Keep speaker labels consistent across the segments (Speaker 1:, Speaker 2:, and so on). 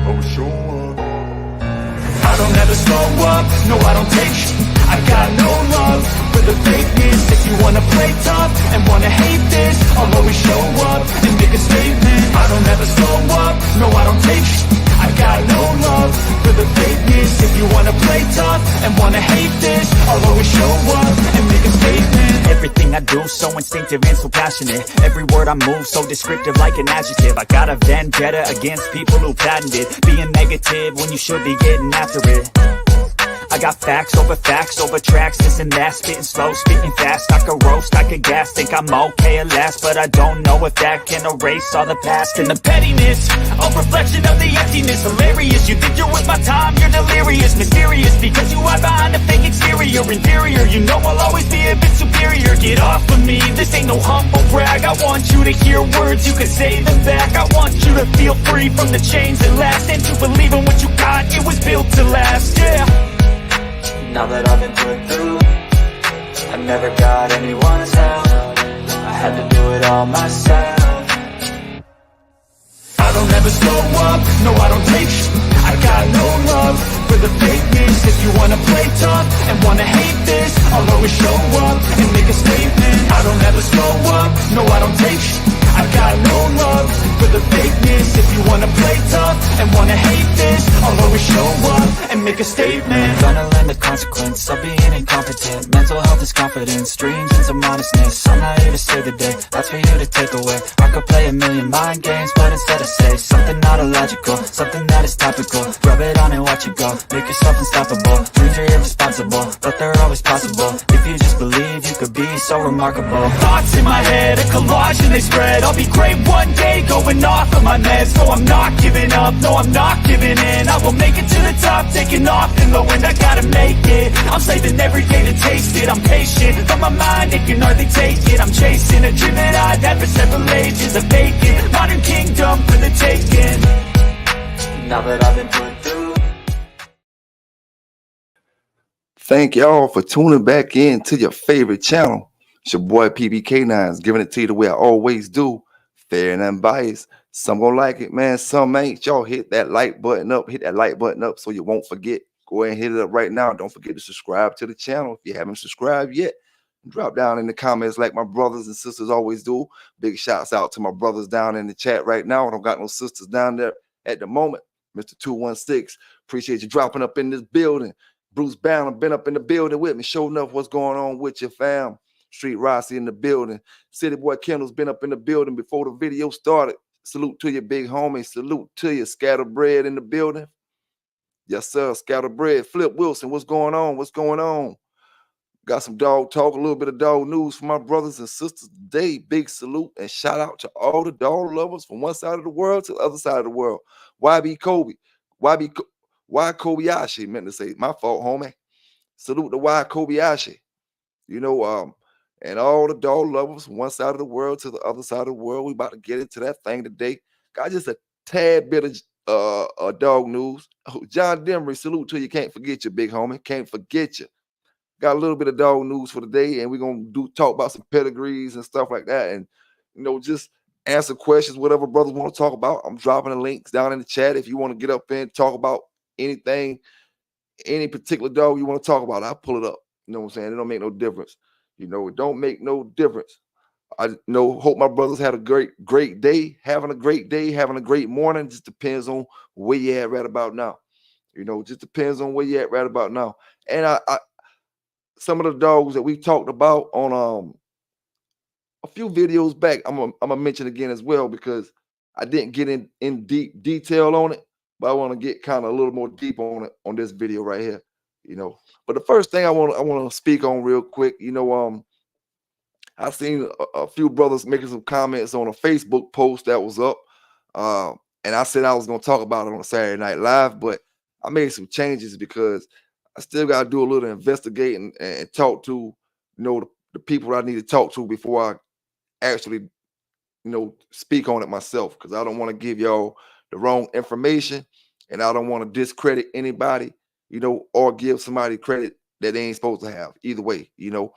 Speaker 1: I'll always show up. I don't ever slow up, no I don't take sh**. I got no love for the fakeness. If you wanna play tough and wanna hate this, I'll always show up and make a statement. I don't ever slow up, no I don't take sh**. I got no love for the fakeness. If you wanna play tough and wanna hate this, I'll always show up and make a statement. Everything I do so instinctive and so passionate. Every word I move so descriptive like an adjective. I got a vendetta against people who patented being negative when you should be getting after it. I got facts over tracks, this and that. Spitting slow, spitting fast, I could roast, I could gas. Think I'm okay at last, but I don't know if that can erase all the past. And the pettiness, a reflection of the emptiness. Hilarious, you think you're worth my time, you're delirious. Mysterious, because you hide behind a fake exterior. Inferior, you know I'll always be a bit superior. Get off of me, this ain't no humble brag. I want you to hear words, you can say them back. I want you to feel free from the chains that last, and to believe in what you got, it was built to last, yeah.
Speaker 2: Now that I've been put through, I never got anyone's help. I had to do it all myself.
Speaker 1: I don't ever slow up, no I don't take sh**. I got no love for the fakeness. If you wanna play tough and wanna hate this, I'll always show up and make a statement. I don't ever slow up, no I don't take sh**. I got no love for the fakeness. If you wanna play tough and wanna hate this, I'll always show up and make a statement.
Speaker 2: Gonna learn the consequence of being incompetent. Mental health is confidence, dreams and some honestness. I'm not here to save the day, that's for you to take away. I could play a million mind games, but instead I say something not illogical, something that is topical. Rub it on and watch it go, make yourself unstoppable. Dreams are irresponsible, but they're always possible. If you just believe, you could be so remarkable.
Speaker 1: Thoughts in my head, a collage and they spread. I'll be great one day, going off of my meds. No, I'm not giving up, no, I'm not giving in. I will make it to the top, taking off in the wind. I gotta make it, I'm saving every day to taste it. I'm patient, but my mind, it can hardly take it. I'm chasing a dream that I've had for several ages. A vacant, modern kingdom for the taking.
Speaker 2: Now that I've been put through.
Speaker 3: Thank y'all for tuning back in to your favorite channel. It's your boy PBK9's giving it to you the way I always do. Fair and unbiased. Some gonna like it, man. Some ain't. Y'all hit that like button up. Hit that like button up so you won't forget. Go ahead and hit it up right now. Don't forget to subscribe to the channel if you haven't subscribed yet. Drop down in the comments like my brothers and sisters always do. Big shouts out to my brothers down in the chat right now. I don't got no sisters down there at the moment. Mr. 216, appreciate you dropping up in this building. Bruce Banner been up in the building with me, showing up what's going on with your fam. Street Rossi in the building. City Boy Kendall's been up in the building before the video started. Salute to your big homie. Salute to you, Scatterbread in the building. Yes, sir, Scatterbread. Flip Wilson, what's going on? What's going on? Got some dog talk, a little bit of dog news for my brothers and sisters today. Big salute and shout out to all the dog lovers from one side of the world to the other side of the world. YB Kobe. Y Kobayashi, meant to say. My fault, homie. Salute to Y Kobayashi. You know, and all the dog lovers from one side of the world to the other side of the world. We about to get into that thing today. Got just a tad bit of dog news. Oh, John Demery, salute to you. Can't forget you, big homie. Can't forget you. Got a little bit of dog news for today, and we're gonna talk about some pedigrees and stuff like that, and you know, just answer questions, whatever brothers want to talk about. I'm dropping the links down in the chat if you want to get up and talk about anything, any particular dog you want to talk about. I'll pull it up. You know what I'm saying? It don't make no difference. You know, it don't make no difference. I hope my brothers had a great day, having a great morning. Just depends on where you at right about now. You know, just depends on where you at right about now. And I some of the dogs that we talked about on a few videos back, I'm gonna mention again as well, because I didn't get in deep detail on it, but I want to get kind of a little more deep on it on this video right here. You know, but the first thing I want to speak on real quick, you know, I've seen a few brothers making some comments on a Facebook post that was up, and I said I was gonna talk about it on a Saturday Night Live, but I made some changes because I still got to do a little investigating and talk to, you know, the people I need to talk to before I actually, you know, speak on it myself, because I don't want to give y'all the wrong information, and I don't want to discredit anybody, you know, or give somebody credit that they ain't supposed to have. Either way, you know.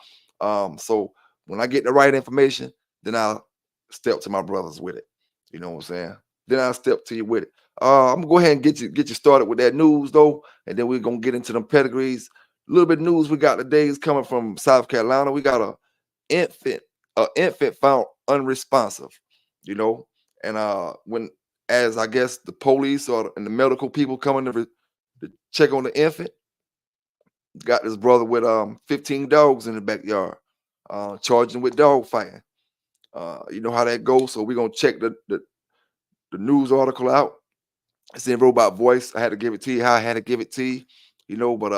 Speaker 3: So when I get the right information, then I'll step to my brothers with it. You know what I'm saying? Then I'll step to you with it. I'm gonna go ahead and get you started with that news though, and then we're gonna get into them pedigrees. A little bit of news we got today is coming from South Carolina. We got infant, a infant found unresponsive, you know, and when as I guess the police and the medical people coming to check on the infant, got this brother with 15 dogs in the backyard, charging with dog fighting. You know how that goes. So we're gonna check the news article out. It's in robot voice. I had to give it to you how I had to give it to you, you know. But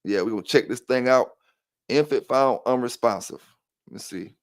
Speaker 3: yeah, we're gonna check this thing out. Infant found unresponsive. Let's see.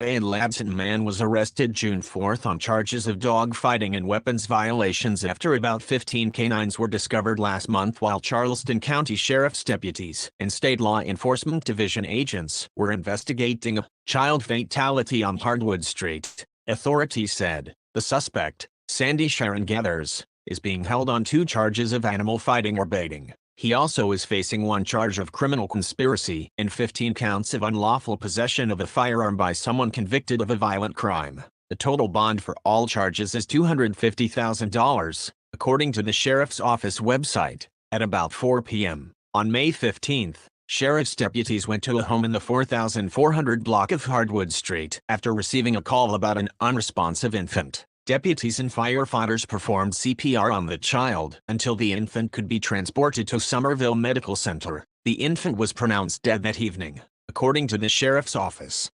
Speaker 4: A Labson man was arrested June 4th on charges of dog fighting and weapons violations after about 15 canines were discovered last month while Charleston County Sheriff's deputies and State Law Enforcement Division agents were investigating a child fatality on Hardwood Street. Authorities said the suspect, Sandy Sharon Gathers, is being held on 2 charges of animal fighting or baiting. He also is facing 1 charge of criminal conspiracy and 15 counts of unlawful possession of a firearm by someone convicted of a violent crime. The total bond for all charges is $250,000, according to the Sheriff's Office website. At about 4 p.m. on May 15th, Sheriff's deputies went to a home in the 4400 block of Hardwood Street after receiving a call about an unresponsive infant. Deputies and firefighters performed CPR on the child until the infant could be transported to Somerville Medical Center. The infant was pronounced dead that evening, according to the sheriff's office.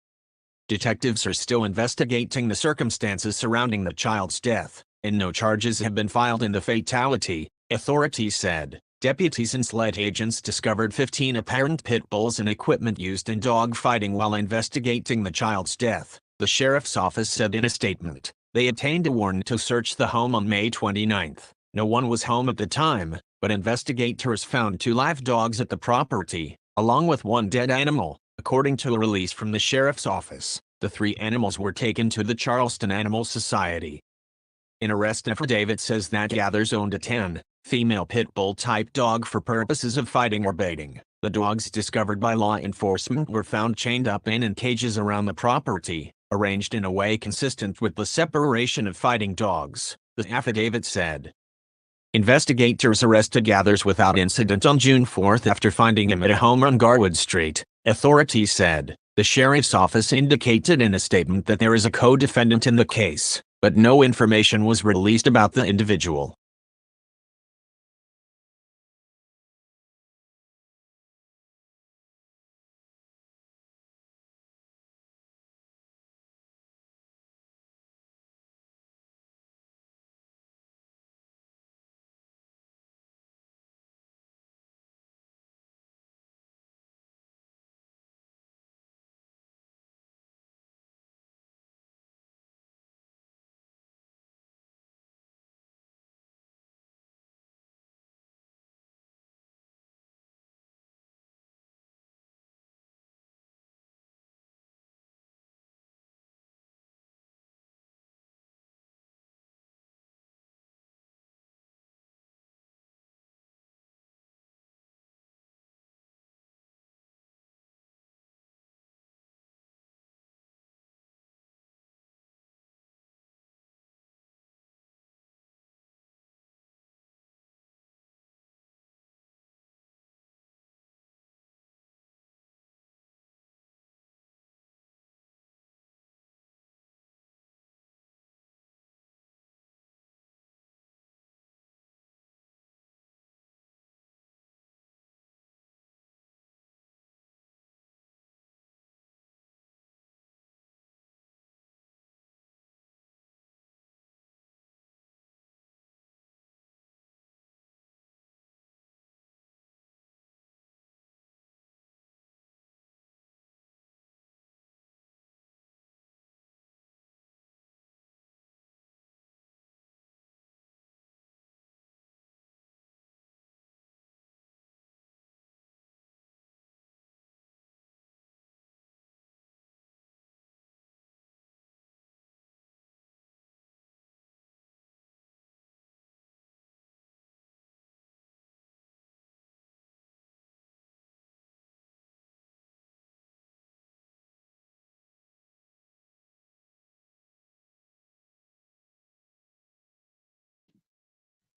Speaker 4: Detectives are still investigating the circumstances surrounding the child's death, and no charges have been filed in the fatality, authorities said. Deputies and SLED agents discovered 15 apparent pit bulls and equipment used in dog fighting while investigating the child's death, the sheriff's office said in a statement. They obtained a warrant to search the home on May 29th. No one was home at the time, but investigators found 2 live dogs at the property, along with 1 dead animal, according to a release from the sheriff's office. The 3 animals were taken to the Charleston Animal Society. An arrest affidavit says that Gathers owned a 10 female pit bull type dog for purposes of fighting or baiting. The dogs discovered by law enforcement were found chained up in cages around the property, arranged in a way consistent with the separation of fighting dogs, the affidavit said. Investigators arrested Gathers without incident on June 4th after finding him at a home on Garwood Street, authorities said. The sheriff's office indicated in a statement that there is a co-defendant in the case, but no information was released about the individual.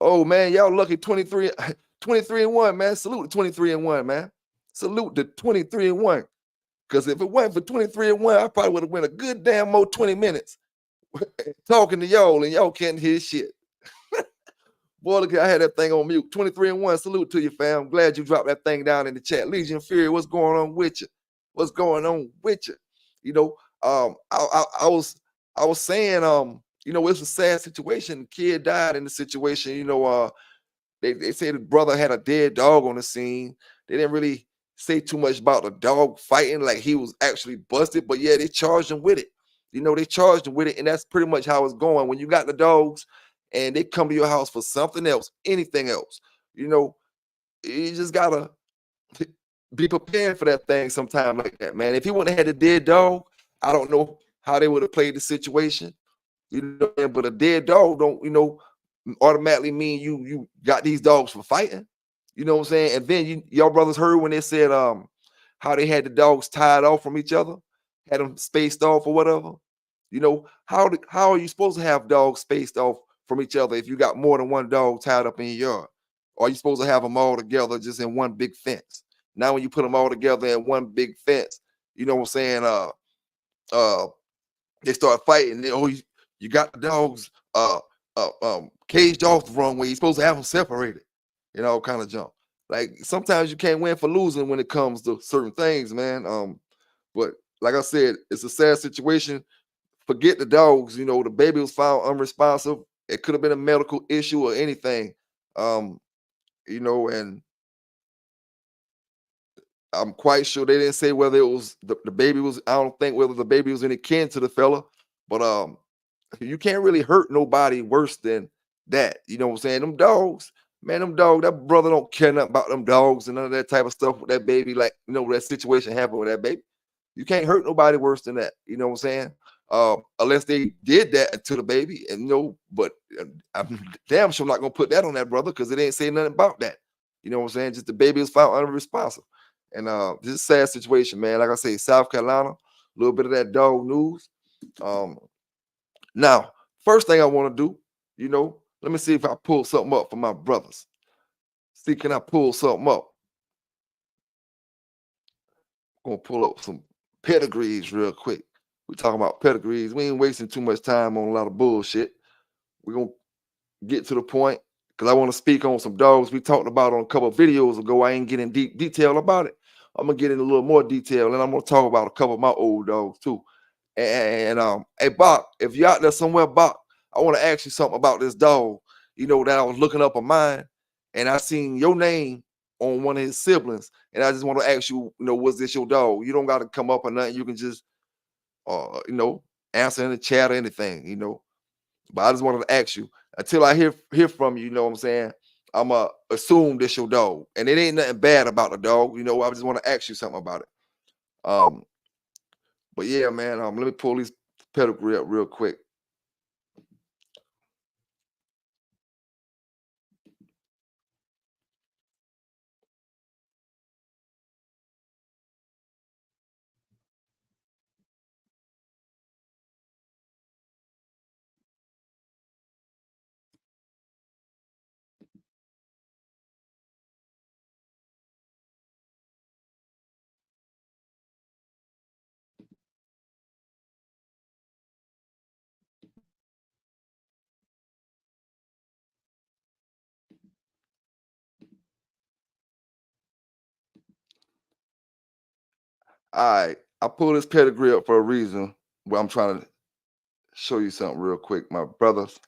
Speaker 3: Oh man, y'all lucky 23, 23 and 1, man. Salute to 23 and 1, man. Salute to 23 and 1. Because if it wasn't for 23 and 1, I probably would have went a good damn more 20 minutes talking to y'all and y'all can't hear shit. Boy, look, I had that thing on mute. 23 and 1. Salute to you, fam. I'm glad you dropped that thing down in the chat. Legion Fury, what's going on with you? What's going on with you? You know, I was saying, it's a sad situation. The kid died in the situation. They say the brother had a dead dog on the scene. They didn't really say too much about the dog fighting, like he was actually busted, but yeah, they charged him with it. They charged him with it, and that's pretty much how it's going. When you got the dogs and they come to your house for something else, anything else, you just gotta be prepared for that thing sometime like that, man. If he wouldn't have had a dead dog, I don't know how they would have played the situation. But a dead dog don't, automatically mean you got these dogs for fighting. You know what I'm saying? And then y'all brothers heard when they said how they had the dogs tied off from each other, had them spaced off or whatever. How are you supposed to have dogs spaced off from each other if you got more than one dog tied up in your yard? Or are you supposed to have them all together just in one big fence? Now when you put them all together in one big fence, you know what I'm saying? They start fighting. You got the dogs caged off the wrong way. You're supposed to have them separated, kind of jump. Like sometimes you can't win for losing when it comes to certain things, man. But like I said, it's a sad situation. Forget the dogs. The baby was found unresponsive. It could have been a medical issue or anything. And I'm quite sure they didn't say whether it was the baby was. I don't think whether the baby was any kin to the fella, but you can't really hurt nobody worse than that. You know what I'm saying? Them dogs, man, that brother don't care nothing about them dogs and none of that type of stuff with that baby. Like, that situation happened with that baby. You can't hurt nobody worse than that. You know what I'm saying? Unless they did that to the baby, but I'm damn sure I'm not gonna put that on that brother because it ain't saying nothing about that. You know what I'm saying? Just the baby was found unresponsive. And this is a sad situation, man. Like I say, South Carolina, a little bit of that dog news. Now, first thing I want to do, let me see if I pull something up for my brothers. See, can I pull something up? I'm gonna pull up some pedigrees real quick. We're talking about pedigrees. We ain't wasting too much time on a lot of bullshit. We're gonna get to the point because I want to speak on some dogs we talked about on a couple of videos ago. I ain't getting deep detail about it. I'm gonna get in a little more detail, and I'm gonna talk about a couple of my old dogs too. And hey Bach, if you're out there somewhere, Bach, I want to ask you something about this dog. That I was looking up on mine, and I seen your name on one of his siblings, and I just want to ask you, was this your dog? You don't got to come up or nothing. You can just, answer in the chat or anything, But I just wanted to ask you until I hear from you. You know what I'm saying? I'ma assume this your dog, and it ain't nothing bad about the dog. I just want to ask you something about it. But yeah, man. Let me pull these pedigree up real quick. All right, I pulled this pedigree up for a reason. Well, I'm trying to show you something real quick, my brothers.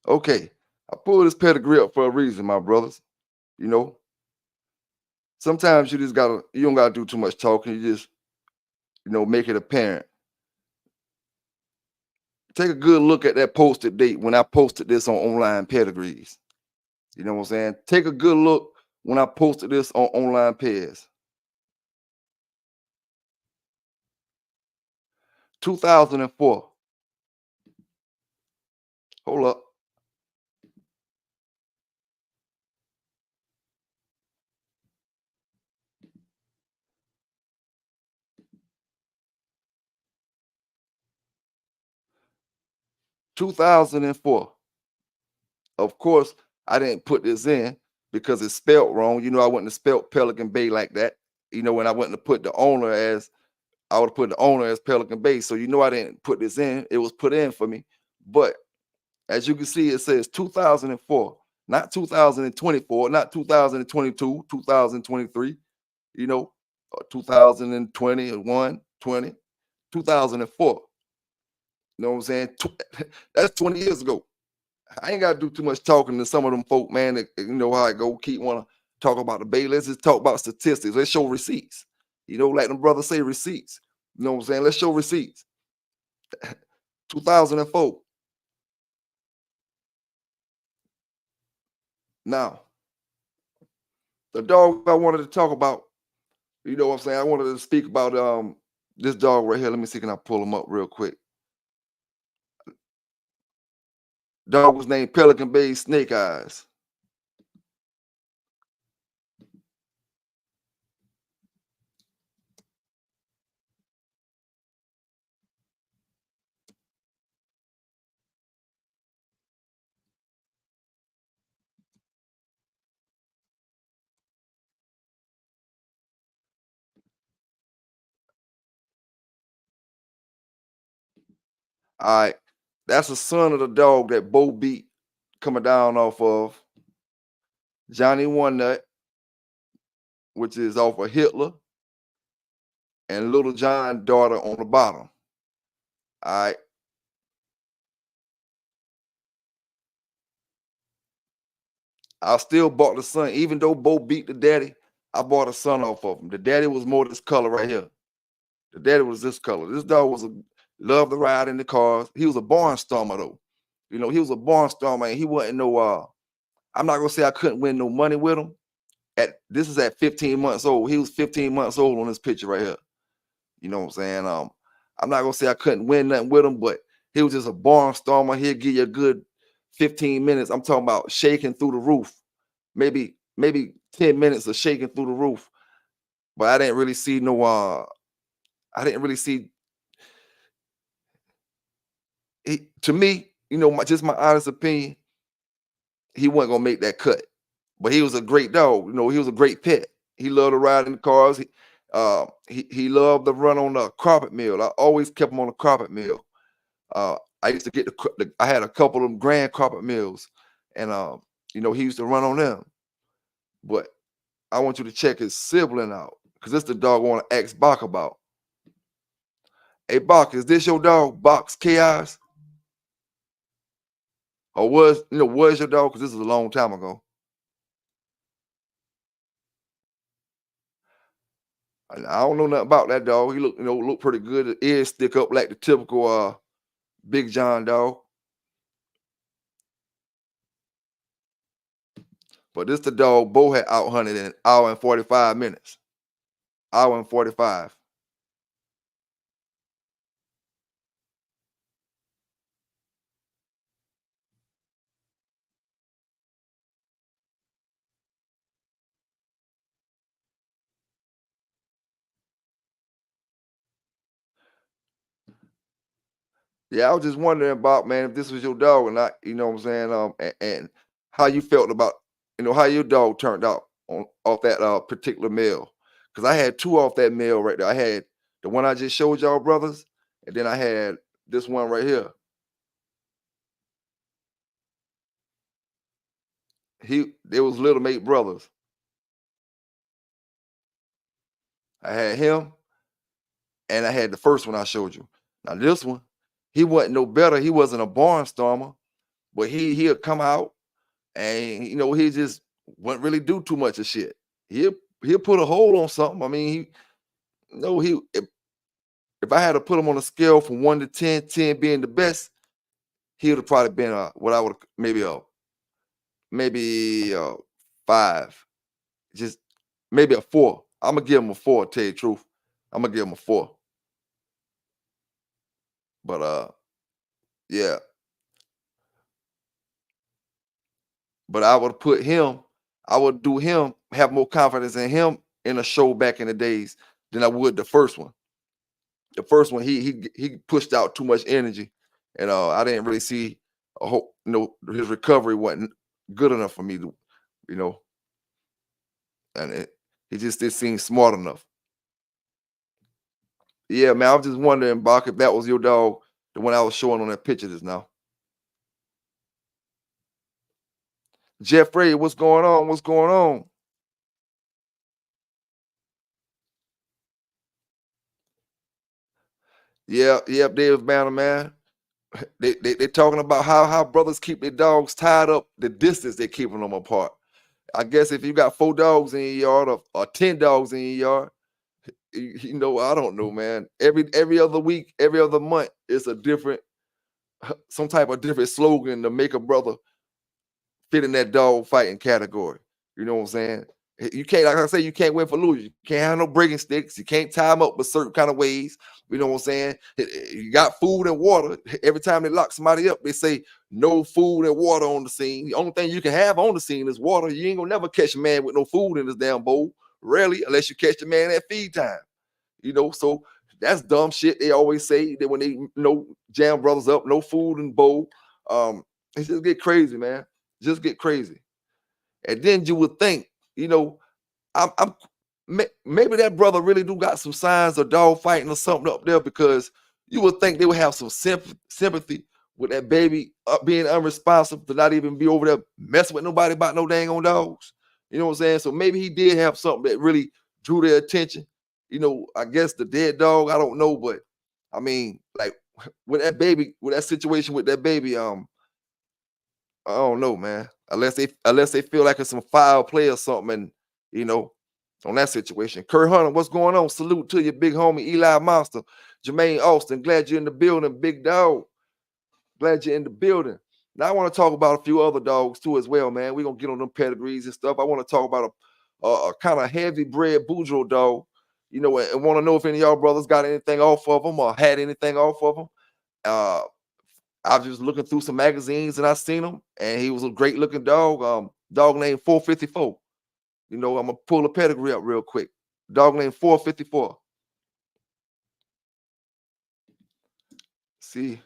Speaker 3: Okay, I pulled this pedigree up for a reason, my brothers. Sometimes you don't gotta do too much talking. You just, make it apparent. Take a good look at that posted date when I posted this on online pedigrees. You know what I'm saying? Take a good look when I posted this on online pairs. 2004. Hold up. 2004. Of course, I didn't put this in because it's spelled wrong. You know, I wouldn't have spelled Pelican Bay like that. You know, when I wouldn't have put the owner as I would have put the owner as Pelican Bay. So you know I didn't put this in. It was put in for me. But as you can see, it says 2004, not 2024, not 2022, 2023, you know, 2021, 20, 2004. You know what I'm saying? That's 20 years ago. I ain't got to do too much talking to some of them folk, man. That, you know how I go. Keep want to talk about the Bay. Let's just talk about statistics. Let's show receipts. You know, like them brothers say, receipts. You know what I'm saying? Let's show receipts. 2004. Now, the dog I wanted to talk about, you know what I'm saying? I wanted to speak about this dog right here. Let me see, can I pull him up real quick? Dog was named Pelican Bay Snake Eyes. All right. That's the son of the dog that Bo beat coming down off of Johnny One Nut, which is off of Hitler, and Little John daughter on the bottom. All right. I still bought the son, even though Bo beat the daddy. I bought a son off of him. The daddy was more this color right here. The daddy was this color. This dog was loved to ride in the cars. He was a barnstormer though. You know, he was a barnstormer, and he wasn't no. I'm not gonna say I couldn't win no money with him. This is at 15 months old. He was 15 months old on this picture right here. You know what I'm saying? I'm not gonna say I couldn't win nothing with him, but he was just a barnstormer. He'll give you a good 15 minutes. I'm talking about shaking through the roof. Maybe 10 minutes of shaking through the roof. But I didn't really see no I didn't really see to me, you know, just my honest opinion, he wasn't gonna make that cut. But he was a great dog. You know, he was a great pet. He loved to ride in the cars. He loved to run on the carpet mill. I always kept him on the carpet mill. I used to get I had a couple of them grand carpet mills, and you know, he used to run on them. But I want you to check his sibling out, because this the dog I want to ask Bach about. Hey Bach, is this your dog, Box Chaos? Or was your dog? Because this is a long time ago. I don't know nothing about that dog. He look pretty good. The ears stick up like the typical Big John dog. But this the dog Bo had out hunted in an hour and 45 minutes. Hour and 45. Yeah, I was just wondering about, man, if this was your dog or not, you know what I'm saying? And how you felt about, how your dog turned out off that particular meal. Because I had two off that meal right there. I had the one I just showed y'all, brothers, and then I had this one right here. They was little mate brothers. I had him, and I had the first one I showed you. Now this one, he wasn't no better. He wasn't a barnstormer, but he'll come out and he just wouldn't really do too much of shit. He'll put a hold on something. I mean, if I had to put him on a scale from 1 to 10, 10 being the best, he would have probably been what I would maybe a 5, just maybe a 4. I'm gonna give him a 4. To tell you the truth, I'm gonna give him a 4. But yeah. But I would put him. I would do him. Have more confidence in him in a show back in the days than I would the first one. The first one, he pushed out too much energy. and I didn't really see a whole, his recovery wasn't good enough for me to, you know, and he just didn't seem smart enough. Yeah, man, I was just wondering, Bach, if that was your dog, the one I was showing on that picture just now. Jeffrey, what's going on? What's going on? Yeah, yep, David Banner, man. They talking about how brothers keep their dogs tied up, the distance they're keeping them apart. I guess if you got 4 dogs in your yard or 10 dogs in your yard, I don't know, man. Every other week, every other month, it's a different, some type of different slogan to make a brother fit in that dog fighting category. You know what I'm saying? You can't, like I say, you can't win for losers. You can't have no breaking sticks. You can't tie them up with certain kind of ways. You know what I'm saying? You got food and water. Every time they lock somebody up, they say no food and water on the scene. The only thing you can have on the scene is water. You ain't gonna never catch a man with no food in his damn bowl. Rarely, unless you catch the man at feed time. So that's dumb shit. They always say that when they jam brothers up, no food in bowl. It just get crazy, man. Just get crazy. And then you would think, I'm maybe that brother really do got some signs of dog fighting or something up there, because you would think they would have some sympathy with that baby being unresponsive to not even be over there messing with nobody about no dang on dogs. You know what I'm saying? So maybe he did have something that really drew their attention. I guess the dead dog, I don't know, but I mean, like with that situation with that baby, I don't know, man. Unless they feel like it's some foul play or something, and on that situation. Kurt Hunter, what's going on? Salute to your big homie Eli Monster, Jermaine Austin. Glad you're in the building, big dog. Glad you're in the building. Now I want to talk about a few other dogs too as well, man. We're gonna get on them pedigrees and stuff. I want to talk about a kind of heavy bred Boudreaux dog, and want to know if any of y'all brothers got anything off of them or had anything off of them. I was just looking through some magazines and I seen him, and he was a great looking dog. Dog named 454. I'm gonna pull a pedigree up real quick. Dog named 454. See,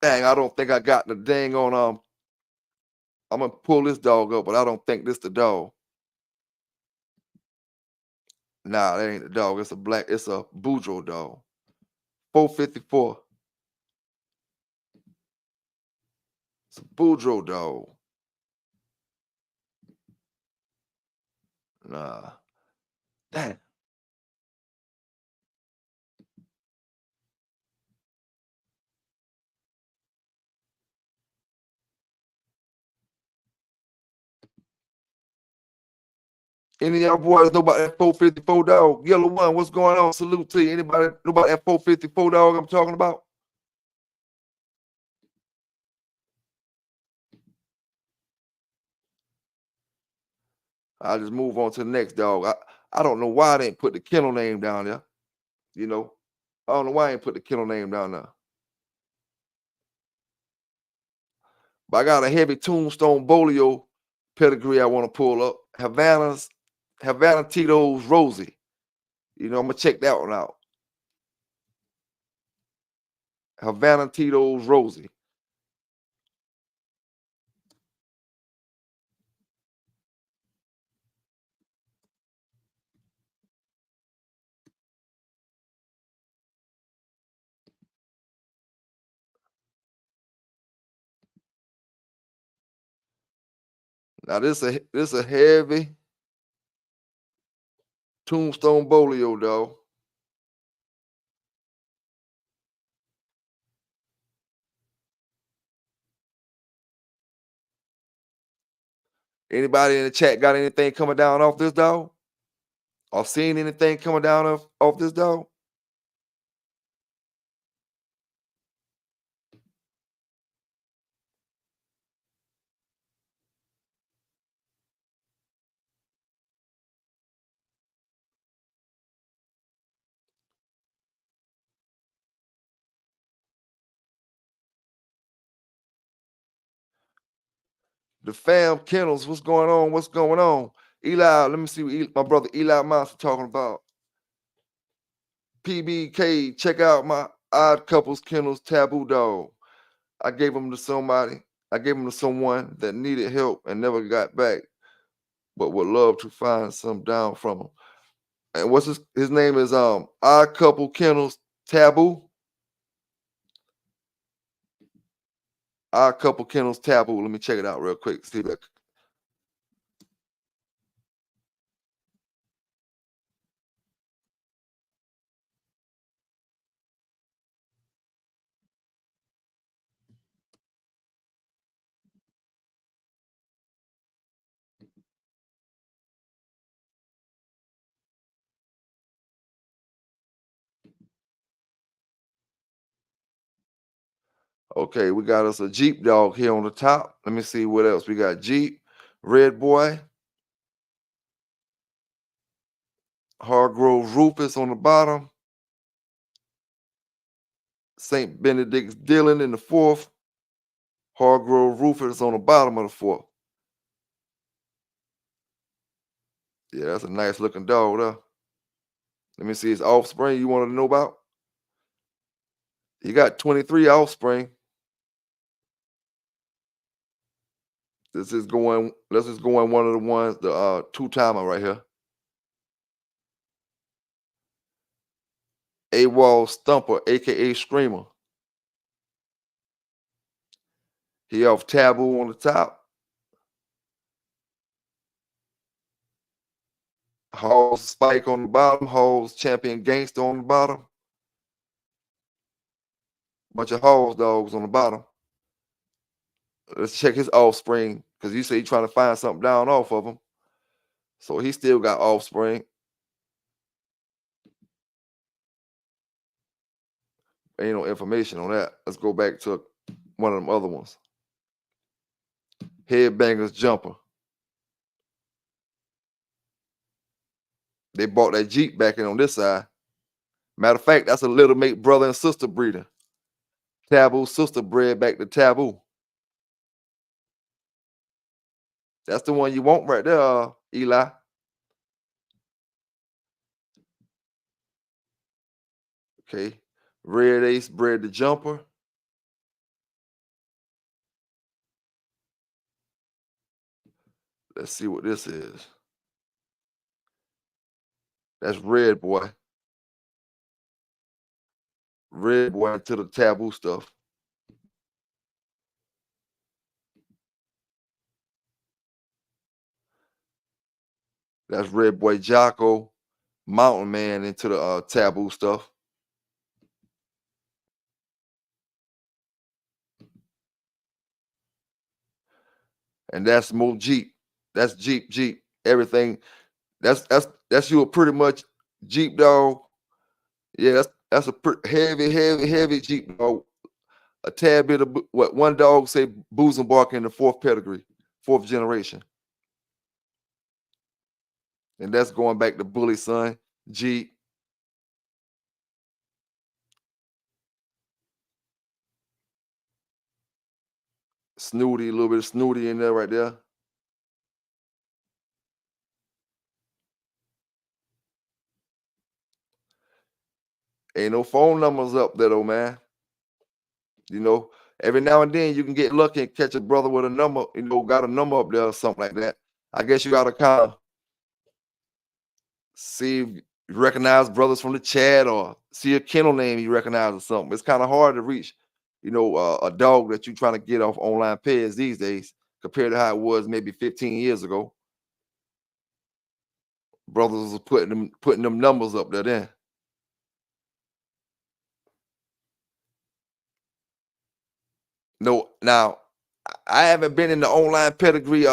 Speaker 3: dang, I don't think I got the dang on. I'm gonna pull this dog up, but I don't think this the dog. Nah, that ain't the dog. It's a Boudreaux dog. 454. It's a Boudreaux dog. Nah. Damn. Any of y'all boys know about that 454 dog? Yellow One, what's going on? Salute to you. Anybody know about that 454 dog I'm talking about? I'll just move on to the next dog. I don't know why they didn't put the kennel name down there. I don't know why I ain't put the kennel name down there. But I got a heavy Tombstone Bolio pedigree I want to pull up. Havana Tito's Rosie. I'm gonna check that one out. Havana Tito's Rosie. Now this a heavy Tombstone Bolio, though. Anybody in the chat got anything coming down off this dog? Or seen anything coming down off this dog? The fam kennels, what's going on? What's going on? Eli, let me see what my brother Eli Monster talking about. PBK, check out my Odd Couples Kennels Taboo dog. I gave him to somebody. I gave him to someone that needed help and never got back, but would love to find some down from him. And what's his name is Odd Couple Kennels Taboo. Odd Couple Kennels Taboo. Let me check it out real quick. See that. Okay, we got us a Jeep dog here on the top. Let me see what else we got. Jeep, Red Boy, Hargrove Rufus on the bottom, St. Benedict's Dillon in the fourth, Hargrove Rufus on the bottom of the fourth. Yeah, that's a nice looking dog there. Let me see his offspring you want to know about. He got 23 offspring. This is going, let's just go in one of the ones, the two-timer right here. A-Wall Stumper, aka Screamer. He off Taboo on the top. Hall's Spike on the bottom. Hall's Champion Gangster on the bottom. Bunch of Hall's dogs on the bottom. Let's check his offspring, because you say he's trying to find something down off of him. So he still got offspring. Ain't no information on that. Let's go back to one of them other ones. Headbangers Jumper. They bought that Jeep back in on this side. Matter of fact, that's a little mate brother and sister breeder. Taboo sister bred back to Taboo. That's the one you want right there, Eli. Okay. Red Ace bred the Jumper. Let's see what this is. That's Red Boy. Red Boy to the Taboo stuff. That's Red Boy Jocko, Mountain Man into the Taboo stuff. And that's more Jeep. That's Jeep. Everything. That's you a pretty much Jeep dog. Yeah, that's a pretty heavy Jeep dog. A tad bit of what one dog say booze and bark in the fourth pedigree, fourth generation. And that's going back to Bully Son, Jeep. Snooty, a little bit of Snooty in there right there. Ain't no phone numbers up there though, man. You know, every now and then you can get lucky and catch a brother with a number, got a number up there or something like that. I guess you gotta kind of see if you recognize brothers from the chat or see a kennel name you recognize or something. It's kind of hard to reach, a dog that you're trying to get off online pairs these days compared to how it was maybe 15 years ago. Brothers was putting them numbers up there then. No, now I haven't been in the online pedigree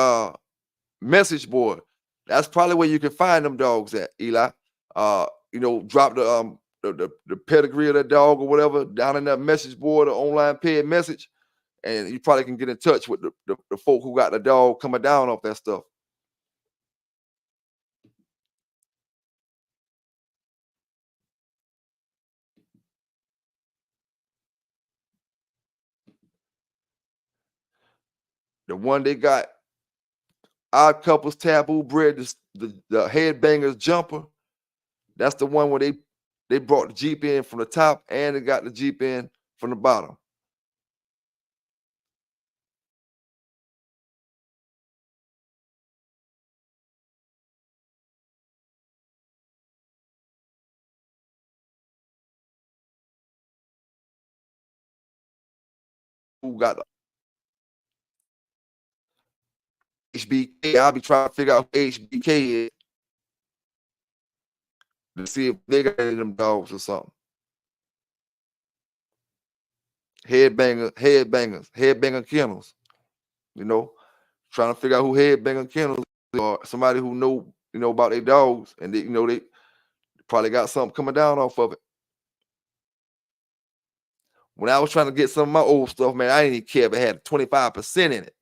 Speaker 3: message board. That's probably where you can find them dogs at, Eli. Drop the pedigree of that dog or whatever down in that message board or online paid message, and you probably can get in touch with the folk who got the dog coming down off that stuff. The one they got Odd Couples Taboo bred the Headbangers Jumper. That's the one where they brought the Jeep in from the top and they got the Jeep in from the bottom. Who got the HBK? I'll be trying to figure out who HBK is to see if they got any of them dogs or something. Headbanger Kennels. You know, trying to figure out who Headbanger Kennels is, or somebody who know about their dogs, and they probably got something coming down off of it. When I was trying to get some of my old stuff, man, I didn't even care if it had 25% in it.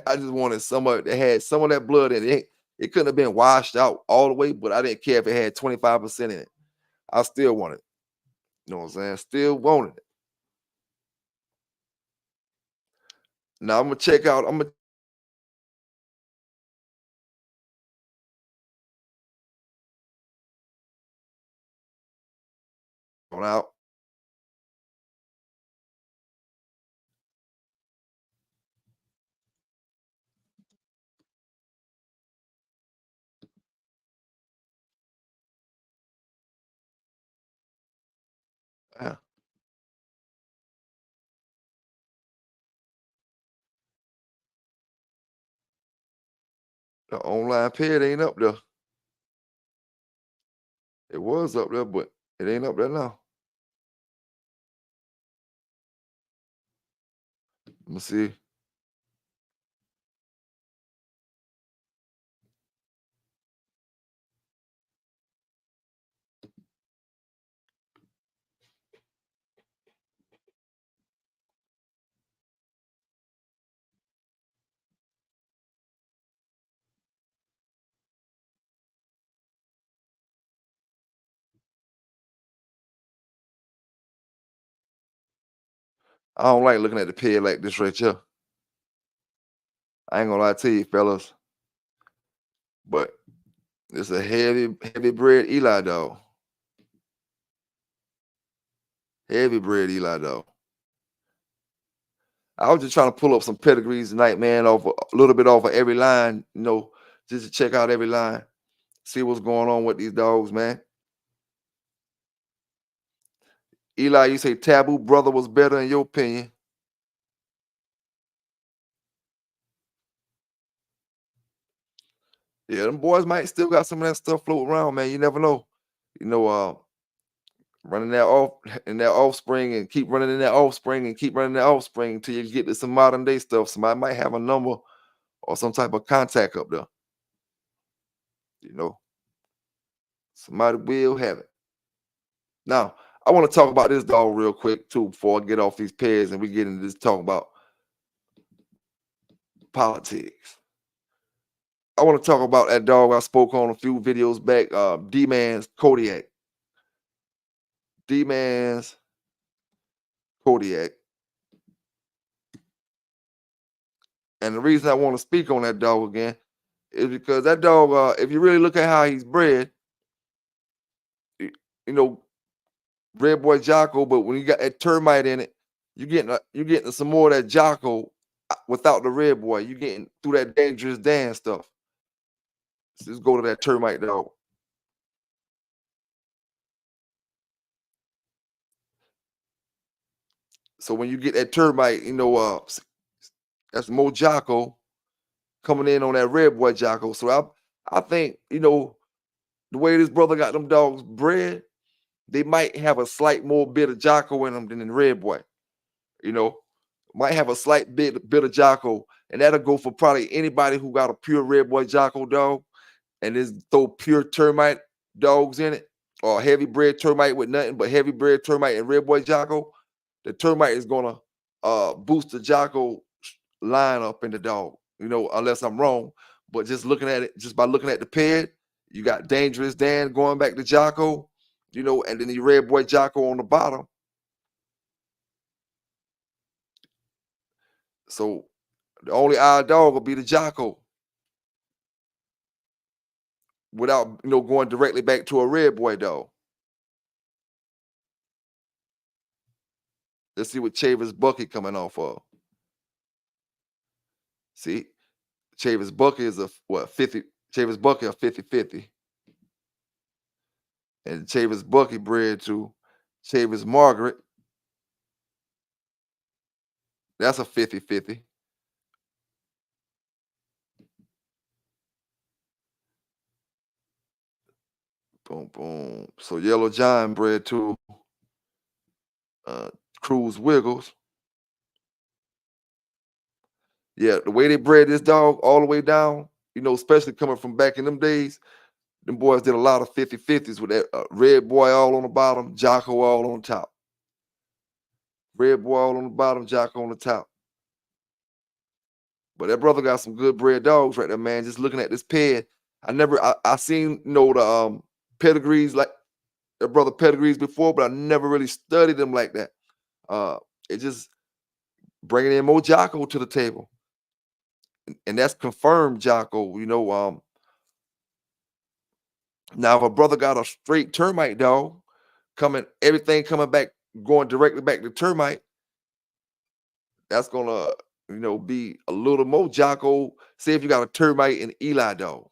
Speaker 3: I just wanted somebody that had some of that blood in it. It couldn't have been washed out all the way, but I didn't care if it had 25% in it. I still wanted it. You know what I'm saying? Still wanted it. Now I'm gonna check out. I'm gonna out. Yeah. The online ped ain't up there. It was up there, but it ain't up there now. Let me see. I don't like looking at the ped like this right here. I ain't gonna lie to you, fellas, but it's a heavy bred Eli dog. Heavy bred Eli dog. I was just trying to pull up some pedigrees tonight, man, off a little bit off of every line, just to check out every line, see what's going on with these dogs, man. Eli, you say Taboo brother was better in your opinion. Yeah, them boys might still got some of that stuff floating around, man. You never know. You know, running that off in that offspring and keep running in that offspring and keep running that offspring until you get to some modern day stuff. Somebody might have a number or some type of contact up there. You know, somebody will have it. Now, I want to talk about this dog real quick too before I get off these pairs and we get into this talk about politics. I want to talk about that dog I spoke on a few videos back, D-Man's Kodiak. D-Man's Kodiak. And the reason I want to speak on that dog again is because that dog, if you really look at how he's bred, you know, Red Boy Jocko, but when you got that termite in it, you're getting some more of that Jocko without the Red Boy. You're getting through that dangerous Dan stuff. So just go to that termite dog. So when you get that termite, that's more Jocko coming in on that Red Boy Jocko. So I think, the way this brother got them dogs bred, they might have a slight more bit of Jocko in them than the Red Boy. Might have a slight bit of Jocko, and that'll go for probably anybody who got a pure Red Boy Jocko dog, and just throw pure termite dogs in it, or heavy bred termite with nothing but heavy bred termite and Red Boy Jocko. The termite is gonna boost the Jocko line up in the dog. Unless I'm wrong, but just looking at it, just by looking at the ped, you got Dangerous Dan going back to Jocko, and then the Red Boy Jocko on the bottom. So the only odd dog will be the Jocko. without going directly back to a red boy dog. Let's see what Chavis Bucky coming off of. See, Chavis Bucky is a 50. Chavis Bucky a 50-50. And Chavis Bucky bred to Chavis Margaret. That's a 50-50. Boom, boom. So Yellow John bred to Cruz Wiggles. Yeah, the way they bred this dog all the way down, especially coming from back in them days, them boys did a lot of 50-50s with that red boy all on the bottom, Jocko all on the top. Red boy all on the bottom, Jocko on the top. But that brother got some good bred dogs right there, man. Just looking at this ped, I seen the pedigrees like that brother pedigrees before, but I never really studied them like that. It just bringing in more Jocko to the table, and that's confirmed Jocko. Now if a brother got a straight termite dog, everything coming back, going directly back to termite, that's gonna be a little more Jocko. Say if you got a termite and Eli dog,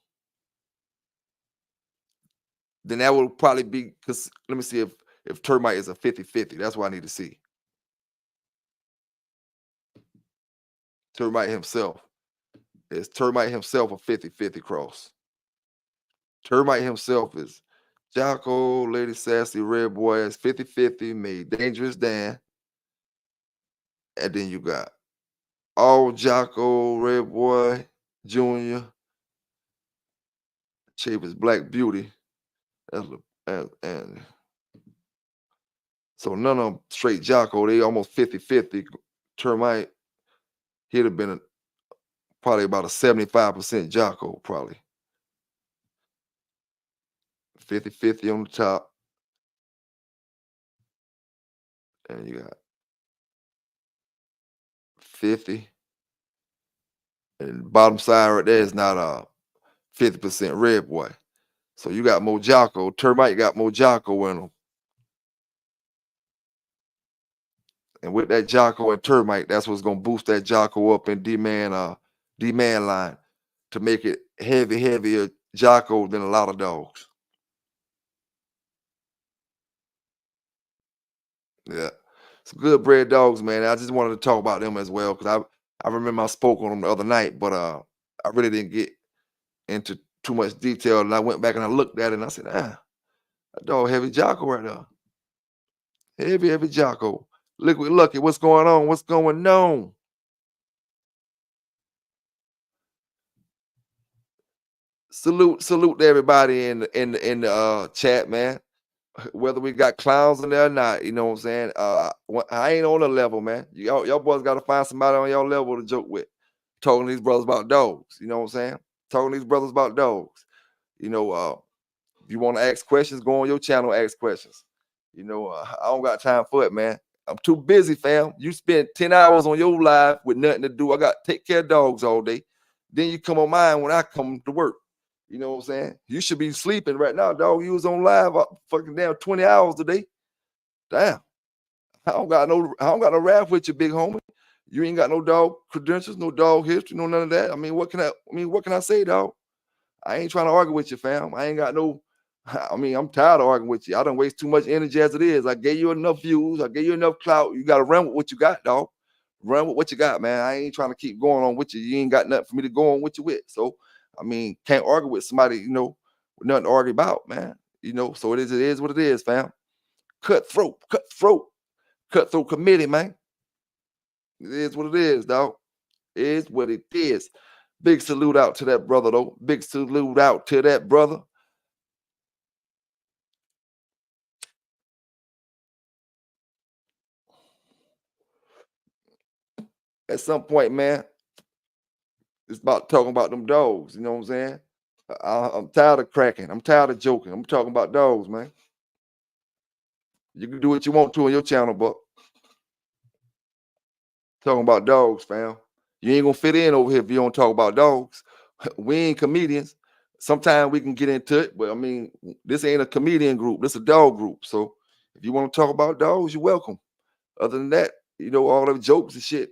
Speaker 3: then that would probably be, because let me see if termite is a 50-50. That's what I need to see. Termite himself. Is termite himself a 50-50 cross? Termite himself is Jocko, Lady Sassy, Red Boy is 50-50, made Dangerous Dan. And then you got all Jocko, Red Boy, Junior, Chavis Black Beauty. And so none of them straight Jocko. They almost 50-50. Termite, he'd have been probably about a 75% Jocko, probably. 50-50 on the top. And you got 50. And the bottom side right there is not a 50% red boy. So you got more Jocko. Termite got more Jocko in them. And with that Jocko and termite, that's what's gonna boost that Jocko up in D-man line to make it heavier Jocko than a lot of dogs. Yeah. Some good bred dogs, man. I just wanted to talk about them as well, because I remember I spoke on them the other night, but I really didn't get into too much detail. And I went back and I looked at it and I said, that dog heavy Jocko right there. Heavy Jocko. Liquid Lucky, what's going on? What's going on? Salute to everybody in the chat, man. Whether we got clowns in there or not, you know what I'm saying? I ain't on the level, man. Y'all boys got to find somebody on y'all level to joke with. Talking to these brothers about dogs, you know what I'm saying? Talking to these brothers about dogs. If you want to ask questions, go on your channel, ask questions. I don't got time for it, man. I'm too busy, fam. You spend 10 hours on your live with nothing to do. I got to take care of dogs all day. Then you come on mine when I come to work. You know what I'm saying? You should be sleeping right now, dog. You was on live fucking damn 20 hours a day. Damn. I don't got no rap with you, big homie. You ain't got no dog credentials, no dog history, no none of that. What can I say, dog? I ain't trying to argue with you, fam. I'm tired of arguing with you. I don't waste too much energy as it is. I gave you enough views. I gave you enough clout. You got to run with what you got, dog. Run with what you got, man. I ain't trying to keep going on with you. You ain't got nothing for me to go on with you with. So, can't argue with somebody, with nothing to argue about, man. So it is what it is, fam. Cutthroat committee, man. It is what it is, dog. It is what it is. Big salute out to that brother, though. Big salute out to that brother. At some point, man, it's about talking about them dogs. You know what I'm saying? I'm tired of cracking. I'm tired of joking. I'm talking about dogs, man. You can do what you want to on your channel, but talking about dogs, fam. You ain't gonna fit in over here if you don't talk about dogs. We ain't comedians. Sometimes we can get into it, but I mean, this ain't a comedian group. This a dog group. So if you want to talk about dogs, you're welcome. Other than that, all the jokes and shit.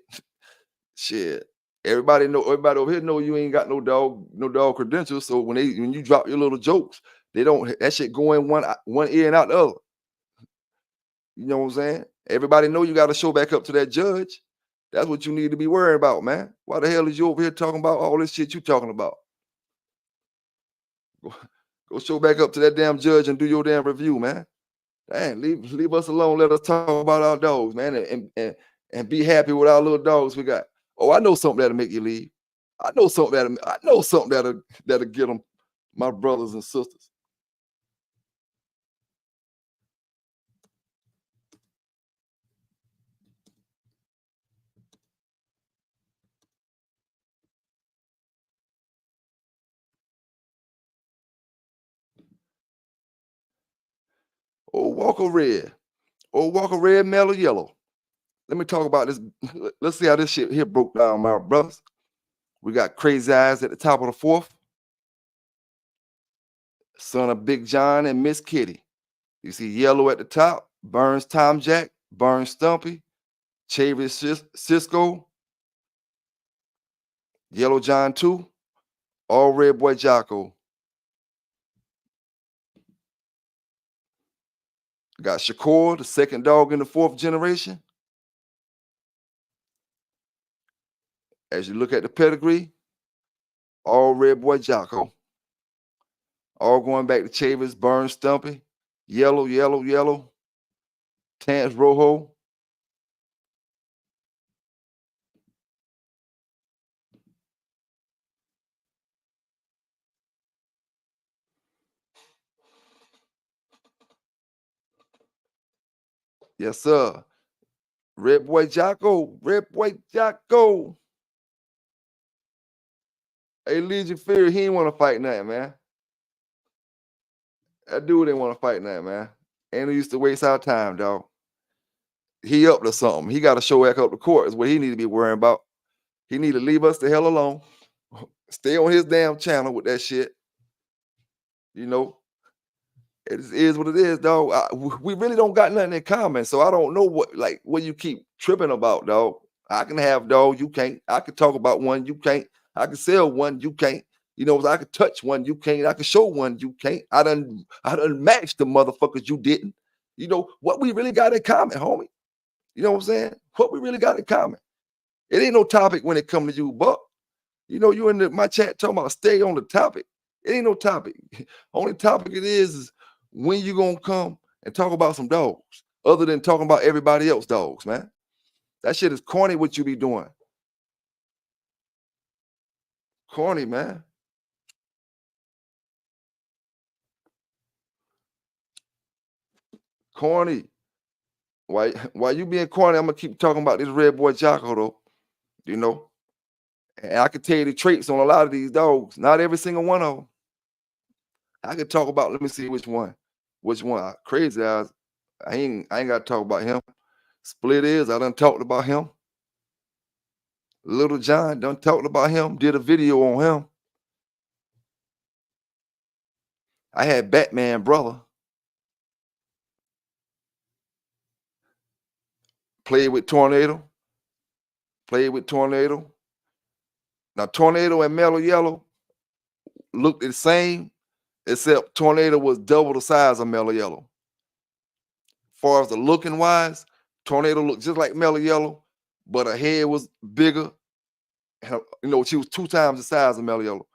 Speaker 3: Shit. Everybody over here know you ain't got no dog credentials. So when you drop your little jokes, that shit go in one ear and out the other. You know what I'm saying? Everybody know you got to show back up to that judge. That's what you need to be worrying about, man. Why the hell is you over here talking about all this shit you talking about? Go show back up to that damn judge and do your damn review, man. Dang, leave us alone. Let us talk about our dogs, man, and be happy with our little dogs we got. Oh, I know something that'll make you leave. I know something that'll get them, my brothers and sisters. Old Walker Red, Mellow Yellow. Let me talk about this. Let's see how this shit here broke down, my brothers. We got Crazy Eyes at the top of the fourth. Son of Big John and Miss Kitty. You see Yellow at the top. Burns Tom Jack. Burns Stumpy. Chewy Cisco. Yellow John 2. All Red Boy Jocko. Got Shakur, the second dog in the fourth generation. As you look at the pedigree, all Red Boy Jocko. All going back to Chavis, Burns, Stumpy, Yellow, Tance Rojo. Yes, sir. Red Boy Jocko. Hey, Legion Fury, he ain't want to fight nothing, man. That dude didn't want to fight nothing, man. And he used to waste our time, dog. He up to something. He got to show back up the court is what he need to be worrying about. He need to leave us the hell alone. Stay on his damn channel with that shit. It is what it is, dog. We really don't got nothing in common, so I don't know what you keep tripping about, dog. I can have dog, you can't. I can talk about one, you can't. I can sell one, you can't. I could touch one, you can't. I can show one, you can't. I done matched the motherfuckers you didn't. What we really got in common, homie. You know what I'm saying? What we really got in common. It ain't no topic when it come to you, Buck. You in my chat talking about stay on the topic. It ain't no topic. Only topic it is when you gonna come and talk about some dogs, other than talking about everybody else dogs, man. That shit is corny what you be doing. Corny, man. Corny. Why you being corny? I'm gonna keep talking about this Red Boy Jocko though. And I can tell you the traits on a lot of these dogs. Not every single one of them. I could talk about. Let me see which one. Crazy Eyes. I ain't got to talk about him. Split Ears. I done talked about him. Little John done talked about him. Did a video on him. I had Batman brother. Played with Tornado. Now Tornado and Mellow Yellow looked the same, except Tornado was double the size of Mellow Yellow. As far as the looking wise, Tornado looked just like Mellow Yellow, but her head was bigger. She was 2 times the size of Mellow Yellow.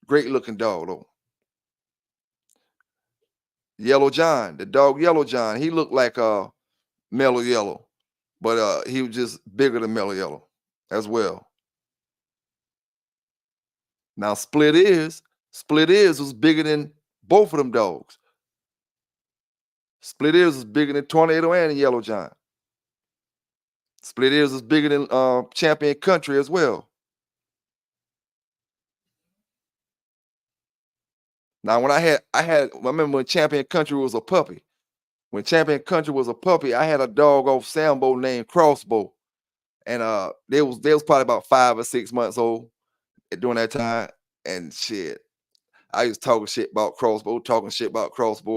Speaker 3: Great looking dog though. Yellow John, the dog Yellow John, he looked like Mellow Yellow, but he was just bigger than Mellow Yellow as well. Now Split Ears was bigger than both of them dogs. Split Ears was bigger than Tornado and Yellow John. Split Ears was bigger than Champion Country as well. Now when I remember when Champion Country was a puppy. When Champion Country was a puppy, I had a dog off Sambo named Crossbow. And they was probably about 5 or 6 months old during that time. and shit. I was talking shit about Crossbow,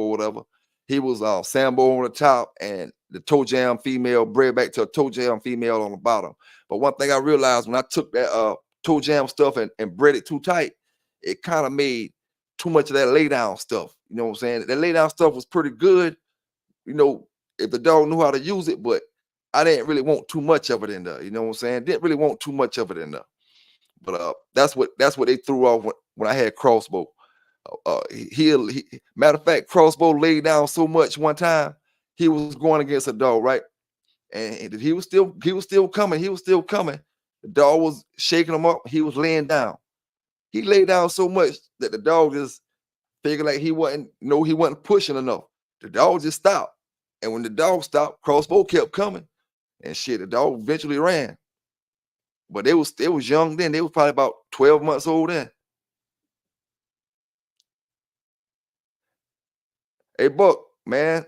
Speaker 3: whatever. He was Sambo on the top and the toe jam female bred back to a toe jam female on the bottom. But one thing I realized when I took that toe jam stuff and bred it too tight, it kind of made too much of that lay down stuff. You know what I'm saying? That lay down stuff was pretty good, you know, if the dog knew how to use it, but I didn't really want too much of it in there. You know what I'm saying? Didn't really want too much of it in there. But that's what they threw off when I had Crossbow. Matter of fact, Crossbow laid down so much one time he was going against a dog, right? And he was still coming. The dog was shaking him up. He was laying down. He laid down so much that the dog just figured like he wasn't pushing enough. The dog just stopped. And when the dog stopped, Crossbow kept coming. And shit, the dog eventually ran. But they was young then. They was probably about 12 months old then. Hey, Buck, man,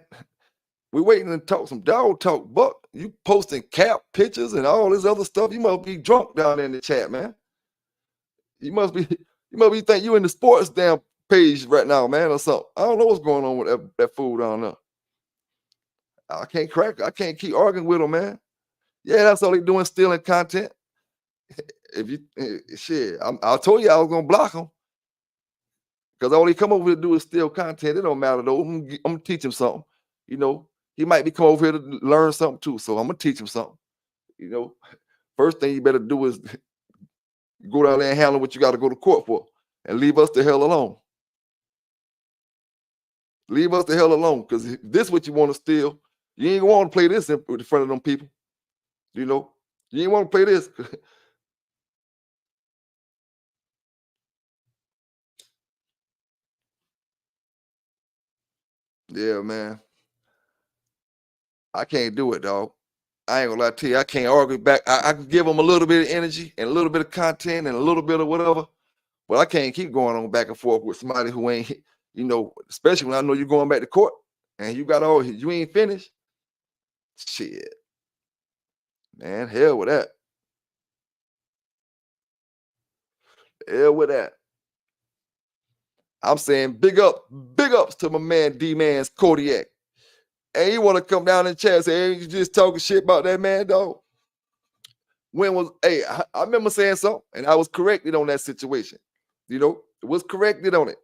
Speaker 3: we waiting to talk some dog talk. Buck, you posting cap pictures and all this other stuff. You must be drunk down there in the chat, man. You must be think you in the sports damn page right now, man, or something. I don't know what's going on with that fool down there. I can't keep arguing with him, man. Yeah, that's all they doing, stealing content. If you shit, I told you I was gonna block him. Because all he come over here to do is steal content. It don't matter though. I'm gonna teach him something. You know, he might be coming over here to learn something too. So I'm gonna teach him something. You know, first thing you better do is go down there and handle what you got to go to court for, and leave us the hell alone. Leave us the hell alone. Because if this is what you want to steal, you ain't want to play this in front of them people. You know, you ain't want to play this. Yeah, man. I can't do it, dog. I ain't gonna lie to you. I can't argue back. I can give them a little bit of energy and a little bit of content and a little bit of whatever, but I can't keep going on back and forth with somebody who ain't, you know, especially when I know you're going back to court and you ain't finished. Shit. Man, hell with that. Hell with that. I'm saying big ups to my man D-Man's Kodiak. And you want to come down in the chat and say, hey, you just talking shit about that man, dog? I remember saying something, and I was corrected on that situation. You know, it was corrected on it.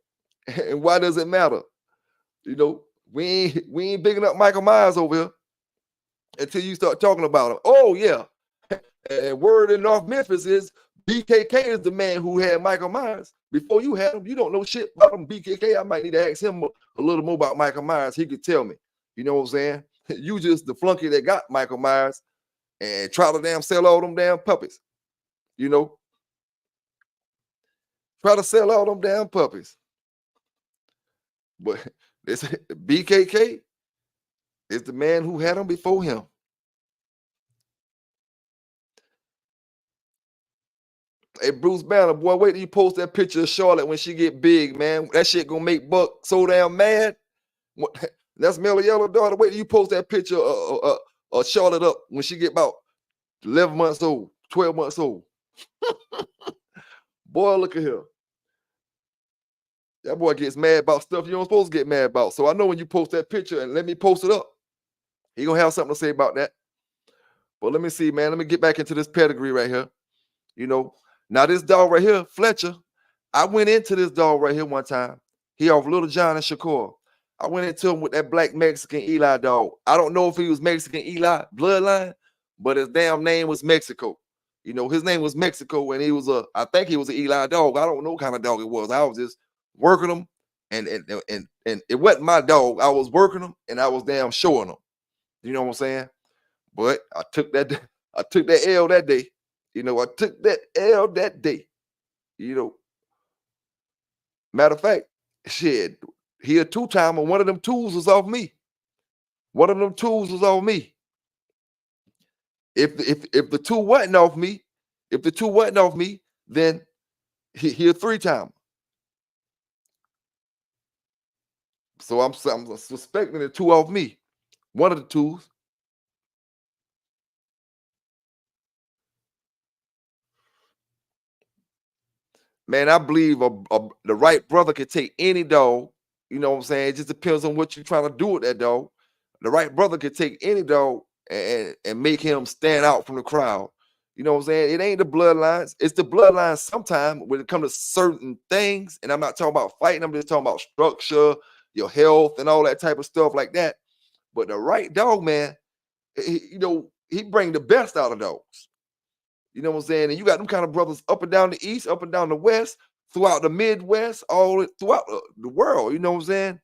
Speaker 3: And why does it matter? You know, we ain't bigging up Michael Myers over here until you start talking about him. Oh, yeah. And word in North Memphis is BKK is the man who had Michael Myers. Before you had him, you don't know shit about him. BKK, I might need to ask him a little more about Michael Myers. He could tell me. You know what I'm saying? You just the flunky that got Michael Myers and try to damn sell all them damn puppies. You know? Try to sell all them damn puppies. But this BKK is the man who had them before him. Hey, Bruce Banner, boy, wait till you post that picture of Charlotte when she get big, man. That shit gonna make Buck so damn mad. That's Mellow Yellow daughter. Wait till you post that picture of Charlotte up when she get about 11 months old, 12 months old. Boy, look at here. That boy gets mad about stuff you don't supposed to get mad about. So I know when you post that picture and let me post it up, he gonna have something to say about that. But let me see, man. Let me get back into this pedigree right here. You know, now this dog right here, Fletcher, I went into this dog right here one time. He off Little John and Shakur. I went into him with that black Mexican Eli dog. I don't know if he was Mexican Eli bloodline, but his damn name was Mexico. You know, his name was Mexico, and I think he was an Eli dog. I don't know what kind of dog it was. I was just working him, and it wasn't my dog. I was working him, and I was damn showing him. You know what I'm saying? But I took that L that day. You know, I took that L that day. You know, matter of fact, shit, he a two-timer. One of them tools was off me. One of them tools was off me. If the two wasn't off me, then he a three-timer. So I'm suspecting the two off me. One of the twos. man, I believe the right brother can take any dog. You know what I'm saying? It just depends on what you're trying to do with that dog. The right brother can take any dog and make him stand out from the crowd. You know what I'm saying? It ain't the bloodlines. It's the bloodlines sometimes when it comes to certain things. And I'm not talking about fighting. I'm just talking about structure, your health, and all that type of stuff like that. But the right dog, man, he bring the best out of dogs. You know what I'm saying? And you got them kind of brothers up and down the east, up and down the west, throughout the Midwest, all throughout the world. You know what I'm saying?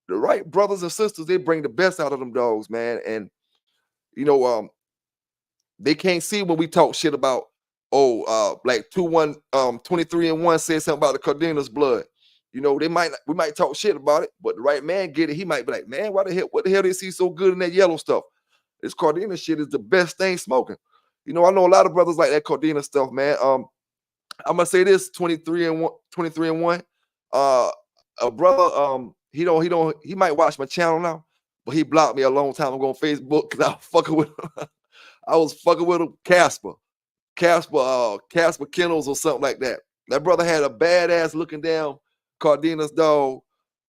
Speaker 3: The right brothers and sisters, they bring the best out of them dogs, man. And they can't see when we talk shit about, like 23 and 1 said something about the Cardina's blood. We might talk shit about it, but the right man get it. He might be like, man, what the hell they see so good in that yellow stuff? This Cardina shit is the best thing smoking. I know a lot of brothers like that Cardina stuff, man. I'm gonna say this: 23 and 1. A brother, he might watch my channel now, but he blocked me a long time ago on Facebook because I was fucking with him, Casper Kennels or something like that. That brother had a badass looking down Cardina's dog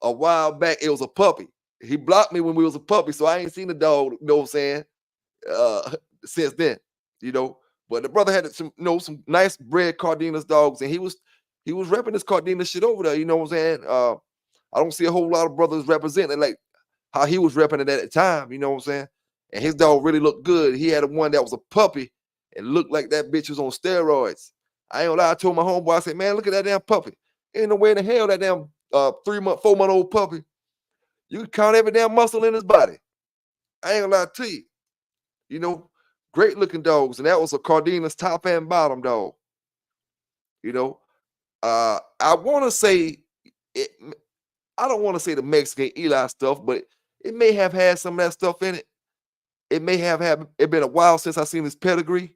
Speaker 3: a while back. It was a puppy. He blocked me when we was a puppy, so I ain't seen the dog, you know what I'm saying, since then, But the brother had some nice bred Cardina's dogs, and he was repping this Cardina shit over there, you know what I'm saying? I don't see a whole lot of brothers representing like how he was repping it at the time, you know what I'm saying? And his dog really looked good. He had one that was a puppy and looked like that bitch was on steroids. I ain't gonna lie, I told my homeboy, I said, man, look at that damn puppy. Ain't no way in the hell that damn 4-month-old puppy. You can count every damn muscle in his body. I ain't gonna lie to you. Great looking dogs. And that was a Cardina's top and bottom dog. I want to say it. I don't want to say the Mexican Eli stuff, but it may have had some of that stuff in it. It may have it been a while since I seen his pedigree.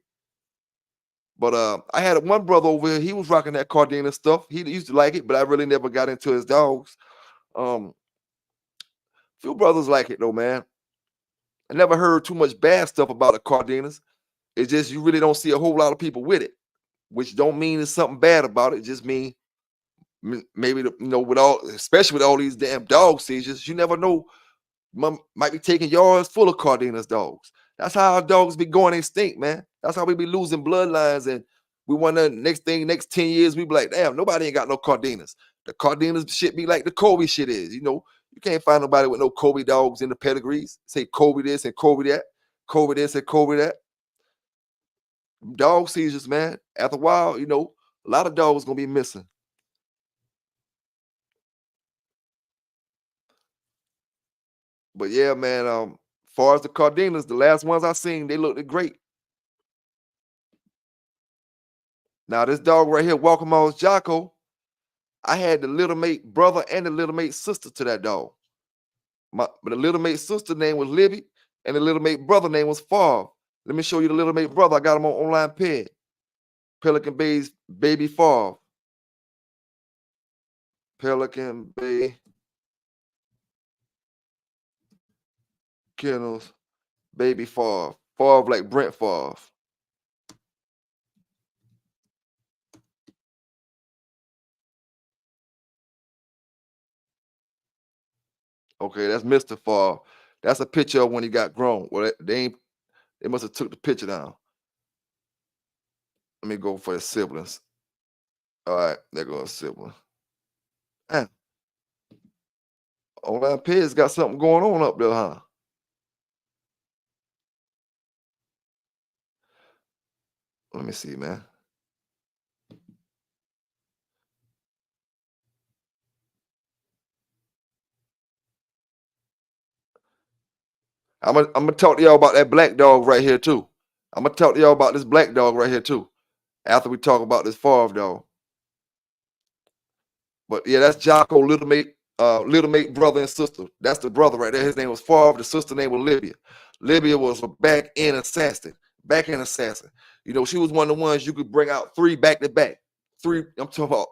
Speaker 3: But I had one brother over here. He was rocking that Cardina stuff. He used to like it, but I really never got into his dogs. Few brothers like it though, man. I never heard too much bad stuff about the Cardinas. It's just you really don't see a whole lot of people with it, which don't mean there's something bad about it. It just mean maybe especially with all these damn dog seizures, you never know. Might be taking yards full of Cardina's dogs. That's how our dogs be going extinct, man. That's how we be losing bloodlines. And we want the next 10 years, we be like, damn, nobody ain't got no Cardinas. The Cardinas shit be like the Kobe shit is, You can't find nobody with no Kobe dogs in the pedigrees. Say Kobe this and Kobe that. Kobe this and Kobe that. Dog seizures, man. After a while, a lot of dogs gonna be missing. But yeah, man, far as the Cardinas, the last ones I seen, they looked great. Now, this dog right here, Walking Mouse Jocko, I had the little mate brother and the little mate sister to that dog. But the little mate sister name was Libby, and the little mate brother name was Favre. Let me show you the little mate brother. I got him on online ped. Pelican Bay's baby Favre. Pelican Bay Kennels, baby Favre. Favre like Brent Favre. Okay, that's Mr. Favre. That's a picture of when he got grown. Well, they must have took the picture down. Let me go for his siblings. All right, there goes sibling. Online Ped's got something going on up there, huh? Let me see, man. I'm gonna talk to y'all about that black dog right here too. I'm gonna talk to y'all about this black dog right here too. After we talk about this Favre dog. But yeah, that's Jocko, little mate brother and sister. That's the brother right there. His name was Favre. The sister name was Libya. Libya was a back-end assassin. She was one of the ones you could bring out 3 back-to-back. 3, I'm talking about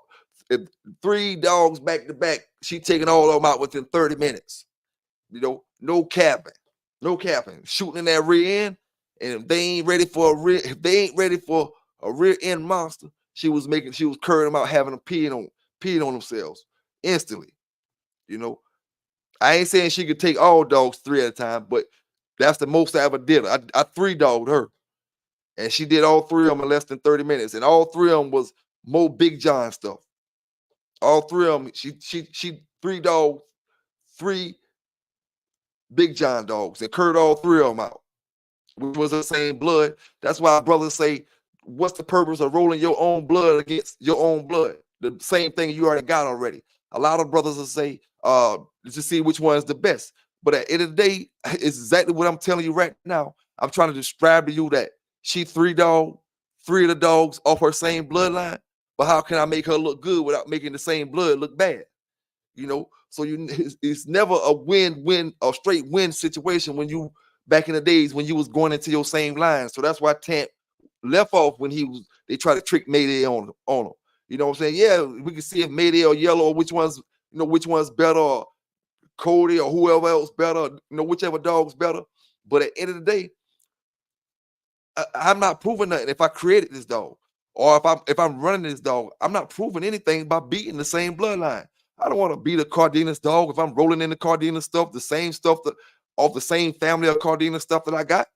Speaker 3: 3 dogs back-to-back. She taking all of them out within 30 minutes. No capping. No capping. Shooting in that rear end. And if they ain't ready for a rear end monster, she was curring them out, having them peeing on themselves instantly. You know, I ain't saying she could take all dogs 3 at a time, but that's the most I ever did. I 3-dogged her, and she did all 3 of them in less than 30 minutes, and all 3 of them was more Big John stuff. All 3 of them, she 3-dogged 3 Big John dogs and curred all 3 of them out, which was the same blood. That's why brothers say, what's the purpose of rolling your own blood against your own blood? The same thing you already got already. A lot of brothers will say, to see which one is the best. But at the end of the day, it's exactly what I'm telling you right now. I'm trying to describe to you that she 3-dogged 3 of the dogs off her same bloodline. But how can I make her look good without making the same blood look bad? You know, so it's never a win-win, a straight win situation when you back in the days when you was going into your same line. So that's why Tamp left off when they tried to trick Mayday on him. You know what I'm saying? Yeah, we can see if Mayday or Yellow or which one's better, or Cody or whoever else better, whichever dog's better. But at the end of the day, I'm not proving nothing if I created this dog, or if I'm running this dog. I'm not proving anything by beating the same bloodline. I don't want to beat a Cardina's dog if I'm rolling in the Cardina stuff, the same stuff of the same family of Cardina stuff that I got.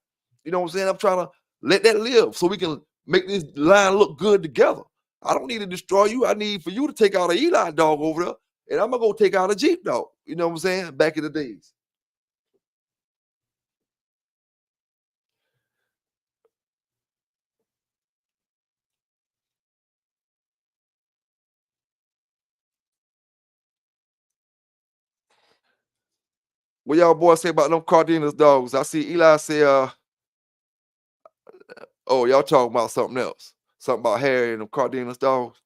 Speaker 3: You know what I'm saying? I'm trying to let that live so we can make this line look good together. I don't need to destroy you. I need for you to take out an Eli dog over there, and I'm gonna go take out a Jeep dog. You know what I'm saying? Back in the days. What y'all boys say about them Cardina's dogs? I see Eli say, oh, y'all talking about something else. Something about Harry and them Cardina's dogs.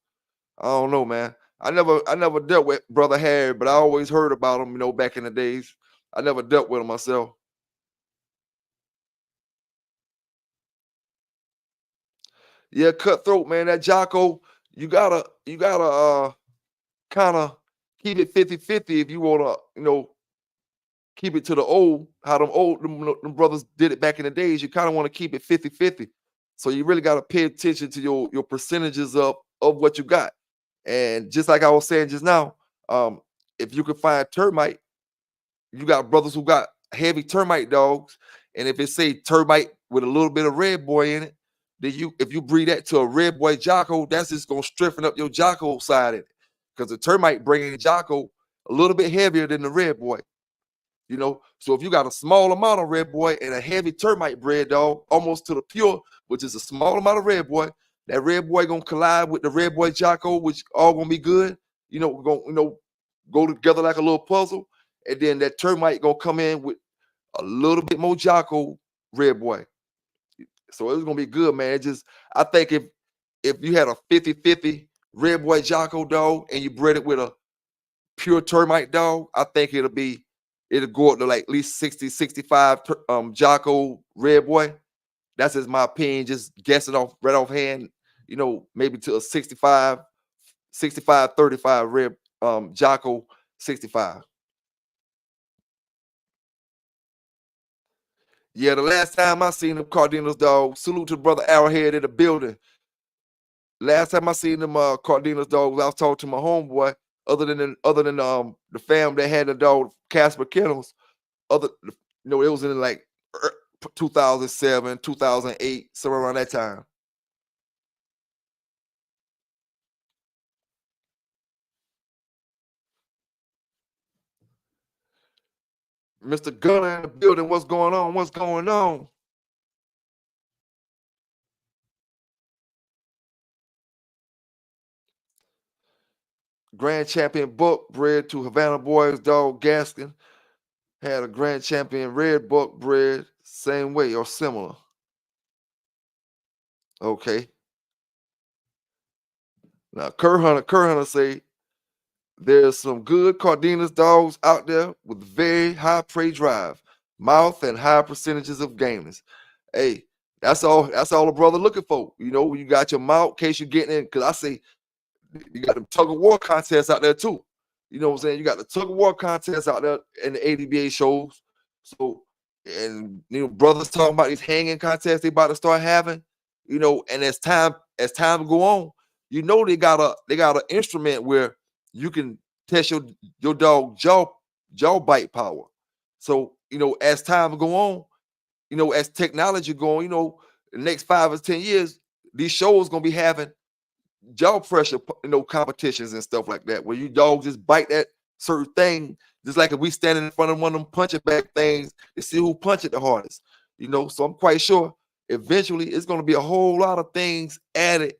Speaker 3: I don't know, man. I never dealt with Brother Harry, but I always heard about him, back in the days. I never dealt with him myself. Yeah, Cutthroat, man. That Jocko, you gotta kind of keep it 50-50 if you wanna, keep it to the old, how them brothers did it back in the days. You kind of want to keep it 50-50. So you really got to pay attention to your percentages of what you got. And just like I was saying just now, if you can find termite, you got brothers who got heavy termite dogs. And if it say termite with a little bit of red boy in it, then if you breed that to a red boy Jocko, that's just gonna strengthen up your Jocko side in it. Because the termite bringing the Jocko a little bit heavier than the red boy. So if you got a small amount of red boy and a heavy termite bred dog, almost to the pure, which is a small amount of red boy, that red boy gonna collide with the red boy Jocko, which all gonna be good. Go together like a little puzzle, and then that termite gonna come in with a little bit more Jocko red boy. So it's gonna be good, man. I think if you had a 50-50 red boy Jocko dog and you bred it with a pure termite dog, I think it'll go up to like at least 60-65 Jocko red boy. That's just my opinion, just guessing right offhand, maybe to a 65-35 red Jocko 65. Yeah, the last time I seen them Cardina's dog, salute to brother Arrowhead in the building. Last time I seen them Cardina's dogs, I was talking to my homeboy. Other than the fam that had the dog Casper Kennels, it was in like 2007, 2008, somewhere around that time. Mr. Gunner in the building, what's going on? What's going on? Grand champion buck bred to Havana Boys dog Gaskin. Had a grand champion red buck bred same way or similar. Okay. Now Cur Hunter say there's some good Cardina's dogs out there with very high prey drive, mouth, and high percentages of gameness. Hey, that's all a brother looking for. You got your mouth in case you're getting in, because I say you got them tug of war contests out there too. You know what I'm saying? You got the tug of war contests out there in the ADBA shows. So, and brothers talking about these hanging contests they about to start having, and as time go on, you know they got an instrument where you can test your dog jaw bite power. So as time go on, as technology go on, the next 5 or 10 years, these shows gonna be having jaw pressure, competitions and stuff like that, where you dogs just bite that certain thing, just like if we standing in front of one of them punching bag things to see who punch it the hardest. So I'm quite sure eventually it's gonna be a whole lot of things added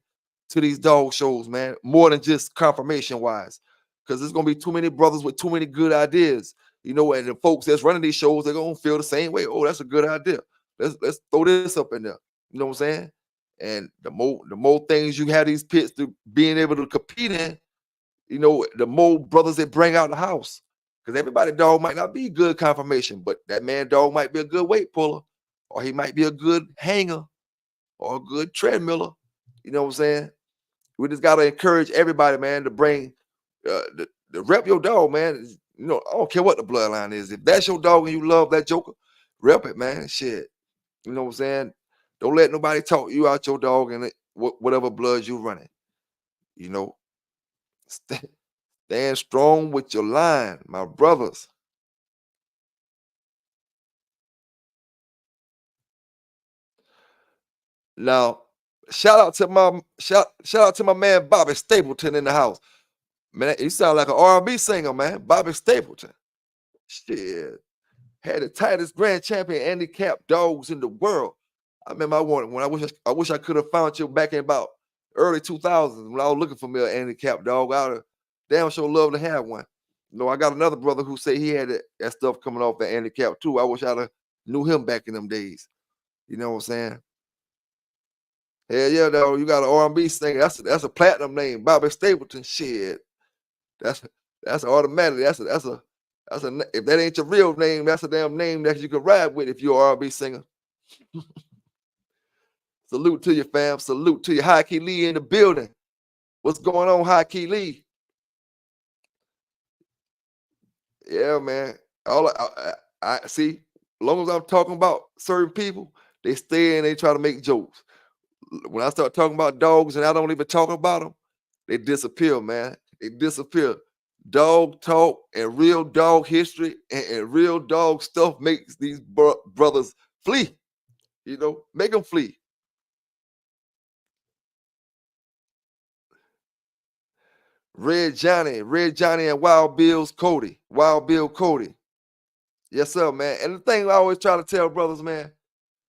Speaker 3: to these dog shows, man, more than just confirmation wise, because there's gonna be too many brothers with too many good ideas, and the folks that's running these shows, they're gonna feel the same way. Oh, that's a good idea. Let's throw this up in there. You know what I'm saying? And the more things you have these pits to being able to compete in, the more brothers they bring out the house. Because everybody dog might not be good confirmation, but that man dog might be a good weight puller, or he might be a good hanger, or a good treadmiller. You know what I'm saying? We just gotta encourage everybody, man, to bring the rep your dog, man. I don't care what the bloodline is. If that's your dog and you love that joker, rep it, man. Shit. You know what I'm saying? Don't let nobody talk you out your dog and whatever blood you running. Stand strong with your line, my brothers. Now, shout out to my man Bobby Stapleton in the house. Man, you sound like an R&B singer, man. Bobby Stapleton. Shit. Had the tightest grand champion handicap dogs in the world. I remember I wish I could have found you back in about early 2000s when I was looking for me a handicap dog. I would damn sure love to have one. I got another brother who said he had that stuff coming off the handicap too. I wish I'd have knew him back in them days. You know what I'm saying? Hell yeah, dog. You got an R&B singer. That's a platinum name, Bobby Stapleton. Shit. That's automatic. That's a if that ain't your real name, that's a damn name that you can ride with if you're an R&B singer. Salute to you, fam. Salute to you. High Key Lee in the building. What's going on, High Key Lee? Yeah, man. I see. As long as I'm talking about certain people, they stay and they try to make jokes. When I start talking about dogs and I don't even talk about them, they disappear, man. They disappear. Dog talk and real dog history and real dog stuff makes these brothers flee. Make them flee. Red Johnny and Wild Bill Cody. Yes, sir, man. And the thing I always try to tell brothers, man,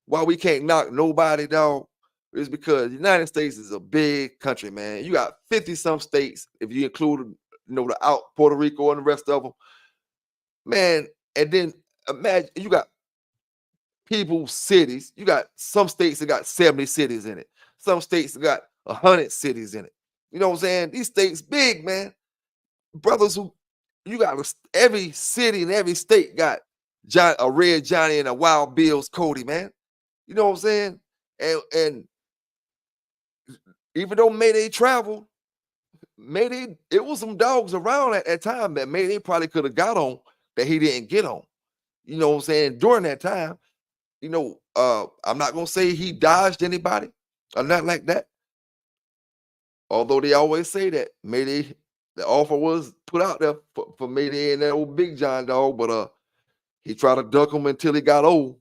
Speaker 3: why we can't knock nobody, dog, is because the United States is a big country, man. You got 50-some states, if you include, the out Puerto Rico and the rest of them. Man, and then imagine you got cities. You got some states that got 70 cities in it. Some states that got 100 cities in it. You know what I'm saying? These states big, man. Brothers you got every city and every state got a Red Johnny and a Wild Bill's Cody, man. You know what I'm saying? And even though Mayday traveled, it was some dogs around at that time that Mayday probably could have got on that he didn't get on. You know what I'm saying? During that time, I'm not gonna say he dodged anybody or not like that. Although they always say that Mayday, the offer was put out there for Mayday and that old Big John dog, but he tried to duck him until he got old.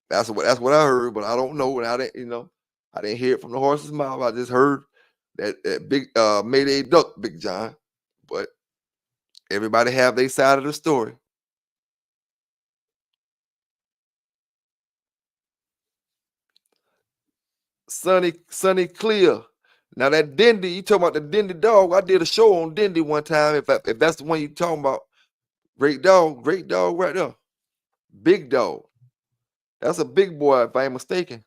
Speaker 3: That's what I heard, but I don't know. And I didn't hear it from the horse's mouth. I just heard that big Mayday duck Big John. But everybody have their side of the story. Sunny Clear. Now that Dindy, you talking about the Dindy dog? I did a show on Dindy one time. If that's the one you talking about, great dog right there, big dog. That's a big boy, if I ain't mistaken.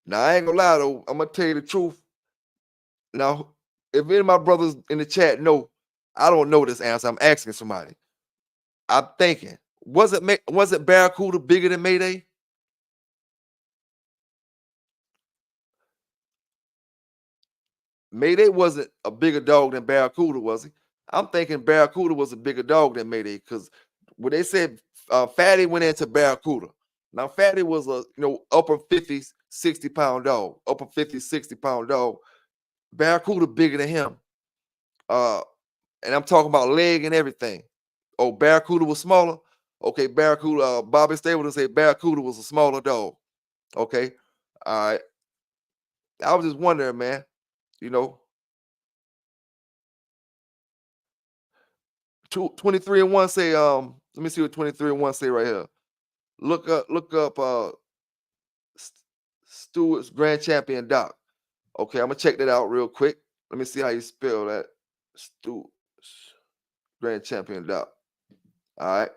Speaker 3: Now I ain't gonna lie though. I'm gonna tell you the truth. Now, if any of my brothers in the chat know, I don't know this answer. I'm asking somebody. I'm thinking, was it Barracuda bigger than Mayday? Mayday wasn't a bigger dog than Barracuda, was he? I'm thinking Barracuda was a bigger dog than Mayday because when they said Fatty went into Barracuda. Now, Fatty was a upper 50s, 60-pound dog, upper 50, 60-pound dog. Barracuda bigger than him. And I'm talking about leg and everything. Oh, Barracuda was smaller. Okay, Barracuda. Bobby Stapleton said Barracuda was a smaller dog. Okay, all right. I was just wondering, man. You know, 23-1 say. Let me see what 23-1 say right here. Look up. Stewart's Grand Champion Doc. Okay, I'm gonna check that out real quick. Let me see how you spell that. Stewart's Grand Champion Doc. All right.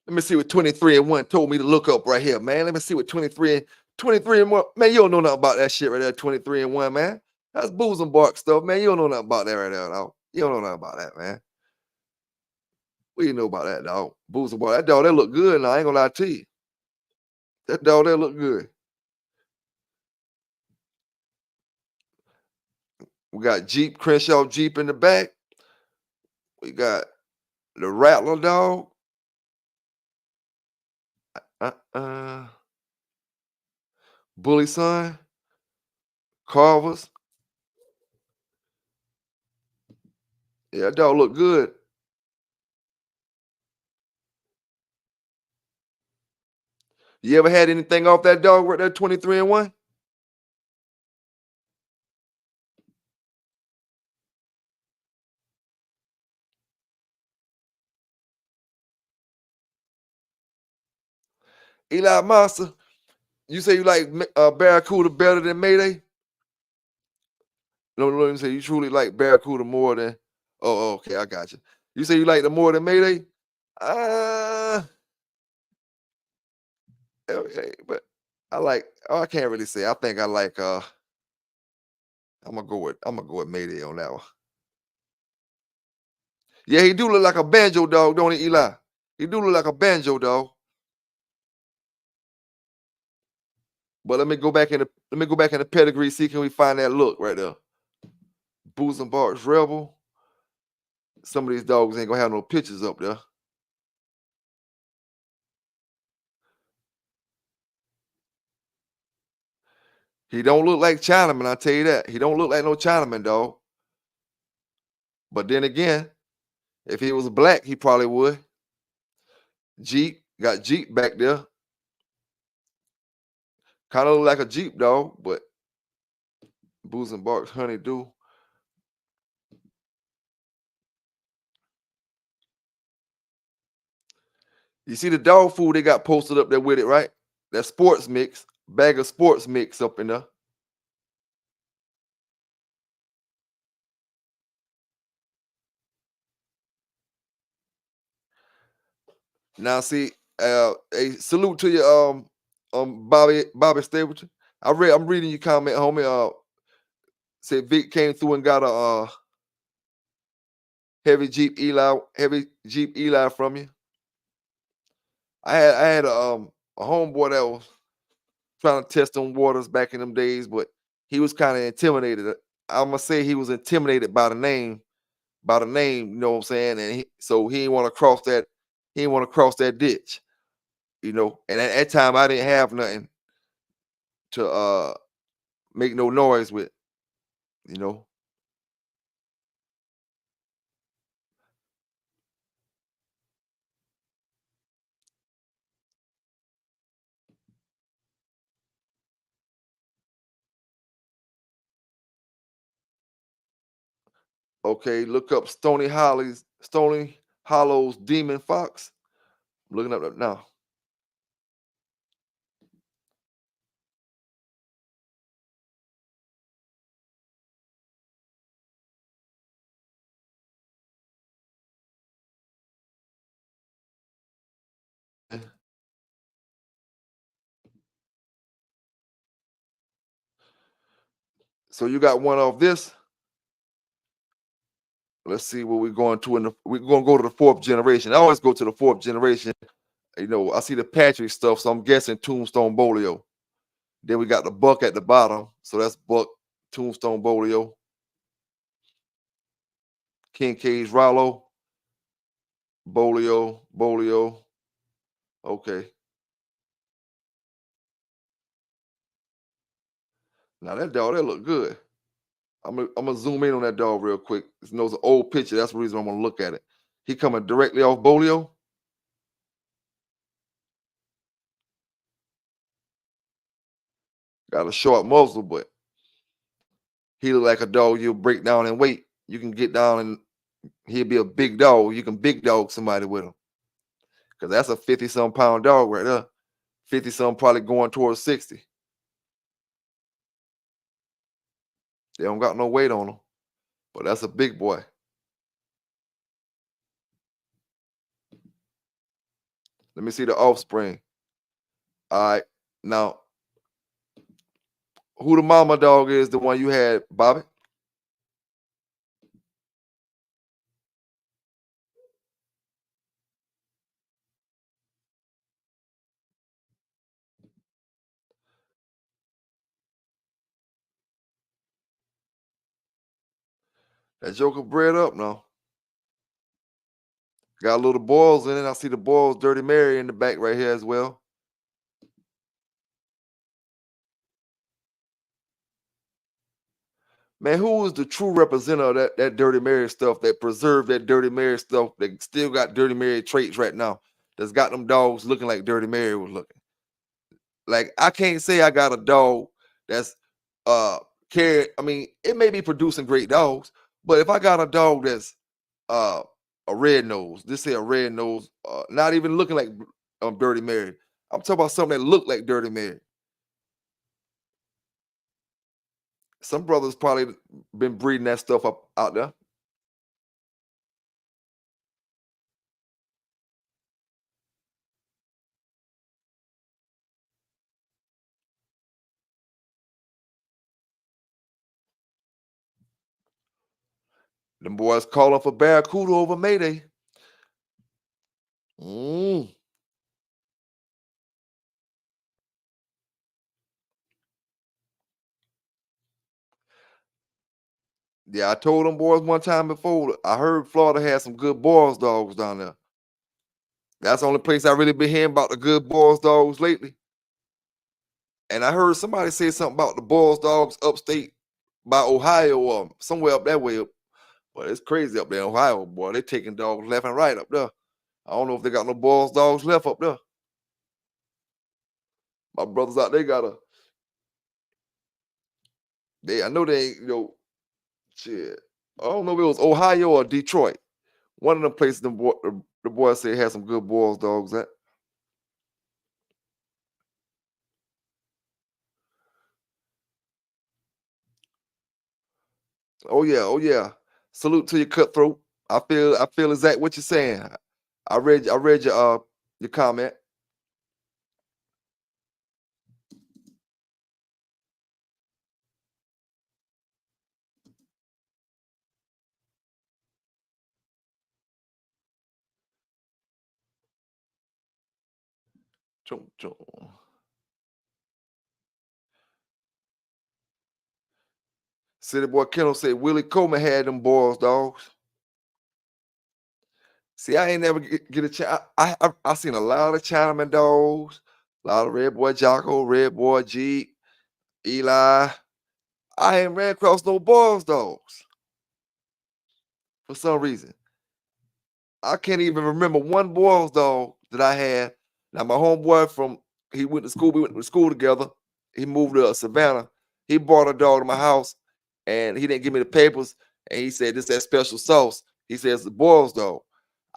Speaker 3: Let me see what 23-1 told me to look up right here, man. Let me see what 23-1. Man, you don't know nothing about that shit right there, 23-1, man. That's booze and bark stuff, man. You don't know nothing about that right there, dog. You don't know nothing about that, man. What do you know about that, dog? Booze and bark. That dog, that look good now. I ain't gonna lie to you. That dog, that look good. We got Jeep, Crenshaw Jeep in the back. We got the Rattler dog. Bully Son. Carvers. Yeah, that dog look good. You ever had anything off that dog with that 23-1? Eli Monster, you say you like Barracuda better than Mayday? No, let me say you truly like Barracuda more than. Oh, okay, I got you. You say you like the more than Mayday? Okay, but I like. Oh, I can't really say. I think I like. I'm gonna go with Mayday on that one. Yeah, he do look like a banjo dog, don't he, Eli? He do look like a banjo dog. But let me go back in the pedigree. See, can we find that look right there? Boots and Barks Rebel. Some of these dogs ain't gonna have no pictures up there. He don't look like Chinaman, I tell you that. He don't look like no Chinaman, dog. But then again, if he was black, he probably would. Jeep, got Jeep back there. Kind of look like a Jeep, dog, but Boots and Barks Honeydew. You see the dog food they got posted up there with it, right? That sports mix, bag of sports mix up in there. Now see, a salute to you, Bobby Stapleton. I'm reading your comment, homie. Said Vic came through and got a heavy Jeep Eli from you. I had a homeboy that was trying to test on waters back in them days, but he was kind of intimidated. I'm gonna say he was intimidated by the name, you know what I'm saying? And so he didn't want to cross that, ditch, And at that time I didn't have nothing to make no noise with, you know. Okay, look up Stony Hollow's Demon Fox. I'm looking up that now. So you got one of this. Let's see what we're going to. We're going to go to the 4th generation. I always go to the 4th generation. You know, I see the Patrick stuff, so I'm guessing Tombstone Bolio. Then we got the Buck at the bottom, so that's Buck, Tombstone Bolio, Kincaid's Rollo, Bolio. Okay. Now that dog, that look good. I'm gonna zoom in on that dog real quick. It's an old picture. That's the reason I'm gonna look at it. He coming directly off Bolio. Got a short muzzle, but he look like a dog you'll break down in weight. You can get down and he'll be a big dog. You can big dog somebody with him. Because that's a 50-some pound dog right there. 50-some probably going towards 60. They don't got no weight on them. But that's a big boy. Let me see the offspring. All right. Now, who the mama dog is, the one you had, Bobby? That joker bred up now. Got a little boils in it. I see the boils, Dirty Mary in the back right here as well. Man, who is the true representative of that Dirty Mary stuff, that preserved that Dirty Mary stuff, that still got Dirty Mary traits right now, that's got them dogs looking like Dirty Mary was looking? Like, I can't say I got a dog that's carried. I mean, it may be producing great dogs, but if I got a dog that's a red nose, just say a red nose, not even looking like Dirty Mary. I'm talking about something that looked like Dirty Mary. Some brothers probably been breeding that stuff up out there. Them boys calling for Barracuda over Mayday. Yeah, I told them boys one time before. I heard Florida had some good boys dogs down there. That's the only place I really been hearing about the good boys dogs lately. And I heard somebody say something about the boys dogs upstate by Ohio or somewhere up that way. But it's crazy up there in Ohio, boy. They taking dogs left and right up there. I don't know if they got no boys dogs left up there. My brothers out there I know they ain't, shit. I don't know if it was Ohio or Detroit. One of them places the boys say had some good boys dogs at. Oh yeah, oh yeah. Salute to your cutthroat. I feel exactly what you're saying. I read your comment. Chum, chum. City Boy Kennel said Willie Coleman had them boys dogs. See, I ain't never get a chance. I seen a lot of Chinaman dogs, a lot of Red Boy Jocko, Red Boy Jeep, Eli. I ain't ran across no boys dogs for some reason. I can't even remember one boys dog that I had. Now my homeboy we went to school together. He moved to Savannah. He brought a dog to my house, and he didn't give me the papers. And he said, "This that special sauce." He says the boys dog.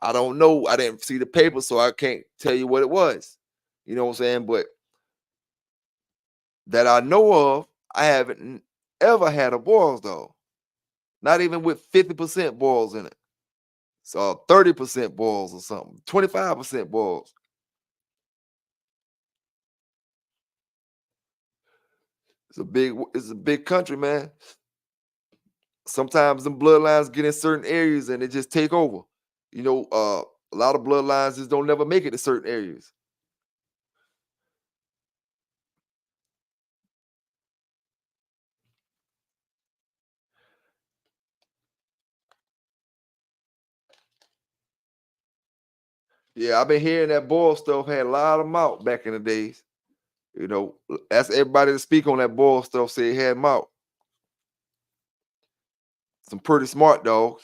Speaker 3: I don't know. I didn't see the paper, so I can't tell you what it was. You know what I'm saying? But that I know of, I haven't ever had a boils dog. Not even with 50% boils in it. So 30% boils or something, 25% boils. It's a big country, man. sometimes them bloodlines get in certain areas and they just take over. A lot of bloodlines just don't never make it to certain areas. Yeah, I've been hearing that boil stuff had a lot of mouth back in the days. That's everybody that speak on that boil stuff say it had mouth. Some pretty smart dogs.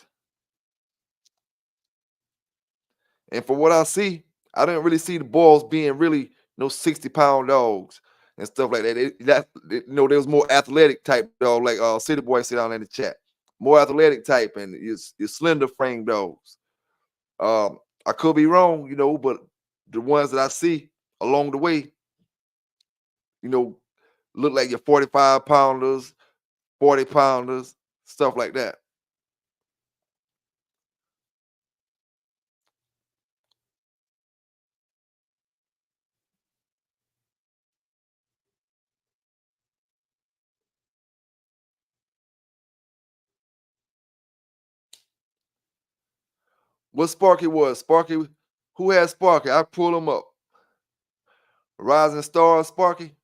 Speaker 3: And for what I see, I didn't really see the boils being really 60-pound dogs and stuff like that. There was more athletic type dog, like City Boy sit down in the chat. More athletic type and your slender frame dogs. I could be wrong, but the ones that I see along the way, look like your 45 pounders, 40 pounders, stuff like that. What Sparky was? Sparky, who had Sparky? I pull him up. Rising Star Sparky.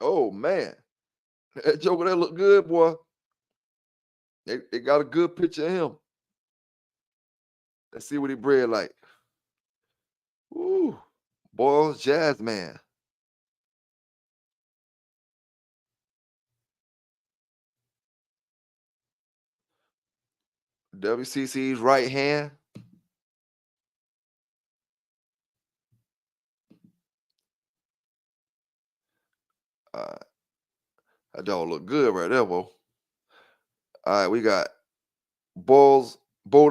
Speaker 3: Oh man, that Joker, that look good, boy. They got a good picture of him. Let's see what he bred like. Ooh, Boyle's Jazz Man. WCC's right hand. That dog look good right there, boy. All right, we got Bolt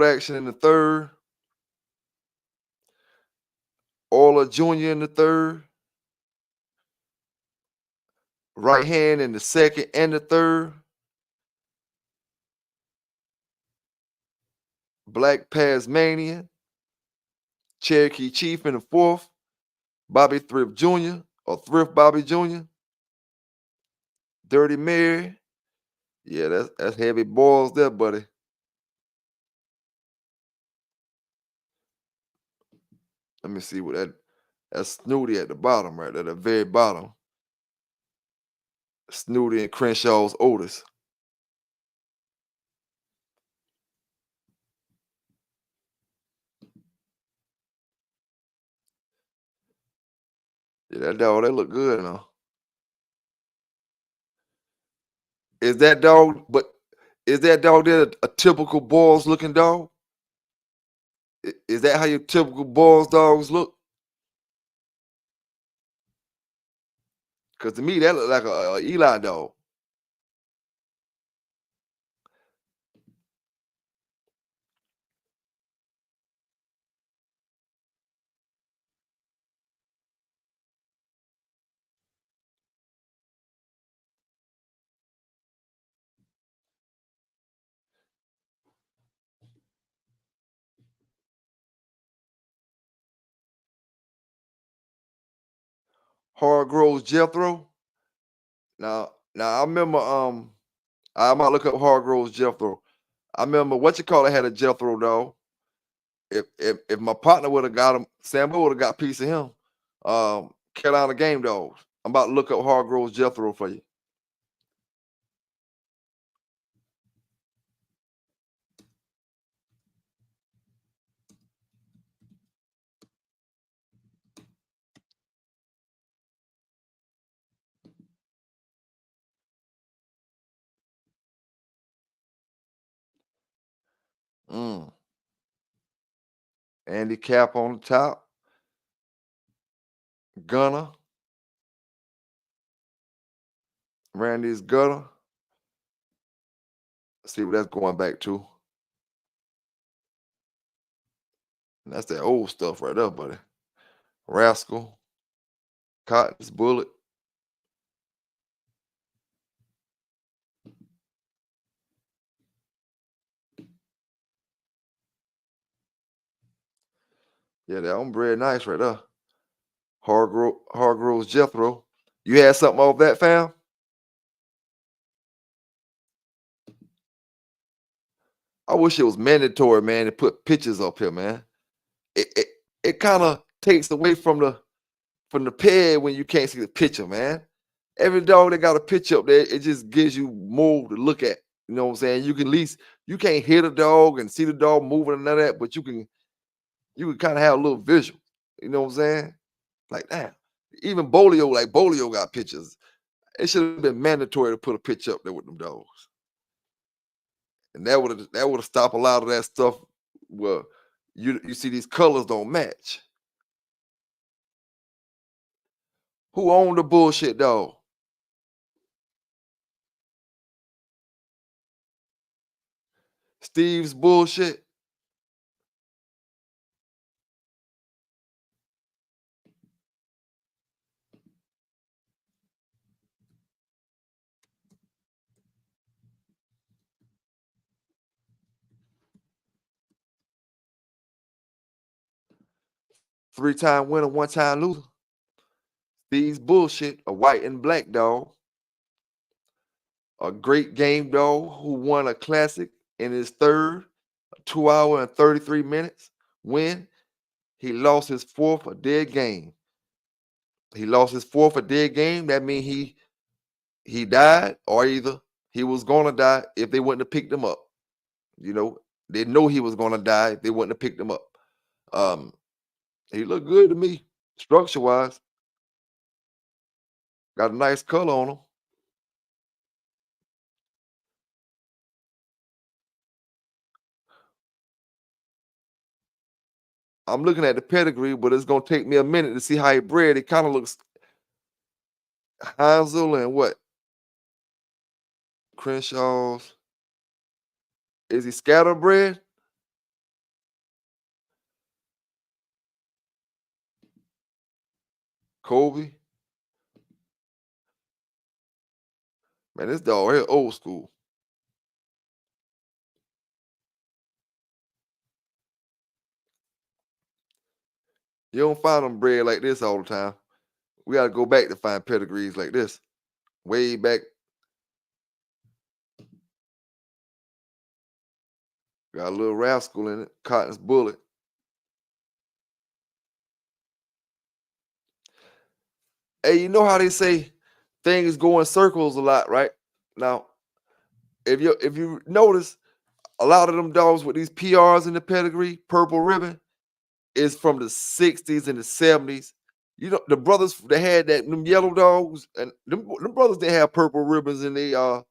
Speaker 3: action in the third. Orla Jr. in the third. Right hand in the second and the third. Black Tasmanian. Cherokee Chief in the fourth. Bobby Thrift Jr. or Thrift Bobby Jr. Dirty Mary. Yeah, that's heavy balls there, buddy. Let me see what that's Snooty at the bottom, right at the very bottom. Snooty and Crenshaw's oldest. Yeah, that dog, that look good now. Is that dog there a typical Boils looking dog? Is that how your typical Boils dogs look? Because to me, that look like a Eli dog. Hargrove's Jethro. Now I remember I might look up Hargrove's Jethro. I remember had a Jethro dog. If my partner would have got him, Sambo would have got a piece of him. Carolina Game Dogs. I'm about to look up Hargrove's Jethro for you. Andy Cap on the top. Gunner. Randy's Gunner. See what that's going back to. And that's that old stuff right there, buddy. Rascal. Cotton's Bullet. Yeah, that hombre nice right there. Hargrove's Jethro. You had something off that, fam? I wish it was mandatory, man, to put pictures up here, man. It kind of takes away from the peg when you can't see the picture, man. Every dog that got a picture up there, it just gives you more to look at. You know what I'm saying? You can at least you can't hear the dog and see the dog moving and none of that, but you can kind of have a little visual. You know what I'm saying? Like that. Even Bolio got pictures. It should have been mandatory to put a picture up there with them dogs. And that would have stopped a lot of that stuff where you see these colors don't match. Who owned the bullshit dog? Steve's bullshit. Three-time winner, one-time loser. Steve's bullshit, a white and black dog. A great game dog who won a classic in his third, 2 hour and 33 minutes win. He lost his fourth a dead game. He lost his fourth a dead game. That means he died, or either he was gonna die if they wouldn't have picked him up. You know, they know he was gonna die if they wouldn't have picked him up. He looked good to me, structure-wise. Got a nice color on him. I'm looking at the pedigree, but it's gonna take me a minute to see how he bred. It kind of looks Hansel and what? Crenshaw's. Is he scatterbred? Kobe? Man, this dog here old school. You don't find them bred like this all the time. We got to go back to find pedigrees like this. Way back. Got a little rascal in it. Cotton's bullet. Hey, you know how they say things go in circles a lot, right? Now, if you notice, a lot of them dogs with these PRs in the pedigree, purple ribbon, is from the 60s and the 70s. You know, the brothers that had them yellow dogs, and them brothers they have purple ribbons in their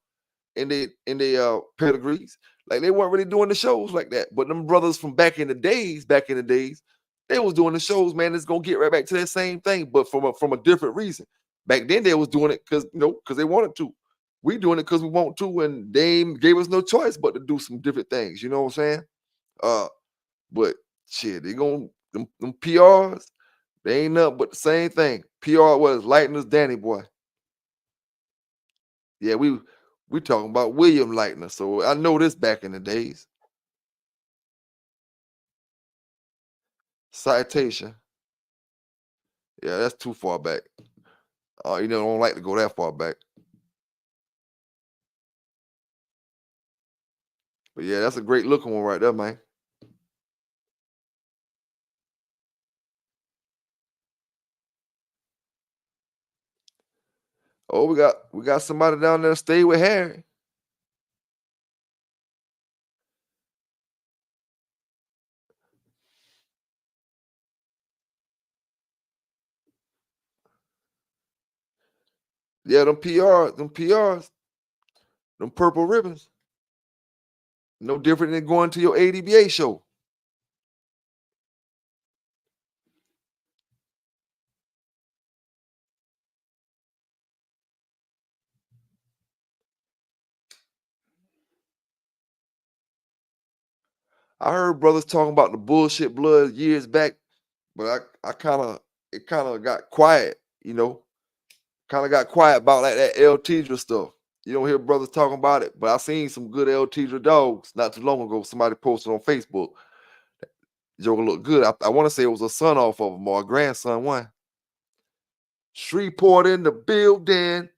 Speaker 3: pedigrees. Like they weren't really doing the shows like that. But them brothers from back in the days, they was doing the shows, man. It's gonna get right back to that same thing, but from a different reason. Back then they was doing it because they wanted to. We doing it because we want to, and they gave us no choice but to do some different things. You know what I'm saying? But shit, they gonna them PRs, they ain't nothing but the same thing. PR was Lightning as Danny boy. Yeah, we talking about William Lightner, so I know this back in the days. Citation. Yeah, that's too far back. Don't like to go that far back. But yeah, that's a great looking one right there, man. Oh, we got somebody down there stay with Harry. Yeah, them PRs, them purple ribbons. No different than going to your ADBA show. I heard brothers talking about the bullshit blood years back, but it kind of got quiet, kind of got quiet about like that El Tidra stuff. You don't hear brothers talking about it, but I seen some good El Tidra dogs not too long ago. Somebody posted on Facebook. Joker look good. I want to say it was a son off of him or a grandson one. Shreveport in the building.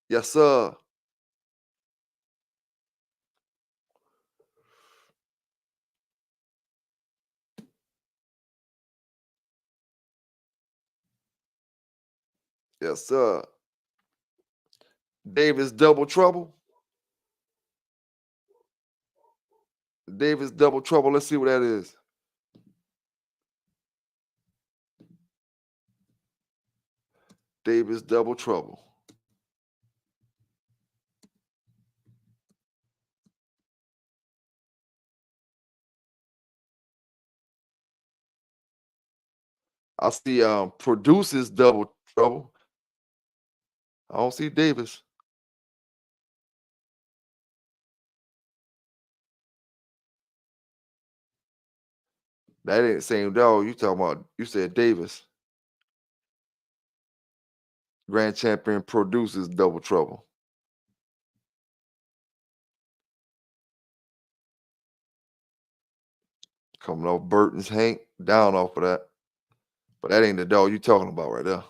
Speaker 3: Yes, sir. Yes, sir. Davis double trouble. Davis double trouble. Let's see what that is. Davis double trouble. I see produces double trouble. I don't see Davis. That ain't the same dog. You talking about, you said Davis. Grand champion produces double trouble. Coming off Burton's Hank, down off of that. But that ain't the dog you talking about right there.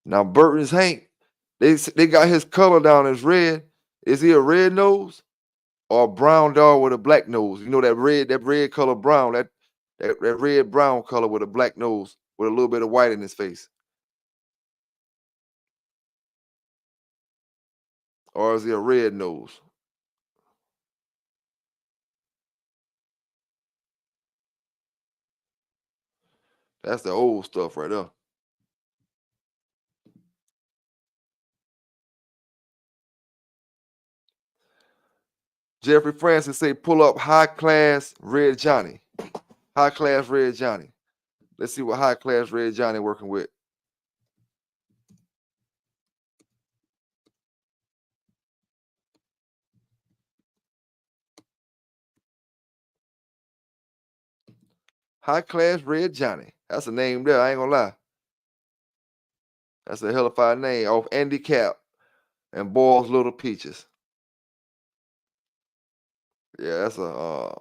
Speaker 3: Now Burton's Hank, they got his color down as red. Is he a red nose or a brown dog with a black nose? You know that red color brown, that red brown color with a black nose with a little bit of white in his face. Or is he a red nose? That's the old stuff right there. Jeffrey Francis say pull up high class Red Johnny. High class Red Johnny. Let's see what high class Red Johnny working with. High class Red Johnny. That's a name there. I ain't gonna lie. That's a hellified name off Andy Cap and Boyle's Little Peaches. Yeah, that's a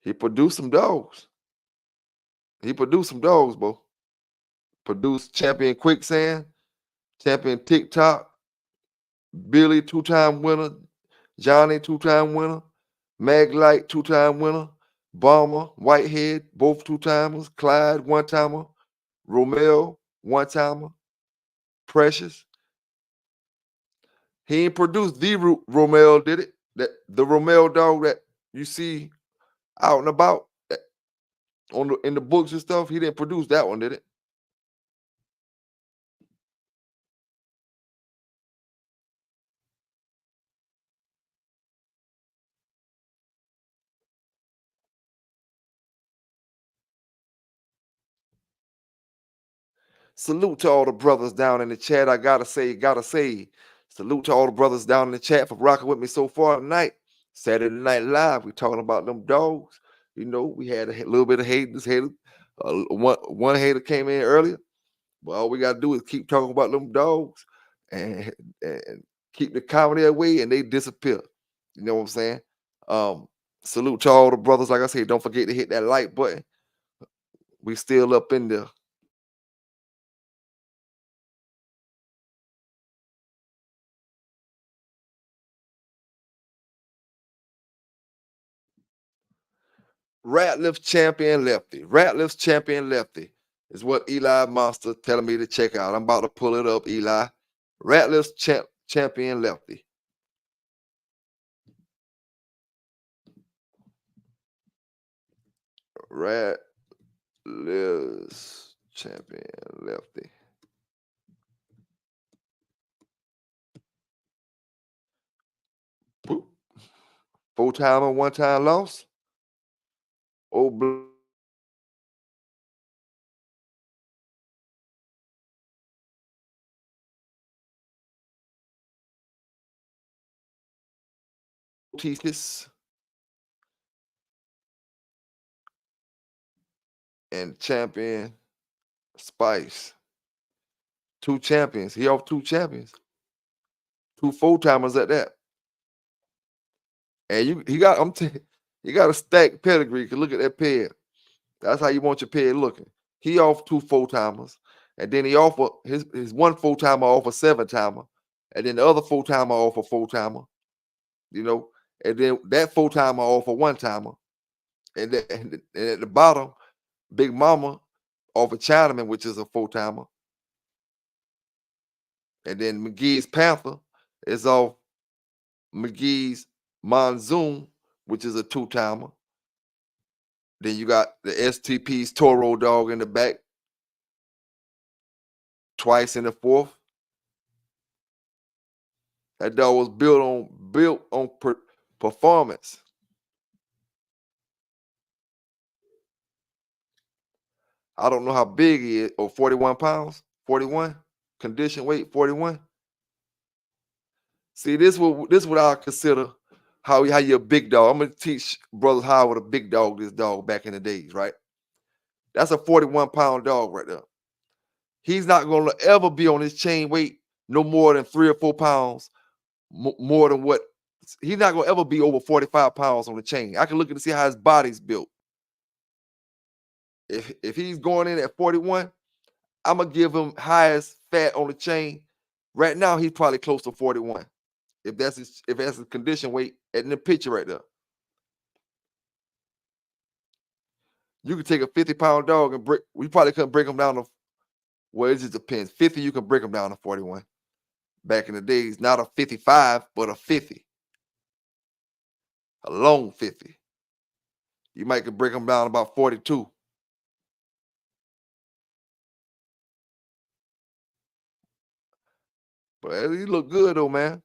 Speaker 3: he produced some dogs. He produced some dogs, bro. Produced Champion Quicksand, Champion TikTok, Billy, 2-time winner, Johnny, 2-time winner, Maglite, 2-time winner, Bomber, Whitehead, both 2-timers, Clyde, 1-timer, Romel, 1-timer, Precious. He ain't produced the Romel, did it? That the Romel dog that you see out and about in the books and stuff. He didn't produce that one, did it? Salute to all the brothers down in the chat. I gotta say, salute to all the brothers down in the chat for rocking with me so far tonight. Saturday Night Live, we talking about them dogs. You know, we had a little bit of haters. One hater came in earlier, but all we gotta do is keep talking about them dogs and keep the comedy away, and they disappear. You know what I'm saying? Salute to all the brothers. Like I said, don't forget to hit that like button. We still up in there. Ratliff Champion Lefty. Ratliff Champion Lefty is what Eli Monster telling me to check out. I'm about to pull it up, Eli. Ratliff Champion Lefty. Ratliff Champion Lefty. Boop. 4-timer, 1-time loss. Oh, Thesis and Champion Spice. 2 champions. He off 2 champions. 2 full-timers at that. And he got you got a stacked pedigree. Cause look at that peg. That's how you want your peg looking. He off 2 full-timers. And then he offer his 1 full-timer off a 7-timer. And then the other full-timer off a full-timer. You know, and then that full-timer off a 1-timer. And at the bottom, Big Mama off a Chinaman, which is a full-timer. And then McGee's Panther is off McGee's Monsoon, which is a 2-timer. Then you got the STP's Toro dog in the back. Twice in the 4th. That dog was built on performance. I don't know how big he is. Or 41 pounds? 41? Condition weight 41. See, this what I consider how you're a big dog. I'm gonna teach brothers how to big dog this dog back in the days, right? That's a 41-pound dog right there. He's not gonna ever be on his chain weight no more than 3 or 4 pounds more than what he's not gonna ever be over 45 pounds on the chain. I can look at to see how his body's built. If he's going in at 41, I'm gonna give him highest fat on the chain. Right now, he's probably close to 41. If that's his condition weight in the picture right there. You can take a 50-pound dog and we probably couldn't break him down to, well, it just depends. 50, you can break him down to 41. Back in the days, not a 55, but a 50. A long 50. You might could break him down about 42. But he look good though, man.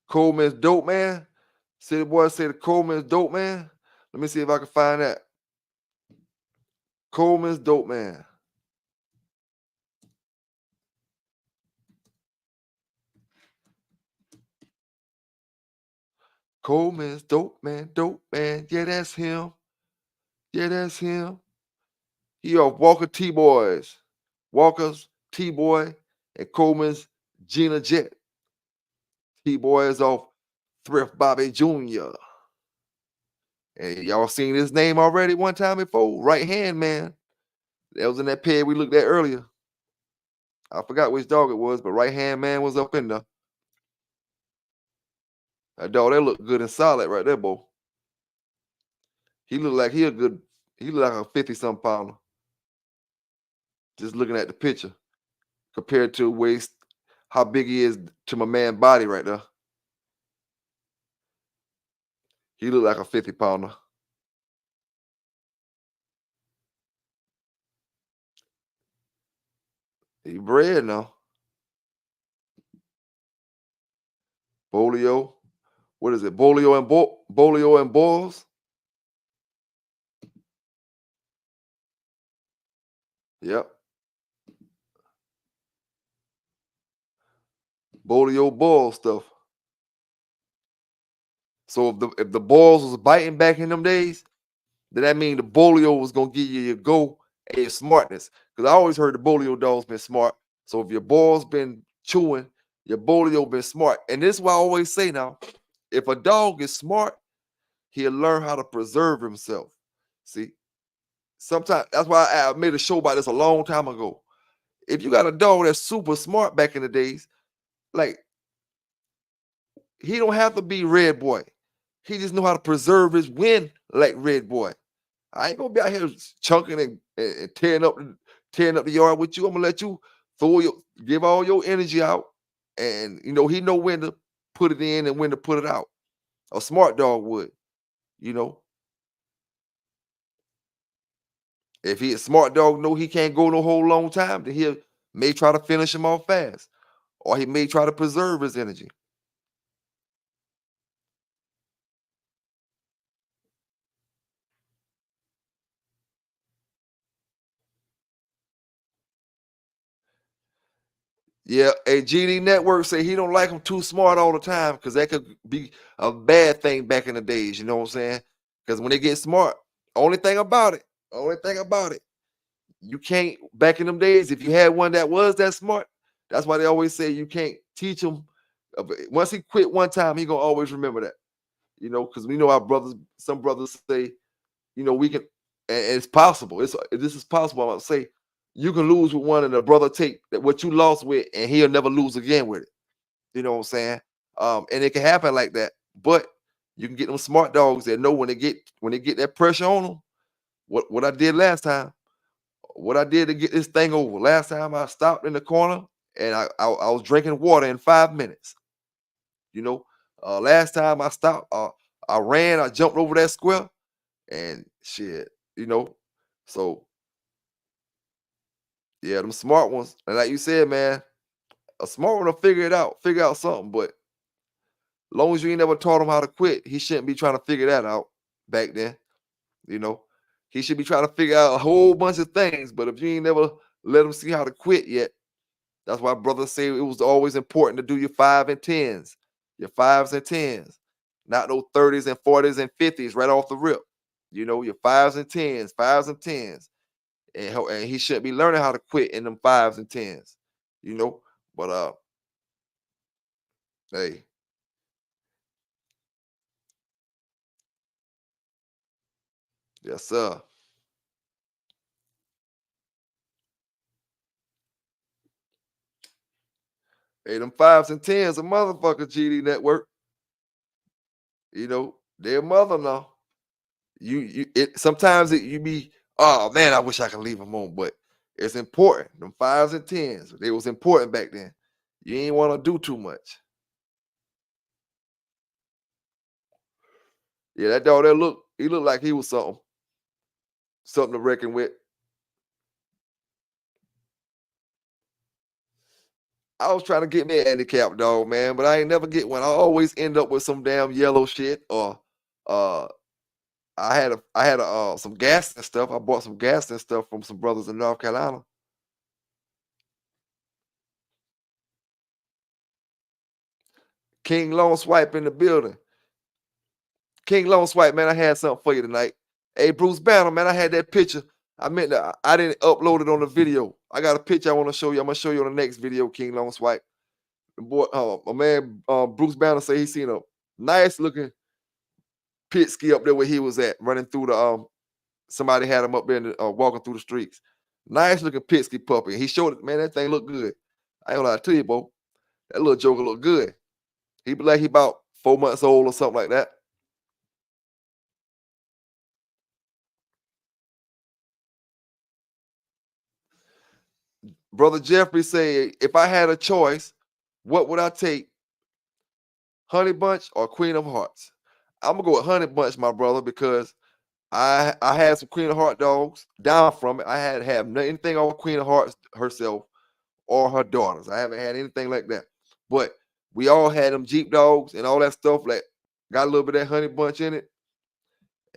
Speaker 3: Coleman's dope, man. City boy say the Coleman's dope, man. Let me see if I can find that. Coleman's dope, man. Coleman's dope, man. Dope, man. Yeah, that's him. Yeah, that's him. He off Walker T-Boys. Walker's T-Boy and Coleman's Gina Jet. T-Boy is off Thrift Bobby Jr. And y'all seen his name already one time before? Right hand man. That was in that peg we looked at earlier. I forgot which dog it was, but right hand man was up in there. That dog, that looked good and solid right there, boy. He looked like he looked like a 50-something pounder. Just looking at the picture. Compared to waist, how big he is to my man's body right there. He looked like a 50-pounder. He bred now. Bolio. What is it? Bolio and Balls? Yep. Bolio ball stuff. So if the balls was biting back in them days, then that means the Bolio was gonna give you your go and your smartness. Because I always heard the Bolio dog's been smart. So if your ball's been chewing, your Bolio been smart. And this is what I always say now. If a dog is smart, he'll learn how to preserve himself. See? Sometimes that's why I made a show about this a long time ago. If you got a dog that's super smart back in the days, like he don't have to be Red Boy. He just know how to preserve his wind like Red Boy. I ain't gonna be out here chunking and tearing up the yard with you. I'm gonna let you give all your energy out, and he know when to put it in and when to put it out. A smart dog would, If he a smart dog, know he can't go no whole long time, then he may try to finish him off fast, or he may try to preserve his energy. Yeah, a GD Network say he don't like them too smart all the time because that could be a bad thing back in the days. You know what I'm saying? Because when they get smart, only thing about it, you can't. Back in them days, if you had one that was that smart, that's why they always say you can't teach him. Once he quit one time, he gonna always remember that. You know, because we know our brothers. Some brothers say, you know, we can, and it's possible. This is possible. I'm gonna say you can lose with one, and the brother take that what you lost with, and he'll never lose again with it. You know what I'm saying? And it can happen like that. But you can get them smart dogs that know when they get that pressure on them. What I did last time, what I did to get this thing over. Last time I stopped in the corner and I was drinking water in 5 minutes. You know, last time I stopped, I ran, I jumped over that square, and shit. You know, so yeah, them smart ones. And like you said, man, a smart one will figure out something. But long as you ain't never taught him how to quit, he shouldn't be trying to figure that out back then. You know, he should be trying to figure out a whole bunch of things. But if you ain't never let him see how to quit yet, that's why brothers say it was always important to do your 5 and 10s, your 5s and 10s, not those 30s and 40s and 50s right off the rip. You know, your 5s and 10s, 5s and 10s. And he shouldn't be learning how to quit in them 5s and 10s, you know. But hey, yes, sir. Hey, them 5s and 10s, a motherfucker GD Network. You know, their mother now. You it sometimes you be, oh man, I wish I could leave them on, but it's important. Them 5s and 10s, they was important back then. You ain't want to do too much. Yeah, that dog he looked like he was something to reckon with. I was trying to get me an handicap dog, man, but I ain't never get one. I always end up with some damn yellow shit or uh I had some gas and stuff. I bought some gas and stuff from some brothers in North Carolina. King Long Swipe in the building. King Long Swipe, man, I had something for you tonight. Hey, Bruce Banner, man, I had that picture. I didn't upload it on the video. I got a picture I want to show you. I'm gonna show you on the next video, King Long Swipe. The boy, my man, Bruce Banner say he seen a nice looking pit ski up there where he was at, running through the somebody had him up there walking through the streets. Nice looking pit ski puppy. He showed it, man. That thing looked good. I ain't gonna lie to you, bro. That little joker look good. He be like he about 4 months old or something like that. Brother Jeffrey say, if I had a choice, what would I take? Honey Bunch or Queen of Hearts? I'm gonna go with Honey Bunch, my brother, because I had some Queen of Heart dogs down from it. I had have anything on Queen of Hearts herself or her daughters. I haven't had anything like that. But we all had them Jeep dogs and all that stuff. Like got a little bit of that Honey Bunch in it.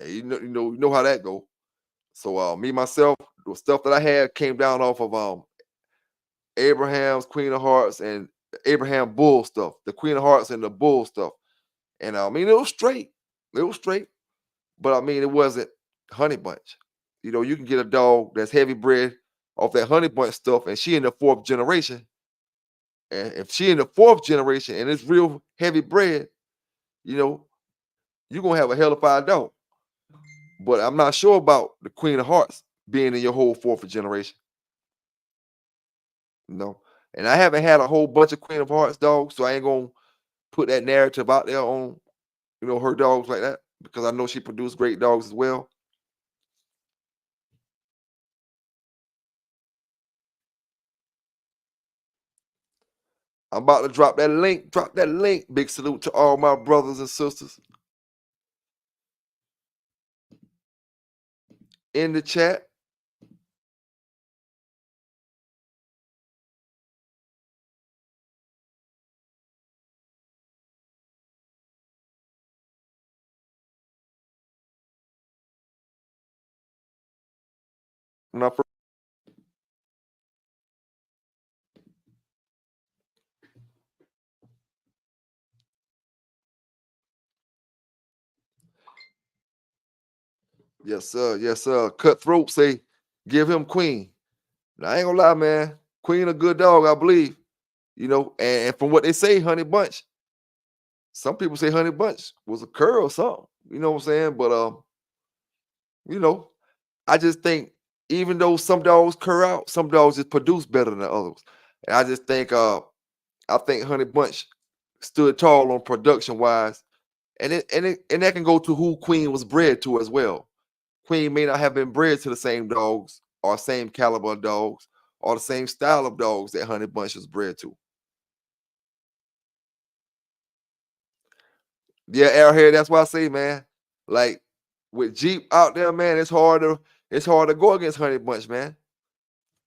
Speaker 3: And you know how that go. So me myself, the stuff that I had came down off of Abraham's Queen of Hearts and Abraham Bull stuff, the Queen of Hearts and the Bull stuff. And I mean, it was straight. It was straight. But I mean, it wasn't Honey Bunch. You know, you can get a dog that's heavy bred off that Honey Bunch stuff, and she in the fourth generation. And if she in the fourth generation and it's real heavy bred, you know, you're gonna have a hell of a dog. But I'm not sure about the Queen of Hearts being in your whole fourth generation. You know. And I haven't had a whole bunch of Queen of Hearts dogs, so I ain't gonna put that narrative out there on, her dogs like that because I know she produced great dogs as well. I'm about to drop that link. Drop that link. Big salute to all my brothers and sisters in the chat. When I Yes, sir. Yes, sir. Cutthroat say, give him Queen. Now, I ain't gonna lie, man. Queen a good dog, I believe. You know, and from what they say, Honey Bunch, some people say Honey Bunch was a cur or something. You know what I'm saying? But you know, I just think even though some dogs cur out, some dogs just produce better than others. And I just think I think Honey Bunch stood tall on production wise. And that can go to who Queen was bred to as well. Queen may not have been bred to the same dogs or same caliber of dogs or the same style of dogs that Honey Bunch was bred to. Yeah, Airhead, that's why I say, man. Like with Jeep out there, man, it's hard to go against Honey Bunch, man.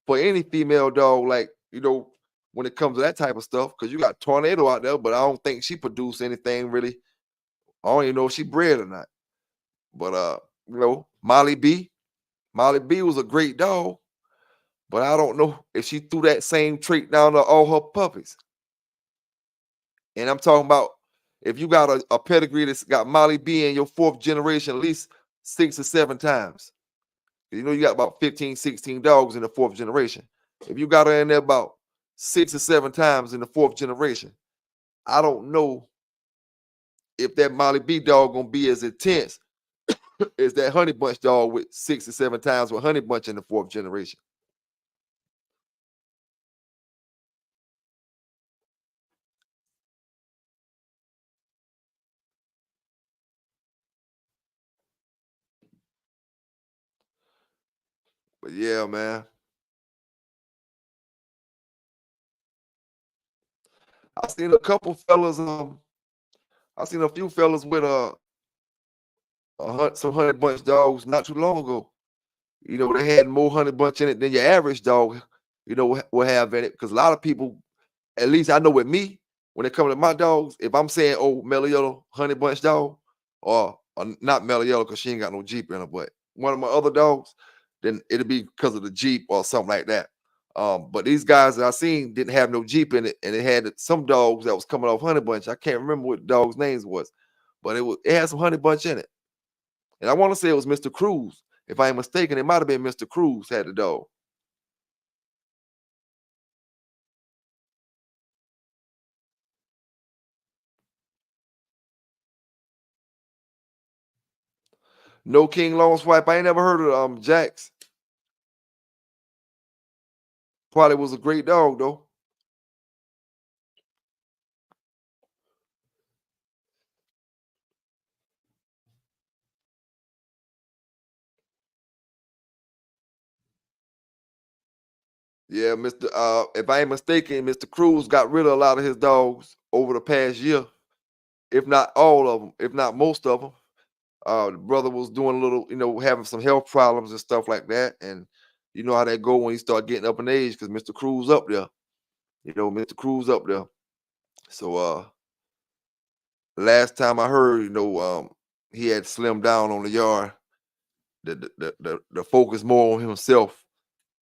Speaker 3: For any female dog, like, when it comes to that type of stuff, because you got Tornado out there, but I don't think she produced anything really. I don't even know if she bred or not. But Molly B. Molly B was a great dog, but I don't know if she threw that same trait down to all her puppies. And I'm talking about if you got a pedigree that's got Molly B in your fourth generation at least 6 or 7 times. You got about 15, 16 dogs in the fourth generation. If you got her in there about 6 or 7 times in the fourth generation, I don't know if that Molly B dog gonna be as intense as that Honey Bunch dog with 6 or 7 times with Honey Bunch in the fourth generation. But yeah, man. I seen a couple fellas, I seen a few fellas with some Honey Bunch dogs not too long ago. They had more Honey Bunch in it than your average dog, will have in it. Because a lot of people, at least I know with me, when it comes to my dogs, if I'm saying, oh, Mellow Yellow Honey Bunch dog, or not Mellow Yellow because she ain't got no Jeep in her, but one of my other dogs, then it'll be because of the Jeep or something like that. But these guys that I seen didn't have no Jeep in it, and it had some dogs that was coming off Honey Bunch. I can't remember what the dog's names was, but it had some Honey Bunch in it. And I want to say it was Mr. Cruz. If I ain't mistaken, it might have been Mr. Cruz had the dog. No King Long Swipe. I ain't never heard of Jax. Probably was a great dog though. Yeah, Mr. If I ain't mistaken, Mr. Cruz got rid of a lot of his dogs over the past year, if not all of them, if not most of them. The brother was doing a little, having some health problems and stuff like that, and you know how that go when you start getting up in age, because Mr. Cruz up there, Mr. Cruz up there. So last time I heard, he had slimmed down on the yard. The focus more on himself,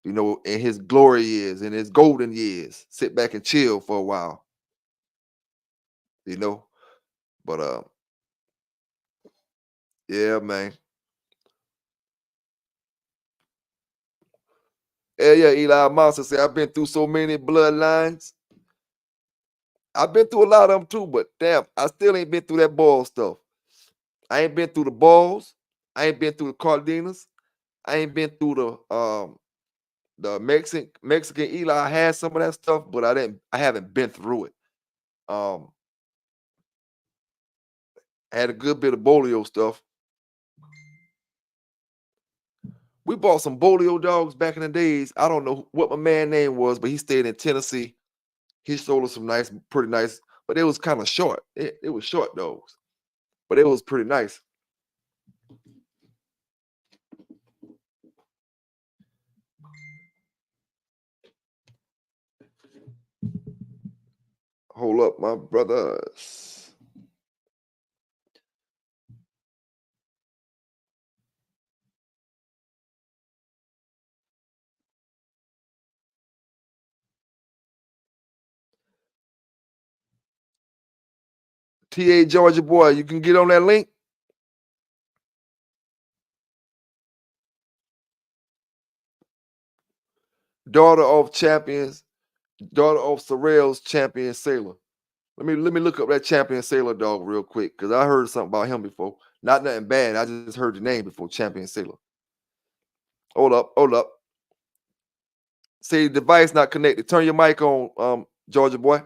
Speaker 3: in his glory years, in his golden years. Sit back and chill for a while, you know. But yeah, man. Yeah, Eli Monster said, I've been through so many bloodlines. I've been through a lot of them too, but damn, I still ain't been through that ball stuff. I ain't been through the balls. I ain't been through the Cardinas. I ain't been through the Mexican Eli. I had some of that stuff, but I haven't been through it. I had a good bit of bolio stuff. We bought some bolio dogs back in the days. I don't know what my man name was, but he stayed in Tennessee. He sold us some pretty nice, but it was kind of short. It was short dogs, but it was pretty nice. Hold up, my brothers. TA Georgia boy, you can get on that link. daughter of champions, daughter of Sorrell's champion sailor. Let me look up that champion sailor dog real quick because I heard something about him before. Not nothing bad. I just heard the name before, champion sailor. Hold up. Say device not connected. Turn your mic on, Georgia boy.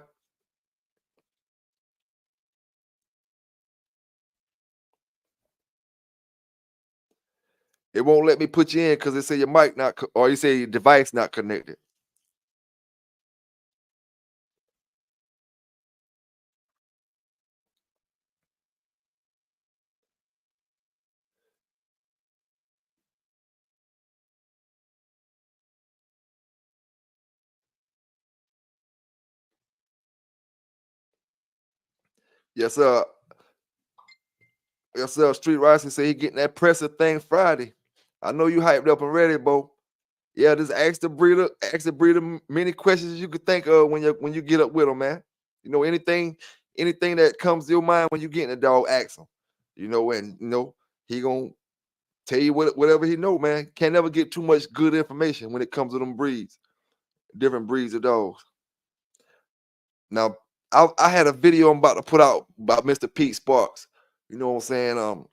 Speaker 3: It won't let me put you in because it say your mic not, or you say your device not connected. Yes, sir. Yes, sir. Street Rising say he getting that presser thing Friday. I know you hyped up and ready, Bo. Yeah, just ask the breeder many questions you could think of when you get up with him, man. You know, anything that comes to your mind when you get in the dog, ask him. You know, and you know, he gonna tell you whatever he know, man. Can't never get too much good information when it comes to them breeds, different breeds of dogs. Now, I had a video I'm about to put out about Mr. Pete Sparks. You know what I'm saying?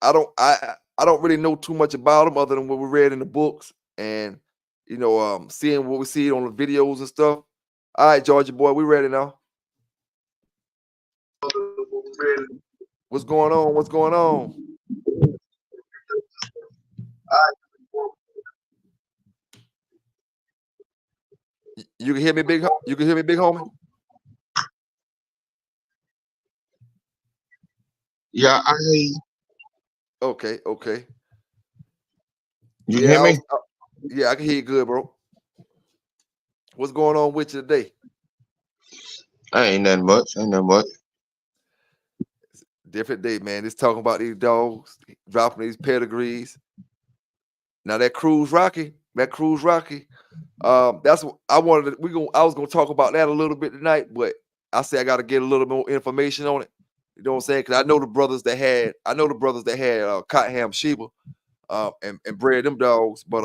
Speaker 3: I don't really know too much about him other than what we read in the books and you know, seeing what we see on the videos and stuff. All right, Georgia boy, we ready now. What's going on? What's going on? You can hear me, big. You can hear me, big homie.
Speaker 5: Yeah, I hear you.
Speaker 3: Okay.
Speaker 5: You hear me?
Speaker 3: Yeah, I can hear you good, bro. What's going on with you today?
Speaker 5: Ain't nothing much.
Speaker 3: Different day, man. Just talking about these dogs, dropping these pedigrees. Now that Cruise Rocky. That's what I wanted to, I was gonna talk about that a little bit tonight, but I say I gotta get a little more information on it. You know what I'm saying? Because I know the brothers that had Cottonham Sheba and bred them dogs, but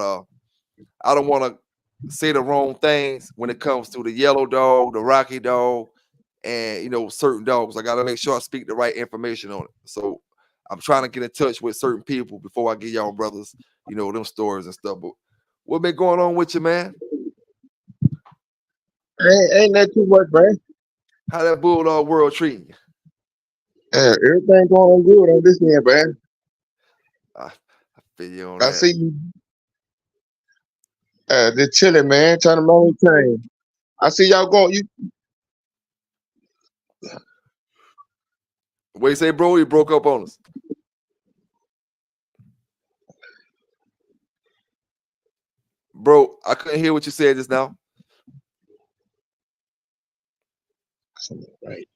Speaker 3: I don't want to say the wrong things when it comes to the yellow dog, the Rocky dog, and you know, certain dogs. I gotta make sure I speak the right information on it. So I'm trying to get in touch with certain people before I give y'all brothers, you know, them stories and stuff. But what been going on with you, man?
Speaker 5: Ain't that too much, man?
Speaker 3: How that bulldog world treating you?
Speaker 5: Everything going good on this end, man.
Speaker 3: I feel you on
Speaker 5: I
Speaker 3: that.
Speaker 5: see you. They're chilling, man, trying to maintain. I see y'all going.
Speaker 3: What you say, bro? You broke up on us. Bro, I couldn't hear what you said just now.
Speaker 5: Right.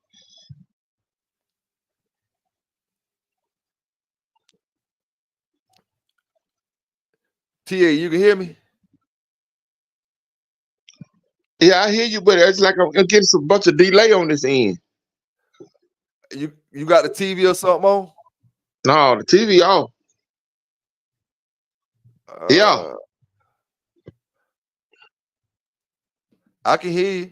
Speaker 3: TA, you can hear me?
Speaker 5: Yeah, I hear you, but it's like I'm getting some bunch of delay on this end.
Speaker 3: You got the TV or something on?
Speaker 5: No, the TV off. Yeah.
Speaker 3: I can hear you.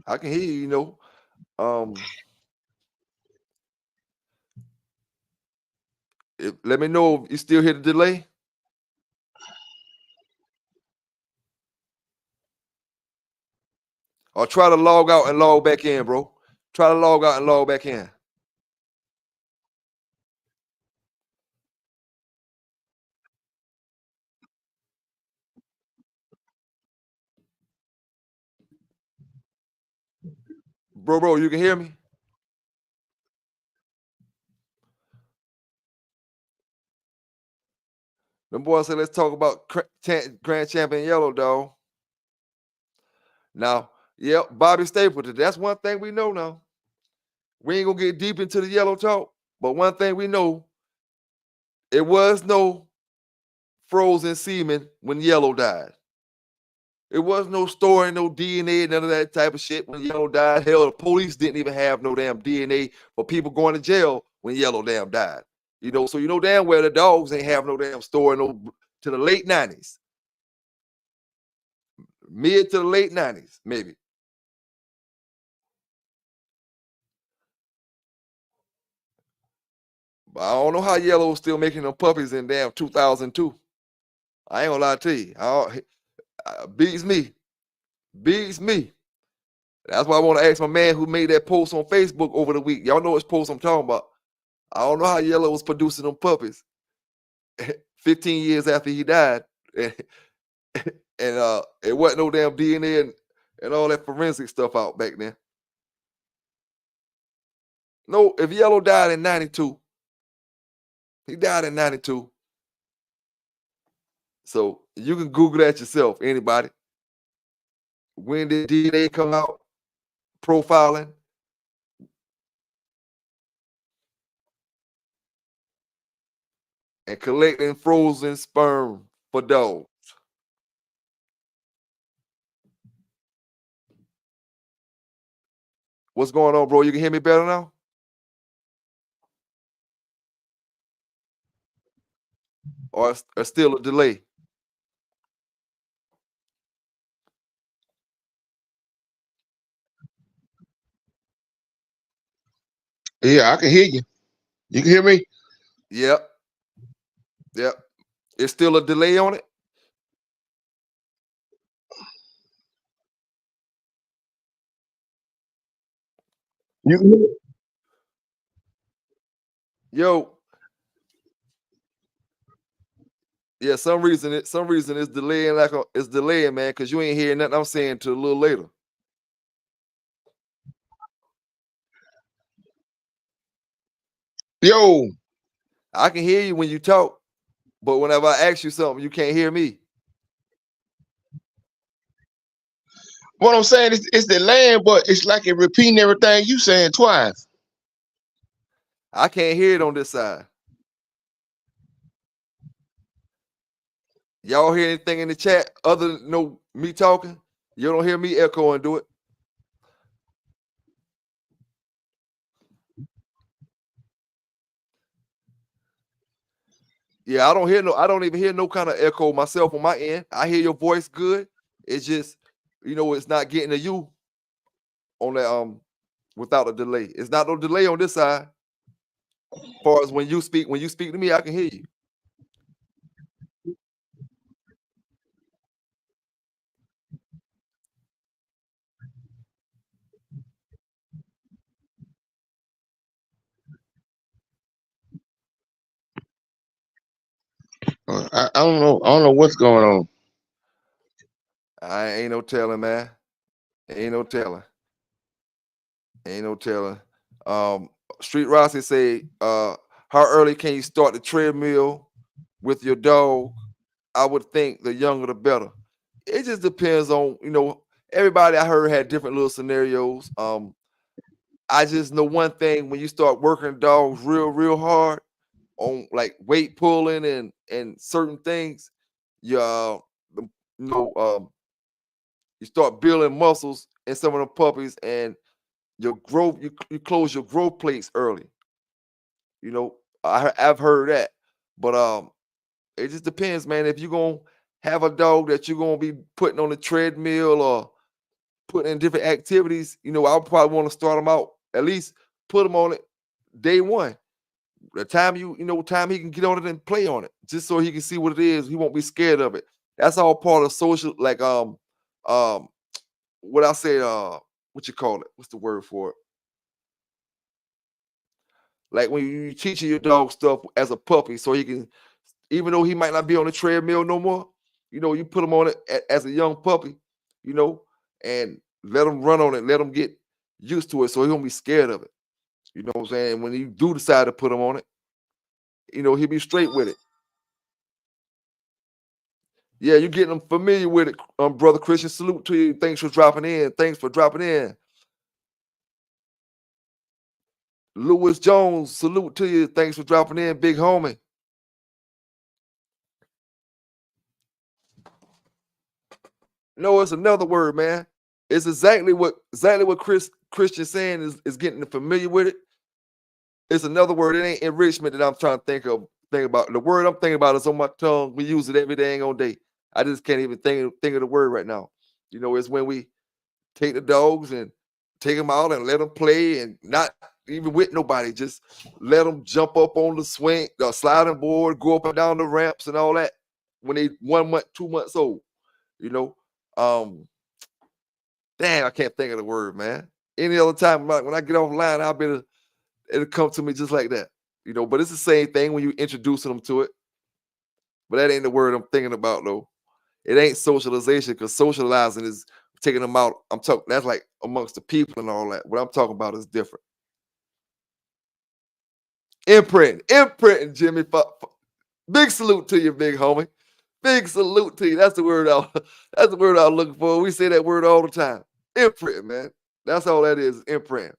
Speaker 3: I can hear you, you know. Let me know if you still hear the delay. Or try to log out and log back in, bro. Try to log out and log back in. Bro, you can hear me? The boy said, let's talk about Grand Champion Yellow Dog. Now, yep, Bobby Stapleton. That's one thing we know now. We ain't gonna get deep into the yellow talk, but one thing we know, it was no frozen semen when Yellow died. It was no storing, no DNA, none of that type of shit when Yellow died. Hell, the police didn't even have no damn DNA for people going to jail when Yellow damn died. You know, so you know damn well the dogs ain't have no damn store to the late 90s. Mid to the late 90s, maybe. But I don't know how Yellow was still making them puppies in damn 2002. I ain't gonna lie to you. Beats me. Beats me. That's why I want to ask my man who made that post on Facebook over the week. Y'all know which post I'm talking about. I don't know how Yellow was producing them puppies 15 years after he died. And it wasn't no damn DNA and all that forensic stuff out back then. No, if Yellow died in 92, he died in 92. So you can Google that yourself, anybody. When did DNA come out? Profiling. And collecting frozen sperm for dogs. What's going on, bro? You can hear me better now? Or still a delay?
Speaker 5: Yeah, I can hear you. You can hear me?
Speaker 3: Yep. Yep. It's still a delay on it?
Speaker 5: You can hear me?
Speaker 3: Yo. Yeah, some reason it's delaying it's delaying, man, because you ain't hearing nothing I'm saying till a little later.
Speaker 5: Yo.
Speaker 3: I can hear you when you talk, but whenever I ask you something, you can't hear me.
Speaker 5: What I'm saying is it's delaying, but it's like it repeating everything you saying twice.
Speaker 3: I can't hear it on this side. Y'all hear anything in the chat other than me talking? You don't hear me echo and do it? Yeah, I don't even hear no kind of echo myself on my end. I hear your voice good. It's just, it's not getting to you on that without a delay. It's not no delay on this side. As far as when you speak to me, I can hear you.
Speaker 5: I don't know. I don't know what's going on.
Speaker 3: I ain't no telling, man. Ain't no telling. Ain't no telling. Street Rossi say, how early can you start the treadmill with your dog? I would think the younger the better. It just depends on, everybody I heard had different little scenarios. I just know one thing: when you start working dogs real hard on like weight pulling and certain things, you you start building muscles in some of the puppies, and your growth you close your growth plates early. I've heard that, but it just depends, man. If you're gonna have a dog that you're gonna be putting on the treadmill or putting in different activities, I'll probably want to start them out, at least put them on it day one. The time time he can get on it and play on it, just so he can see what it is. He won't be scared of it. That's all part of social, like what I say, what you call it? What's the word for it? Like when you teaching your dog stuff as a puppy, so he can, even though he might not be on the treadmill no more, you put him on it as a young puppy, and let him run on it, let him get used to it, so he won't be scared of it. You know what I'm saying? When you do decide to put him on it, he'll be straight with it. Yeah, you're getting them familiar with it, brother Christian. Salute to you. Thanks for dropping in. Lewis Jones, salute to you. Thanks for dropping in, big homie. No, it's another word, man. It's exactly what Christian's saying is getting familiar with it. It's another word. It ain't enrichment that I'm trying to think about. The word I'm thinking about is on my tongue. We use it every day all day. I just can't even think of the word right now. You know, it's when we take the dogs and take them out and let them play and not even with nobody. Just let them jump up on the swing, the sliding board, go up and down the ramps and all that when they 1 month, 2 months old. You know, dang, I can't think of the word, man. Any other time, when I get offline, it'll come to me just like that. You know, but it's the same thing when you introducing them to it. But that ain't the word I'm thinking about though. It ain't socialization because socializing is taking them out. I'm talking that's like amongst the people and all that. What I'm talking about is different. Imprinting, Jimmy. Big salute to you, big homie. Big salute to you. That's the word that's the word I was looking for. We say that word all the time. Imprint, man. That's all that is, imprint.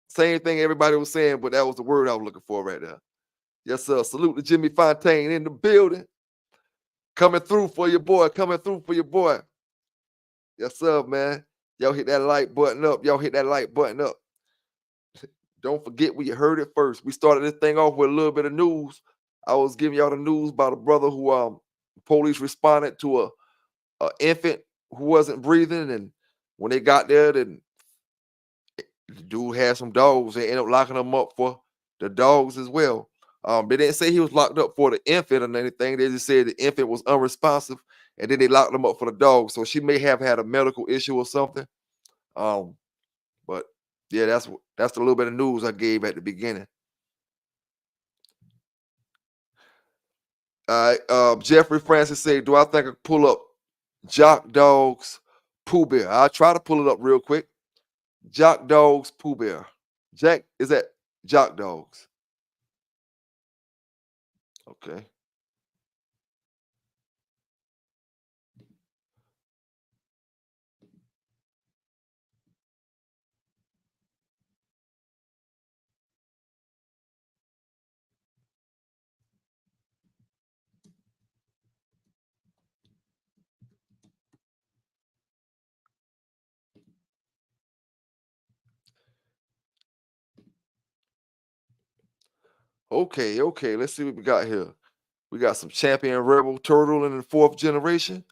Speaker 3: Same thing everybody was saying, but that was the word I was looking for right there. Yes, sir. Salute to Jimmy Fontaine in the building. Coming through for your boy. Coming through for your boy. Yes, sir, man. Y'all hit that like button up. Y'all hit that like button up. Don't forget where you heard it first. We started this thing off with a little bit of news. I was giving y'all the news about a brother who police responded to a infant who wasn't breathing, and when they got there, then the dude had some dogs. They ended up locking him up for the dogs as well. They didn't say he was locked up for the infant or anything. They just said the infant was unresponsive, and then they locked him up for the dog. So she may have had a medical issue or something. But yeah, that's the little bit of news I gave at the beginning. All right. Jeffrey Francis said, "Do I think I can pull up Jock Dog's Pooh Bear?" I'll try to pull it up real quick. Jock Dog's Pooh Bear. Jack, is that Jock Dogs? Okay. Okay. Let's see what we got here. We got some Champion Rebel Turtle in the 4th generation.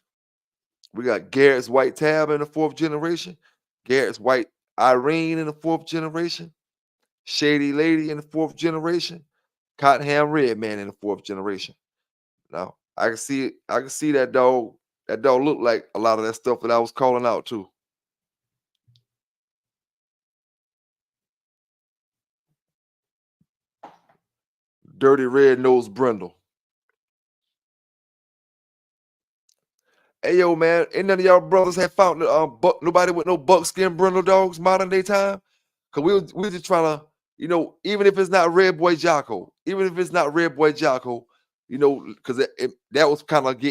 Speaker 3: We got Garrett's White Tab in the 4th generation. Garrett's White Irene in the 4th generation. Shady Lady in the 4th generation. Cottonham Red Man in the 4th generation. Now, I can see it. I can see that dog. That dog looked like a lot of that stuff that I was calling out too. Dirty Red Nosed Brindle. Hey yo, man, ain't none of y'all brothers have found nobody with no buckskin brindle dogs modern day time? Cause we just trying to, even if it's not Red Boy Jocko, cause that was kind of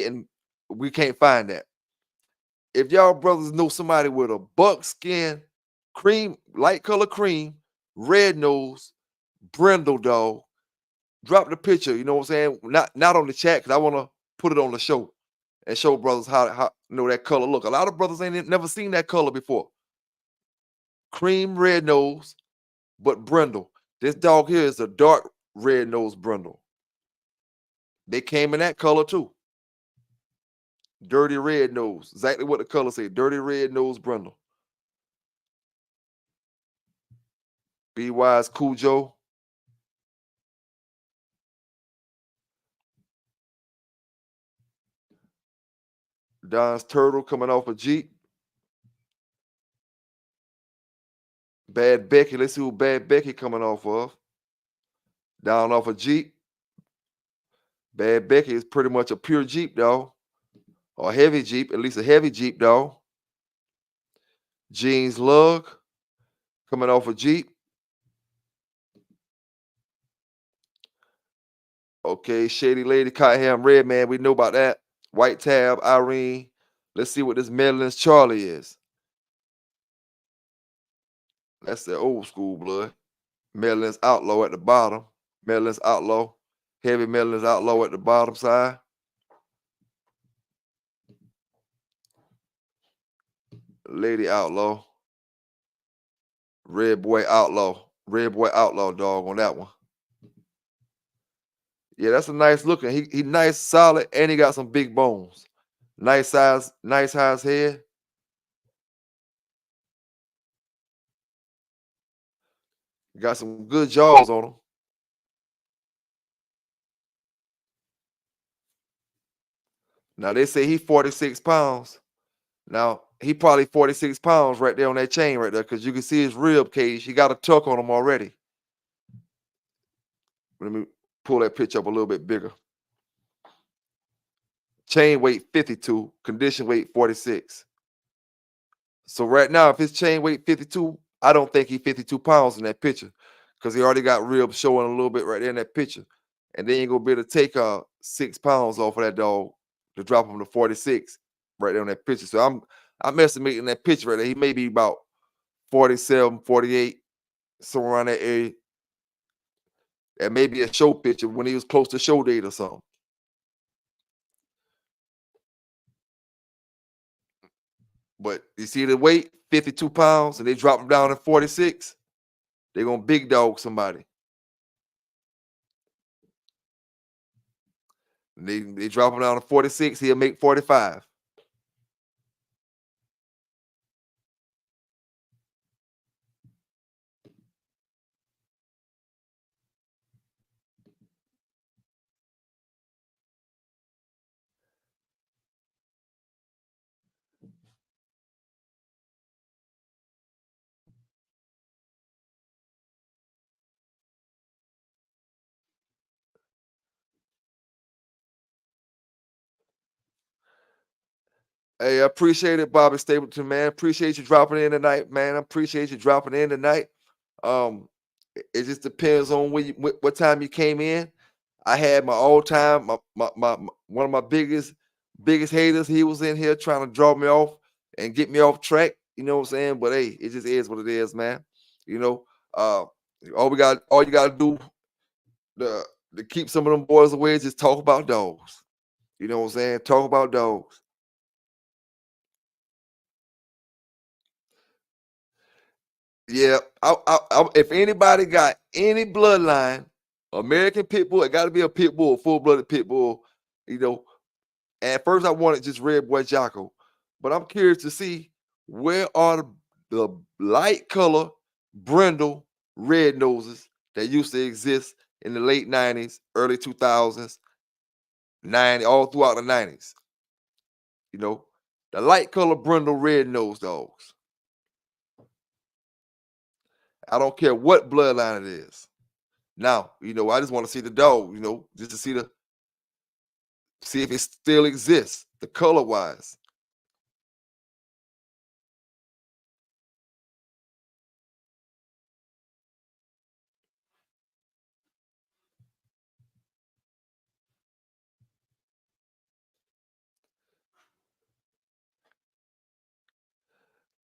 Speaker 3: we can't find that. If y'all brothers know somebody with a buckskin, light color cream, red nose, brindle dog, drop the picture. You know what I'm saying? Not on the chat, cause I want to put it on the show and show brothers how that color look. A lot of brothers ain't never seen that color before. Cream red nose, but brindle. This dog here is a dark red nose brindle. They came in that color too. Dirty red nose. Exactly what the color say. Dirty red nose brindle. Be Wise Cujo. Don's Turtle coming off a Jeep. Bad Becky. Let's see who Bad Becky coming off of. Down off a Jeep. Bad Becky is pretty much a pure Jeep, dog. Or a heavy Jeep, at least a heavy Jeep, dog. Jeans Lug coming off a Jeep. Okay, Shady Lady, Cottonham Red Man, we know about that. White Tab, Irene. Let's see what this Medlin's Charlie is. That's the old school blood. Medlin's Outlaw at the bottom. Medlin's Outlaw. Heavy Medlin's Outlaw at the bottom side. Lady Outlaw. Red Boy Outlaw Red Boy Outlaw dog on that one. Yeah, that's a nice looking. He nice, solid, and he got some big bones. Nice size head. Got some good jaws on him. Now they say he's 46 pounds. Now he probably 46 pounds right there on that chain right there, because you can see his rib cage. He got a tuck on him already. Let me pull that picture up a little bit bigger. Chain weight 52, condition weight 46. So right now, if his chain weight 52, I don't think he's 52 pounds in that picture, because he already got ribs showing a little bit right there in that picture. And then you're gonna be able to take 6 pounds off of that dog to drop him to 46 right there on that picture. So I'm estimating that picture right there. He may be about 47, 48, somewhere around that area. That may be a show picture when he was close to show date or something. But you see the weight, 52 pounds, and they drop him down to 46. They're gonna big dog somebody. They drop him down to 46, he'll make 45. Hey, I appreciate it, Bobby Stapleton, man. Appreciate you dropping in tonight, man. I appreciate you dropping in tonight. It just depends on what time you came in. I had my all-time, my one of my biggest haters. He was in here trying to draw me off and get me off track. You know what I'm saying? But hey, it just is what it is, man. You know, all you gotta do to keep some of them boys away is just talk about dogs. You know what I'm saying? Talk about dogs. Yeah, if anybody got any bloodline, American pit bull, it got to be a pit bull, full-blooded pit bull. You know, at first I wanted just Red Boy Jocko, but I'm curious to see where are the light color Brindle red noses that used to exist in the late 90s, early 2000s, 90, all throughout the 90s. You know, the light color Brindle red nose dogs. I don't care what bloodline it is. Now, you know, I just want to see the dog, you know, just to see if it still exists, the color wise.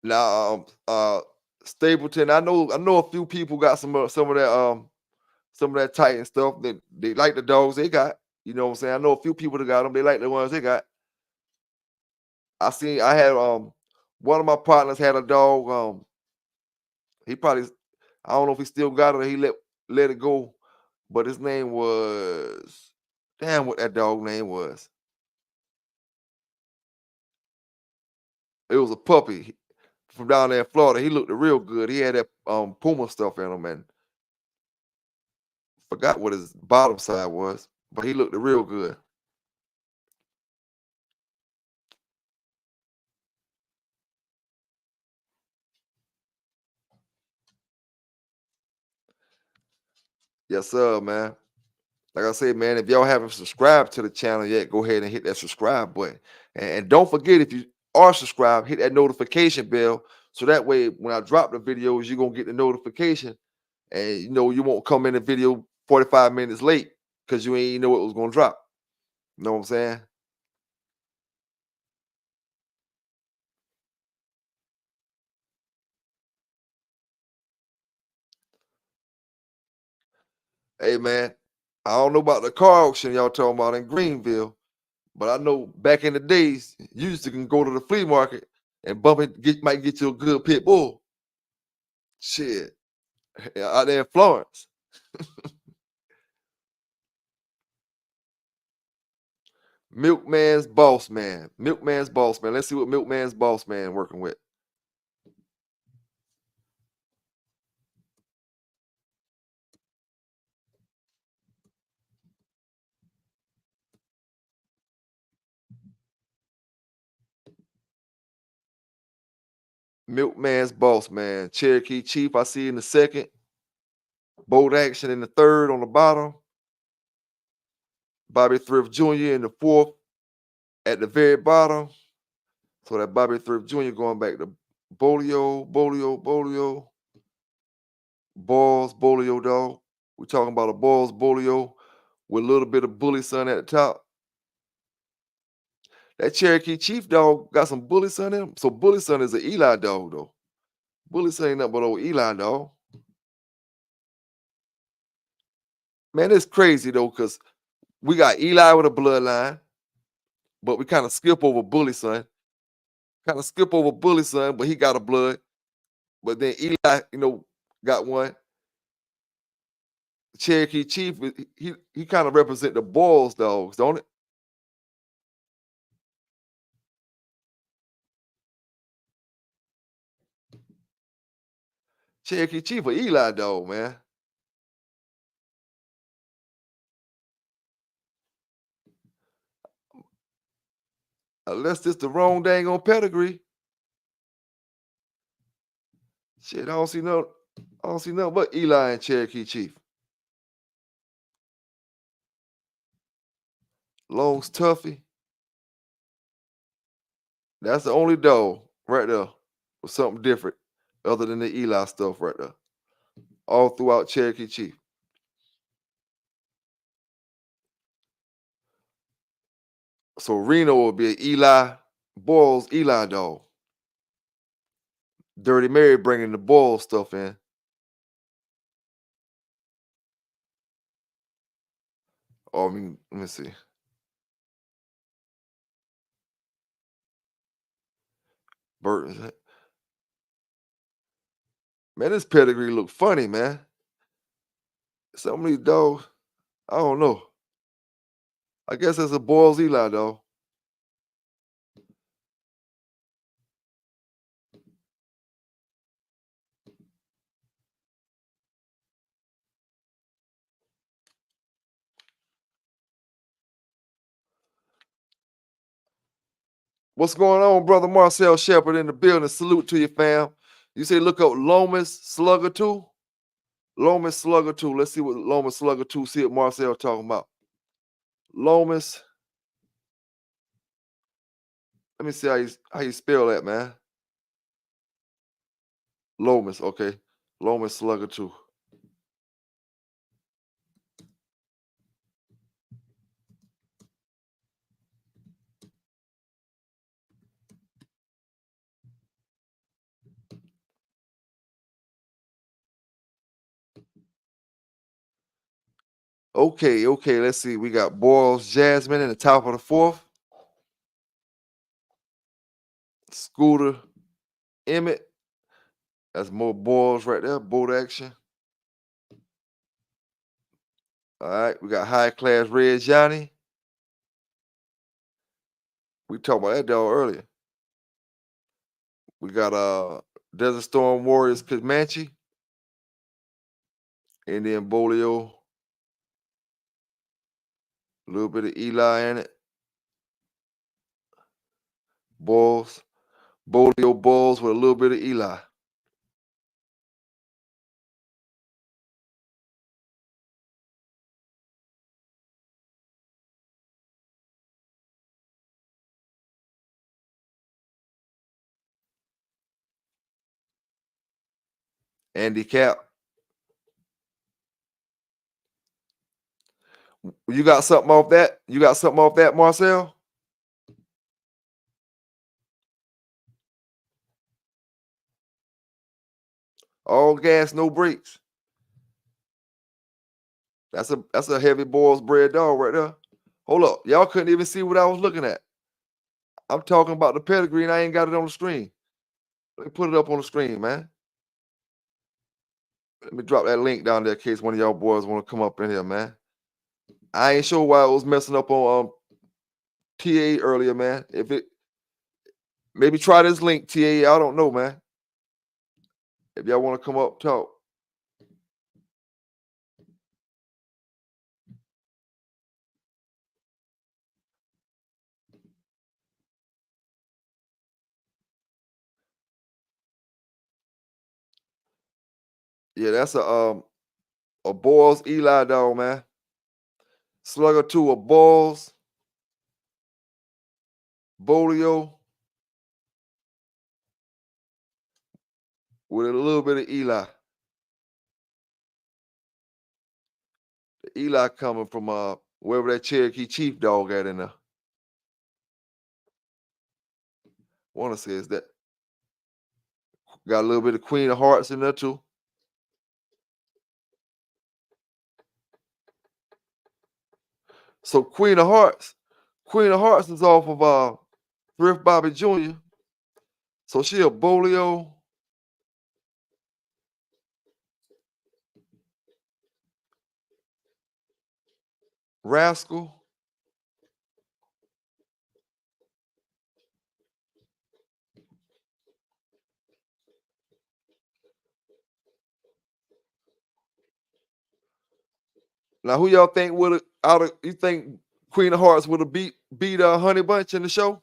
Speaker 3: Now, Stapleton, I know a few people got some of that Titan stuff that they like the dogs they got. You know what I'm saying? I know a few people that got them. They like the ones they got. I had one of my partners had a dog. He probably, I don't know if he still got it or he let it go, but his name was, damn, what that dog name was. It was a puppy from down there in Florida. He looked real good. He had that Puma stuff in him, and forgot what his bottom side was, but he looked real good. Yes, sir, man. Like I said, man, if y'all haven't subscribed to the channel yet, go ahead and hit that subscribe button. And don't forget, if you are subscribed, hit that notification bell. So that way, when I drop the videos, you're going to get the notification. And, you know, you won't come in the video 45 minutes late because you ain't know it was going to drop. You know what I'm saying? Hey, man, I don't know about the car auction y'all talking about in Greenville, but I know back in the days, you used to can go to the flea market and bump it, might get you a good pit bull. Shit. out there in Florence. Milkman's Boss Man. Milkman's Boss Man. Let's see what Milkman's Boss Man working with. Milkman's Boss Man. Cherokee Chief, I see in the second. Bold Action in the third on the bottom. Bobby Thrift Jr. in the fourth at the very bottom. So that Bobby Thrift Jr. going back to Bolio, Balls, Bolio, dog. We're talking about a Balls, Bolio with a little bit of Bully Son at the top. That Cherokee Chief dog got some Bully Son in him. So Bully Son is an Eli dog, though. Bully Son ain't nothing but old Eli dog. Man, it's crazy, though, because we got Eli with a bloodline, but we kind of skip over Bully Son. Kind of skip over Bully Son, but he got a blood. But then Eli, got one. Cherokee Chief, he kind of represent the Balls dogs, don't it? Cherokee Chief or Eli dog, man. Unless it's the wrong dang on pedigree. Shit, I don't see nothing but Eli and Cherokee Chief. Long's Tuffy. That's the only dog right there with something different other than the Eli stuff right there. All throughout Cherokee Chief. So Reno will be an Eli, Boyle's Eli dog. Dirty Mary bringing the Boyle stuff in. Oh, I mean, let me see. Burton's. Man, this pedigree look funny, man. Some of these dogs, I don't know. I guess that's a Boyle's Eli, though. What's going on, brother Marcel Shepard in the building? Salute to you, fam. You say look up Lomas Slugger 2? Lomas Slugger 2. Let's see what Lomas Slugger 2, see what Marcel talking about. Lomas. Let me see how you spell that, man. Lomas, okay. Lomas Slugger 2. Okay, let's see. We got Boyle's Jasmine in the top of the fourth. Scooter Emmett. That's more Boyles right there. Boat action. All right, we got High Class Red Johnny. We talked about that dog earlier. We got Desert Storm Warriors Comanche. And then Bolio. A little bit of Eli in it. Balls. Bolio balls with a little bit of Eli. Andy Cap. You got something off that? You got something off that, Marcel? All gas, no brakes. That's a heavy Boyle's bred dog right there. Hold up. Y'all couldn't even see what I was looking at. I'm talking about the pedigree and I ain't got it on the screen. Let me put it up on the screen, man. Let me drop that link down there in case one of y'all boys want to come up in here, man. I ain't sure why it was messing up on TA earlier, man. If it maybe try this link, TA. I don't know, man. If y'all want to come up, talk. Yeah, that's a Boyle's Eli dog, man. Slugger 2, a Boyle's, Bolio, with a little bit of Eli. The Eli coming from wherever that Cherokee Chief dog at in there. Want to say is that got a little bit of Queen of Hearts in there too. So Queen of Hearts is off of Thrift Bobby Jr. So she a Bolio. Rascal. Now, who y'all think would have you think Queen of Hearts would have beat Honey Bunch in the show?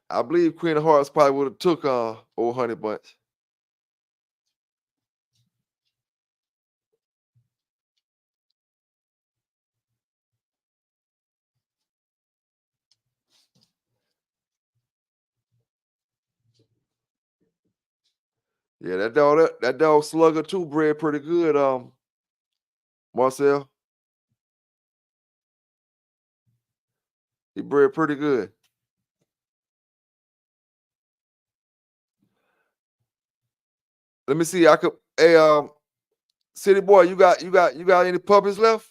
Speaker 3: I believe Queen of Hearts probably would have took old Honey Bunch. Yeah, that dog Slugger too bred pretty good, Marcel. He bred pretty good. Let me see. I could City Boy, you got any puppies left?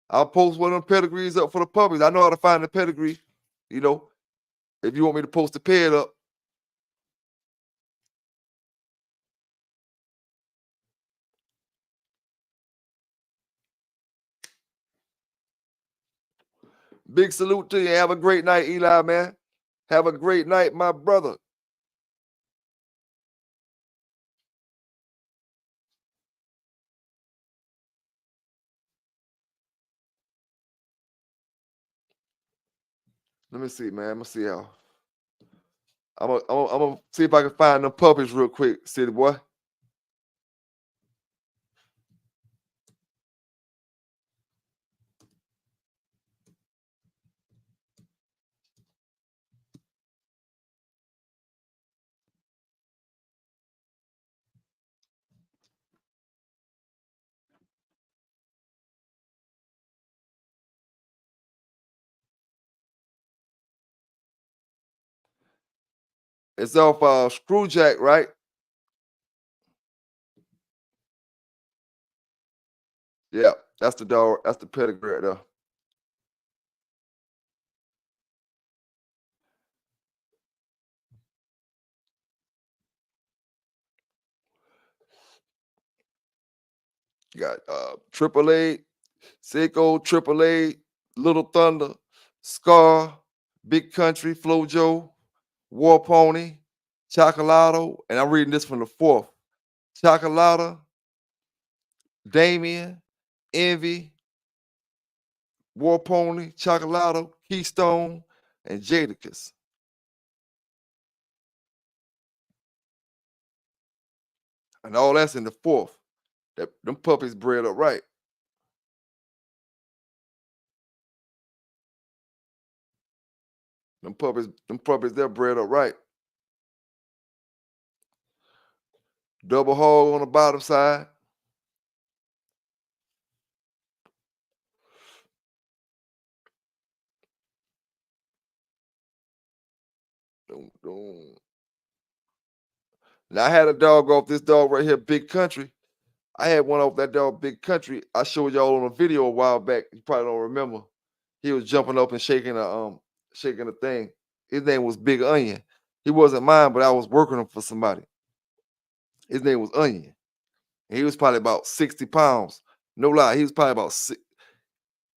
Speaker 3: I'll post one of them pedigrees up for the puppies. I know how to find the pedigree, you know, if you want me to post the ped up. Big salute to you. Have a great night, Eli, man. Have a great night, my brother. Let me see, man. I'm gonna see how. I'm gonna see if I can find them puppies real quick, City Boy. It's off Screwjack, right? Yeah, that's the dog. That's the pedigree right there. You got Triple A, Seiko, Triple A, Little Thunder, Scar, Big Country, Flojo, War Pony, Chocolato, and I'm reading this from the fourth. Chocolata, Damien, Envy, War Pony, Chocolato, Keystone, and Jadakiss. And all that's in the fourth. Them puppies bred up right. Them puppies, they're bred up right. Double hog on the bottom side. Now I had a dog off this dog right here, Big Country. I had one off that dog Big Country. I showed y'all on a video a while back. You probably don't remember. He was jumping up and shaking a thing. His name was Big Onion. He wasn't mine, but I was working him for somebody. His name was Onion. And he was probably about 60 pounds. No lie, he was probably about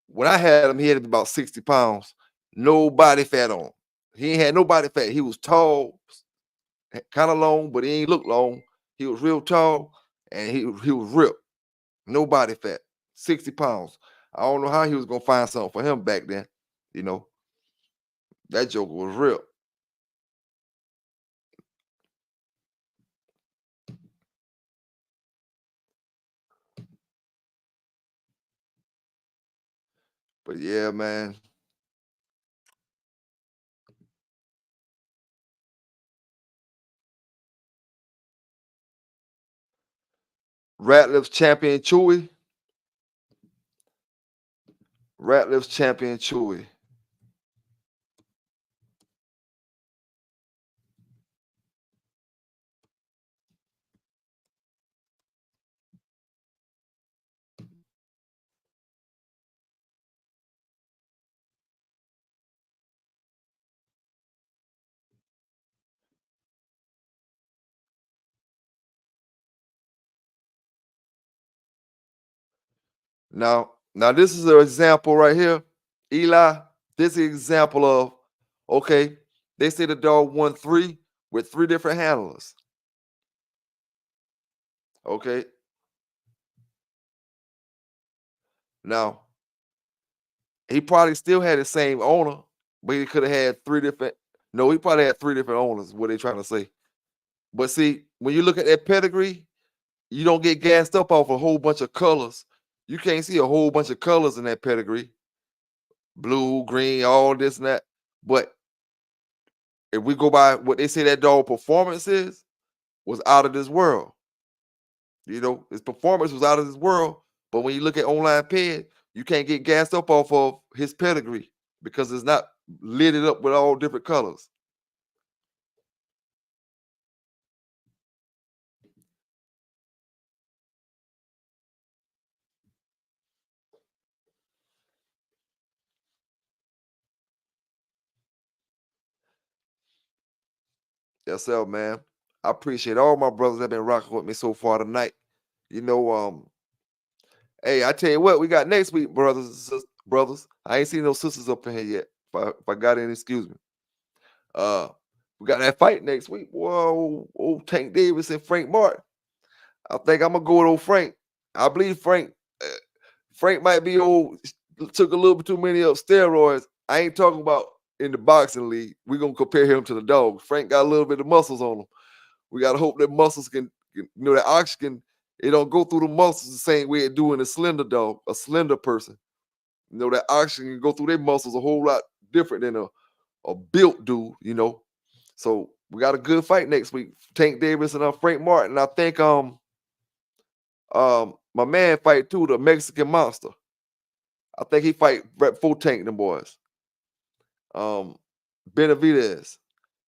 Speaker 3: when I had him, he had to be about 60 pounds. No body fat on him. He ain't had no body fat. He was tall, kind of long, but he ain't look long. He was real tall, and he was ripped. No body fat. 60 pounds. I don't know how he was gonna find something for him back then. You know, that joker was real. But yeah, man. Ratliff's champion Chewy. Ratliff's champion Chewy. Now this is an example right here, Eli. This is an example of, okay, they say the dog won 3 with 3 different handlers. Okay. Now, he probably still had the same owner, but he could have had 3 different. No, he probably had 3 different owners, what they trying to say. But see, when you look at that pedigree, you don't get gassed up off a whole bunch of colors. You can't see a whole bunch of colors in that pedigree. Blue, green, all this and that. But if we go by what they say that dog performance was out of this world. You know, his performance was out of this world. But when you look at online ped, you can't get gassed up off of his pedigree because it's not lit up with all different colors. Yes, sir, man. I appreciate all my brothers that been rocking with me so far tonight. You know, hey, I tell you what, we got next week, brothers and brothers. I ain't seen no sisters up in here yet. If I got any, excuse me. We got that fight next week. Whoa, old Tank Davis and Frank Martin. I think I'm gonna go with old Frank. I believe Frank might be old, took a little bit too many of steroids. I ain't talking about in the boxing league. We're gonna compare him to the dog. Frank got a little bit of muscles on him. We gotta hope that muscles can that oxygen, it don't go through the muscles the same way it do in a slender dog, a slender person. That oxygen can go through their muscles a whole lot different than a built dude, So we got a good fight next week. Tank Davis and Frank Martin. I think my man fight too, the Mexican monster. I think he fight right before Tank them boys. Benavidez.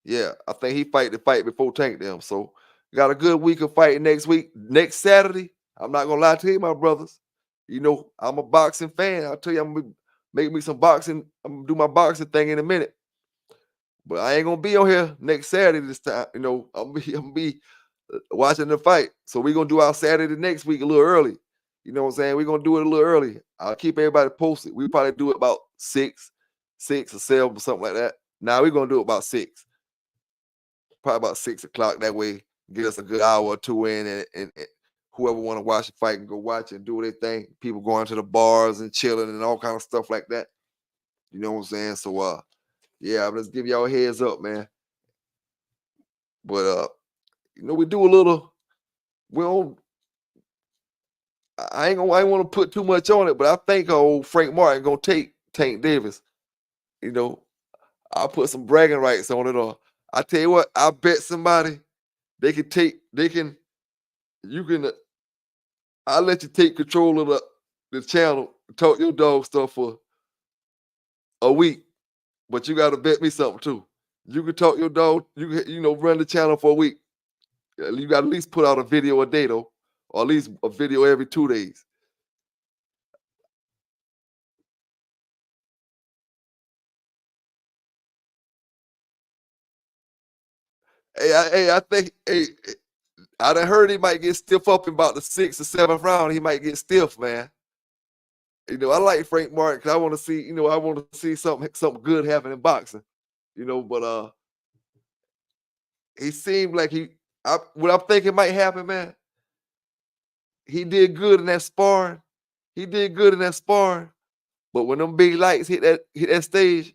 Speaker 3: Yeah, I think he fight the fight before Tank them. So got a good week of fighting next week. Next Saturday, I'm not gonna lie to you, my brothers. I'm a boxing fan. I'll tell you, I'm gonna make me some boxing. I'm gonna do my boxing thing in a minute. But I ain't gonna be on here next Saturday this time. I'm gonna be watching the fight. So we're gonna do our Saturday next week a little early. You know what I'm saying? We're gonna do it a little early. I'll keep everybody posted. We probably do it about 6 or 7 or something like that. Now we're gonna do it about 6. Probably about 6 o'clock. That way, get us a good hour or 2 in, and whoever want to watch the fight can go watch it and do their thing. People going to the bars and chilling and all kind of stuff like that. You know what I'm saying? So yeah, I'm just give y'all a heads up, man. But we do a little. I ain't want to put too much on it, but I think old Frank Martin gonna take Tank Davis. I'll put some bragging rights on it, or I tell you what, I bet somebody I'll let you take control of the channel, talk your dog stuff for a week, but you got to bet me something too. You can talk your dog, run the channel for a week. You got to at least put out a video a day though, or at least a video every 2 days. I think I done heard he might get stiff up in about the 6th or 7th round. He might get stiff, man. I like Frank Martin because I want to see, I want to see something good happen in boxing. But he seemed like what I'm thinking might happen, man. He did good in that sparring. But when them big lights hit that stage,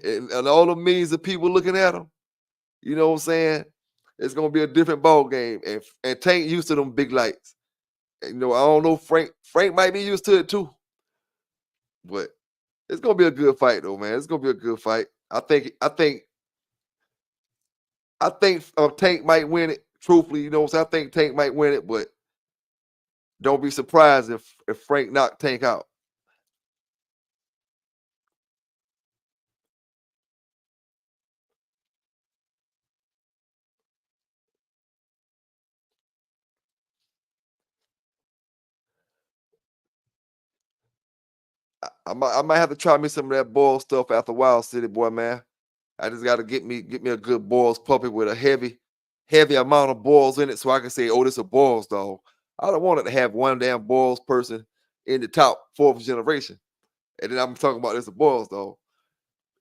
Speaker 3: and all the millions of people looking at him, you know what I'm saying? It's gonna be a different ball game. And Tank used to them big lights. I don't know. Frank might be used to it too. But it's gonna be a good fight, though, man. It's gonna be a good fight. I think Tank might win it. Truthfully, you know what I'm saying? I think Tank might win it, but don't be surprised if Frank knocked Tank out. I might have to try me some of that boiled stuff after Wild City, boy, man. I just got to get me a good boils puppy with a heavy amount of boils in it, so I can say, oh, this is a boils dog. I don't want it to have one damn boils person in the top 4th generation, and then I'm talking about this a boils dog.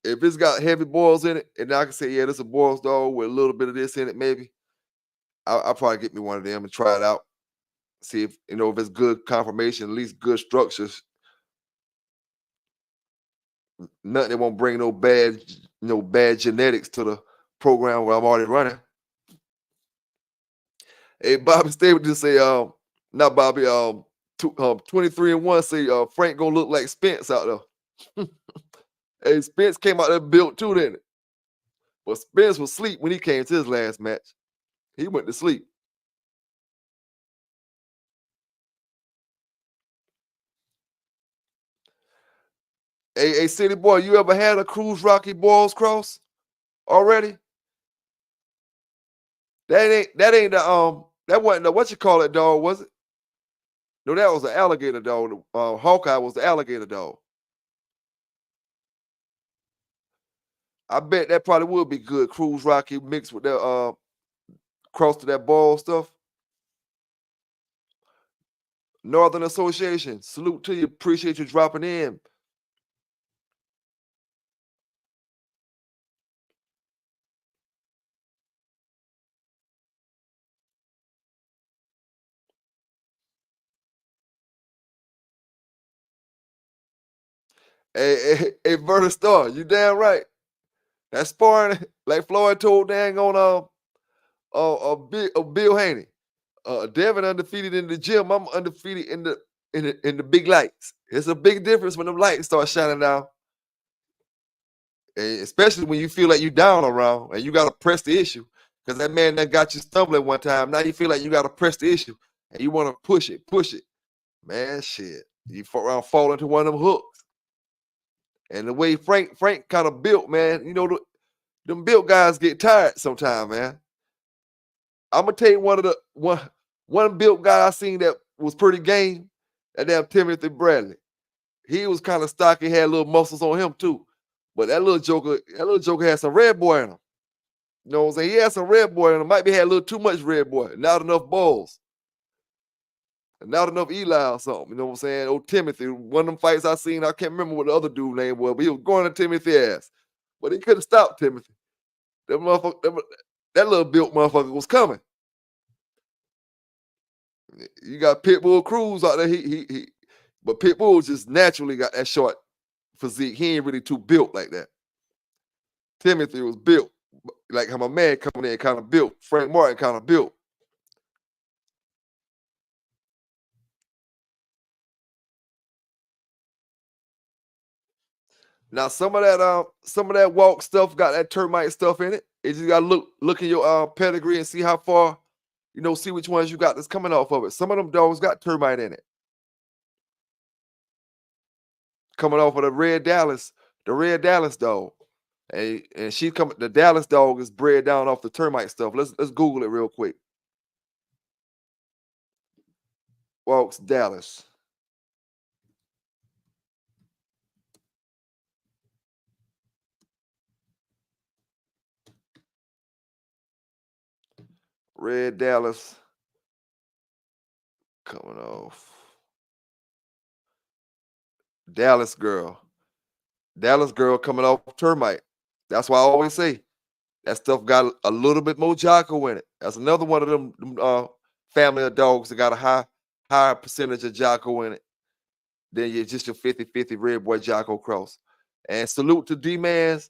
Speaker 3: If it's got heavy boils in it, and I can say, yeah, this is a boils dog with a little bit of this in it, maybe I'll probably get me one of them and try it out. See if if it's good confirmation, at least good structures. Nothing that won't bring no bad genetics to the program where I'm already running. Hey, Bobby Stable just say, not Bobby, 23-1 say Frank gonna look like Spence out there. Hey, Spence came out there built too, didn't it? But Spence was asleep when he came to his last match. He went to sleep. Hey, City Boy, you ever had a Cruise Rocky Boils cross already? That ain't the that wasn't the what you call it dog, was it? No, that was an alligator dog. Hawkeye was the alligator dog. I bet that probably would be good. Cruise Rocky mixed with that cross to that ball stuff. Northern Association, salute to you. Appreciate you dropping in. Hey, Verta Star, you damn right. That sparring, like Floyd told dang on Bill Haney. Devin undefeated in the gym. I'm undefeated in the big lights. It's a big difference when them lights start shining down. And especially when you feel like you down around and you gotta press the issue. Because that man that got you stumbling one time, now you feel like you gotta press the issue and you want to push it. Man, shit. You fall into one of them hooks. And the way Frank kind of built, man, them built guys get tired sometimes, man. I'm gonna tell you one built guy I seen that was pretty game. That damn Timothy Bradley. He was kind of stocky, had little muscles on him too. But that little joker had some red boy in him. You know what I'm saying? He had some red boy in him. Might be had a little too much red boy. Not enough balls. Not enough Eli or something. You know what I'm saying? Old Timothy. One of them fights I seen, I can't remember what the other dude name was, but he was going to Timothy's ass. But he couldn't stop Timothy. That little built motherfucker was coming. You got Pitbull Cruz out there. But Pitbull just naturally got that short physique. He ain't really too built like that. Timothy was built. Like how my man coming in kind of built. Frank Martin kind of built. Now some of that walk stuff got that termite stuff in it. You just gotta look in your pedigree and see how far, see which ones you got that's coming off of it. Some of them dogs got termite in it. Coming off of the red Dallas dog. And the Dallas dog is bred down off the termite stuff. Let's Google it real quick. walks Dallas. Red Dallas coming off. Dallas girl. Dallas girl coming off termite. That's why I always say that stuff got a little bit more Jocko in it. That's another one of them family of dogs that got a higher percentage of Jocko in it than just your 50-50 red boy Jocko cross. And salute to D-Man's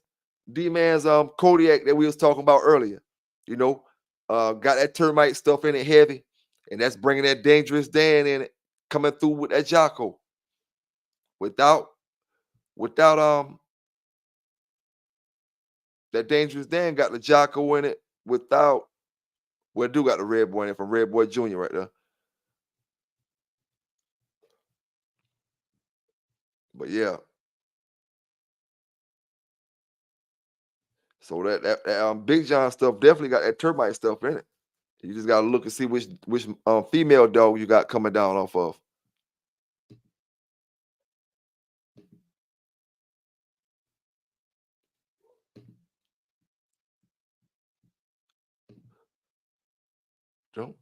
Speaker 3: Kodiak that we was talking about earlier. You know, got that termite stuff in it heavy, and that's bringing that dangerous Dan in it, coming through with that Jocko. Without that dangerous Dan got the Jocko in it without, well, do got the red boy in it from Red Boy Jr. right there. But yeah. So that Big John stuff definitely got that termite stuff in it. You just gotta look and see which female dog you got coming down off of. Don't.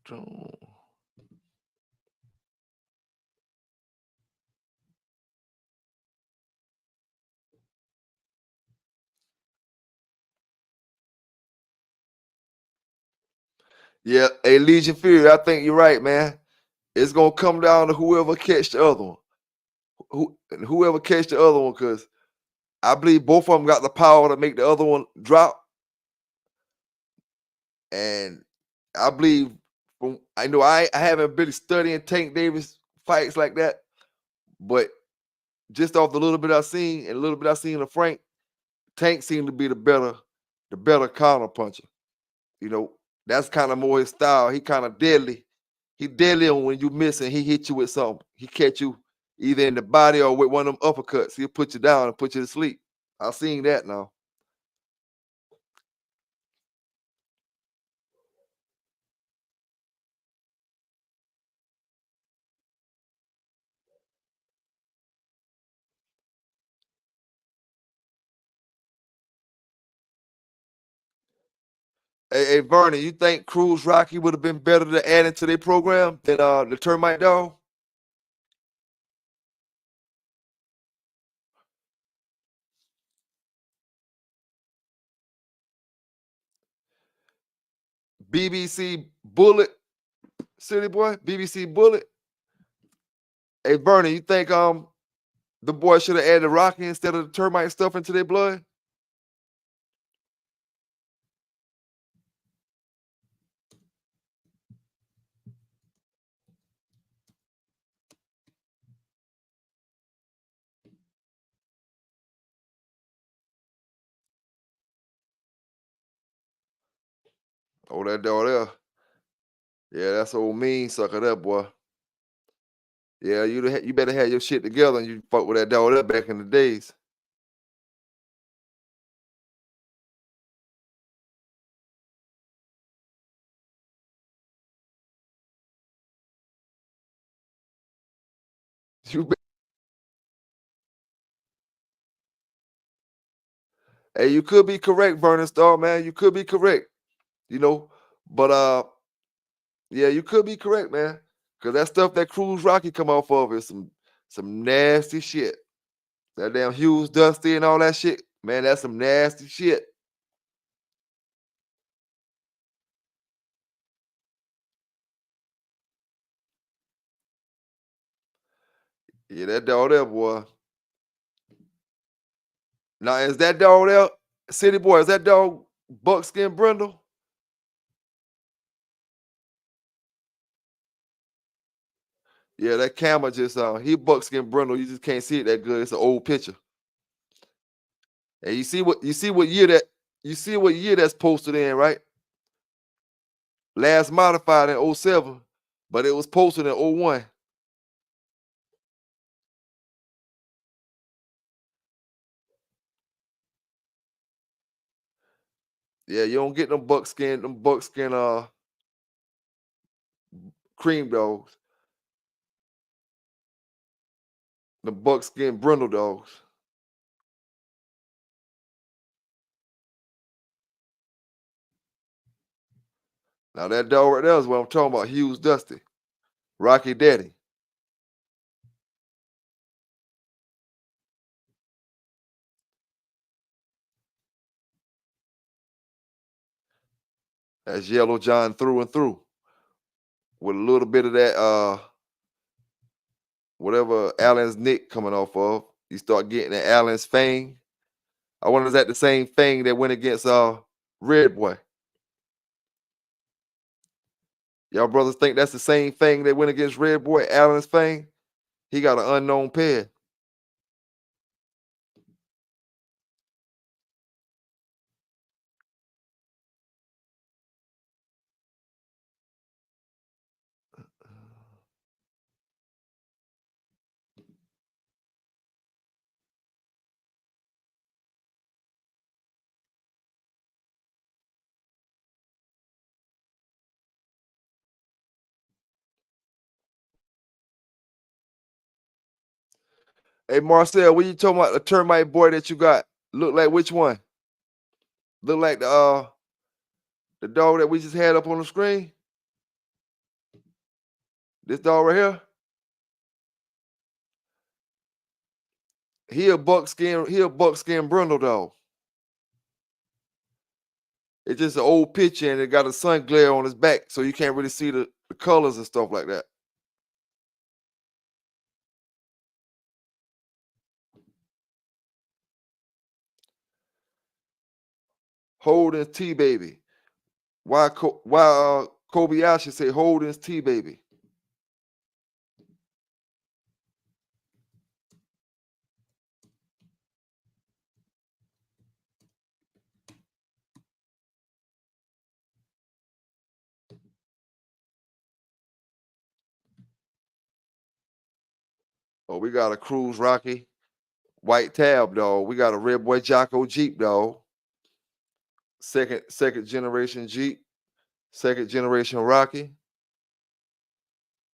Speaker 3: Yeah, a Legion Fury. I think you're right, man. It's gonna come down to whoever catch the other one. Whoever catch the other one, because I believe both of them got the power to make the other one drop. And I believe I know I haven't been studying Tank Davis fights like that, but just off the little bit I've seen and a little bit I've seen of Frank, Tank seemed to be the better counter puncher. You know, that's kind of more his style. He kind of deadly. He deadly on when you miss and he hit you with something. He catch you either in the body or with one of them uppercuts. He'll put you down and put you to sleep. I've seen that now. Hey, Vernon, you think Cruz Rocky would have been better to add into their program than the Termite Dog? BBC Bullet, City Boy, BBC Bullet. Hey, Vernon, you think the boy should have added Rocky instead of the termite stuff into their blood? Oh, that dog there. Yeah, that's old mean sucker, that boy. Yeah, you better have your shit together and you fuck with that dog there back in the days. You be- hey, you could be correct, Vernon Starr, man. You could be correct. You know, but yeah, you could be correct, man. Cause that stuff that Cruz Rocky come off of is some nasty shit. That damn Hughes Dusty and all that shit, man. That's some nasty shit. Yeah, that dog there, boy. Now is that dog there, City Boy? Is that dog Buckskin Brindle? Yeah, that camera just he Buckskin Brindle. You just can't see it that good. It's an old picture. And you see what year that's posted in, right? Last modified in 07, but it was posted in 01. Yeah, you don't get them buckskin cream dogs. The buckskin brindle dogs. Now that dog right there is what I'm talking about. Hughes Dusty. Rocky Daddy. That's Yellow John through and through. With a little bit of that whatever Allen's nick coming off of. You start getting that Allen's fang. I wonder is that the same thing that went against Red Boy? Y'all brothers think that's the same thing that went against Red Boy, Allen's fang? He got an unknown pair. Hey Marcel, what you talking about? The termite boy that you got? Look like which one? Look like the dog that we just had up on the screen? This dog right here? He a buckskin brindle dog. It's just an old picture and it got a sun glare on his back, so you can't really see the colors and stuff like that. Holden's T baby. Why Kobayashi say Holden's T baby? Oh, we got a Cruise Rocky white tab dog. We got a Red Boy Jocko Jeep dog. Second generation Jeep. Second generation Rocky.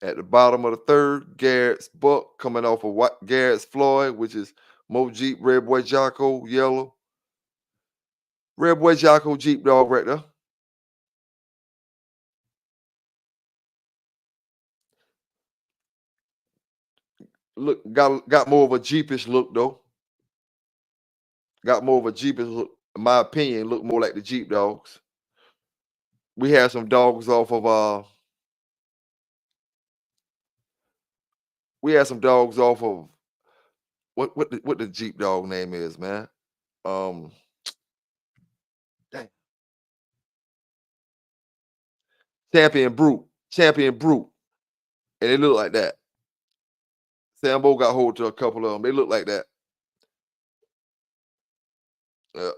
Speaker 3: At the bottom of the third, Garrett's Buck coming off of Garrett's Floyd, which is Mo Jeep, Red Boy Jocko, yellow. Red Boy Jocko Jeep dog right there. Look, got more of a Jeepish look though. Got more of a Jeepish look, in my opinion, look more like the Jeep dogs. We had some dogs off of what the Jeep dog name is, man. Dang. Champion Brute. And they look like that. Sambo got hold to a couple of them. They look like that. Yeah.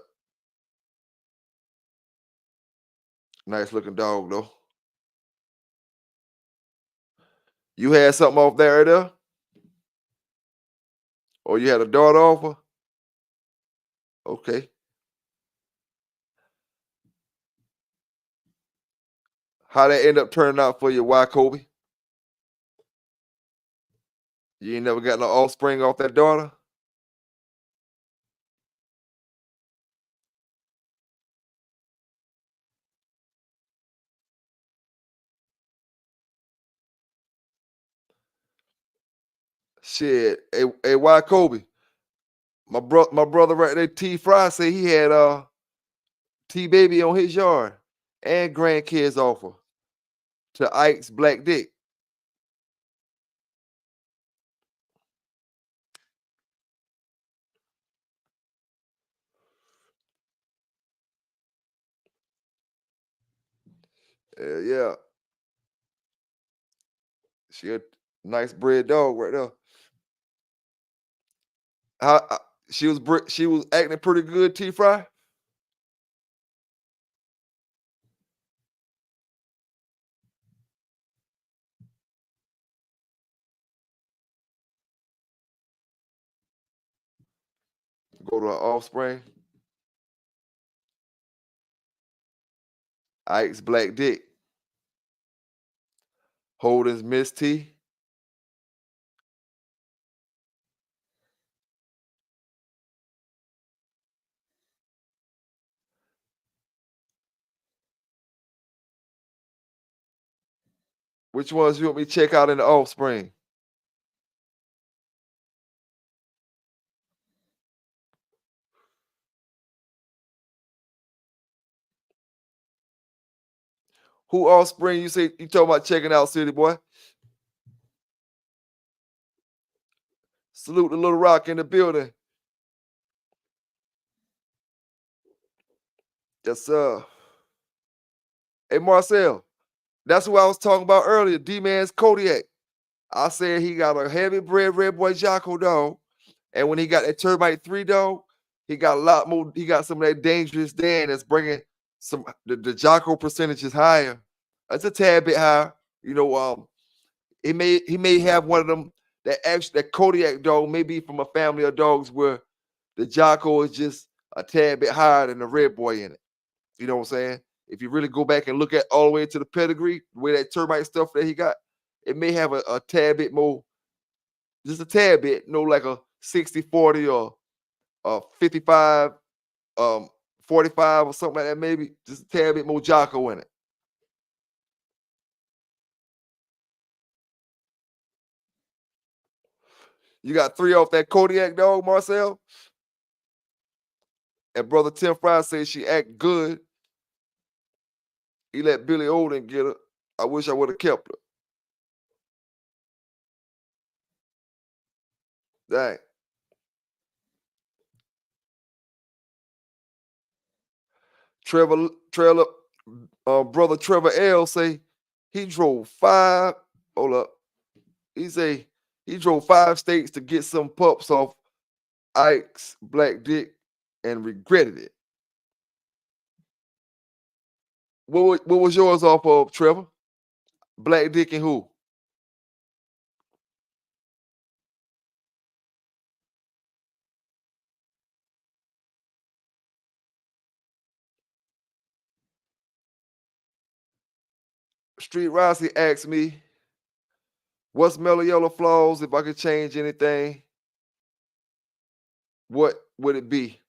Speaker 3: Nice looking dog though. You had something off there right there? Or you had a dart offer? Okay. How that end up turning out for you? Why, Kobe? You ain't never got no offspring off that daughter? Shit. Hey, why, Kobe? My brother right there, T Fry, say he had T baby on his yard and grandkids offer to Ike's Black Dick. Yeah. She a nice bred dog right there. She was acting pretty good, T Fry. Go to her offspring. Ike's Black Dick. Holden's Miss T. Which ones you want me to check out in the offspring? Who offspring you say you talking about checking out, City Boy? Salute the Little Rock in the building. Yes, sir. Hey, Marcel, that's who I was talking about earlier, D-Man's Kodiak. I said he got a heavy bred red boy Jocko dog. And when he got that Termite 3 dog, he got a lot more, he got some of that dangerous Dan that's bringing some the Jocko percentages higher. It's a tad bit higher. You know, he may have one of them that Kodiak dog may be from a family of dogs where the Jocko is just a tad bit higher than the red boy in it. You know what I'm saying? If you really go back and look at all the way to the pedigree, the way that termite stuff that he got, it may have a tad bit more, just a tad bit, like a 60-40 or a 55, 45 or something like that, maybe. Just a tad bit more Jocko in it. You got 3 off that Kodiak dog, Marcel? And brother Tim Fry says she act good. He let Billy Odin get her. I wish I would have kept her. Dang. Brother Trevor L say he drove 5. Hold up. He say he drove 5 states to get some pups off Ike's Black Dick and regretted it. What was yours off of, Trevor? Black Dick and who? Street Rossi asked me, what's Mellow Yellow flaws? If I could change anything, what would it be?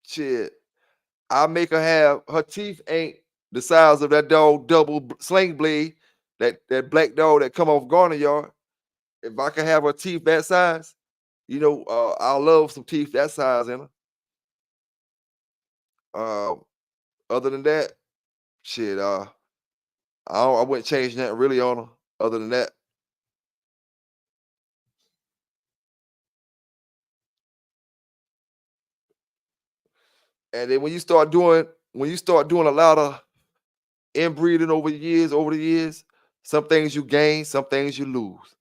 Speaker 3: Shit. I make her have her teeth ain't the size of that dog double sling blade, that black dog that come off Garner Yard. If I can have her teeth that size, I'll love some teeth that size in her. Other than that, shit, I wouldn't change nothing really on her. Other than that, and then when you start doing a lot of inbreeding over the years, some things you gain, some things you lose.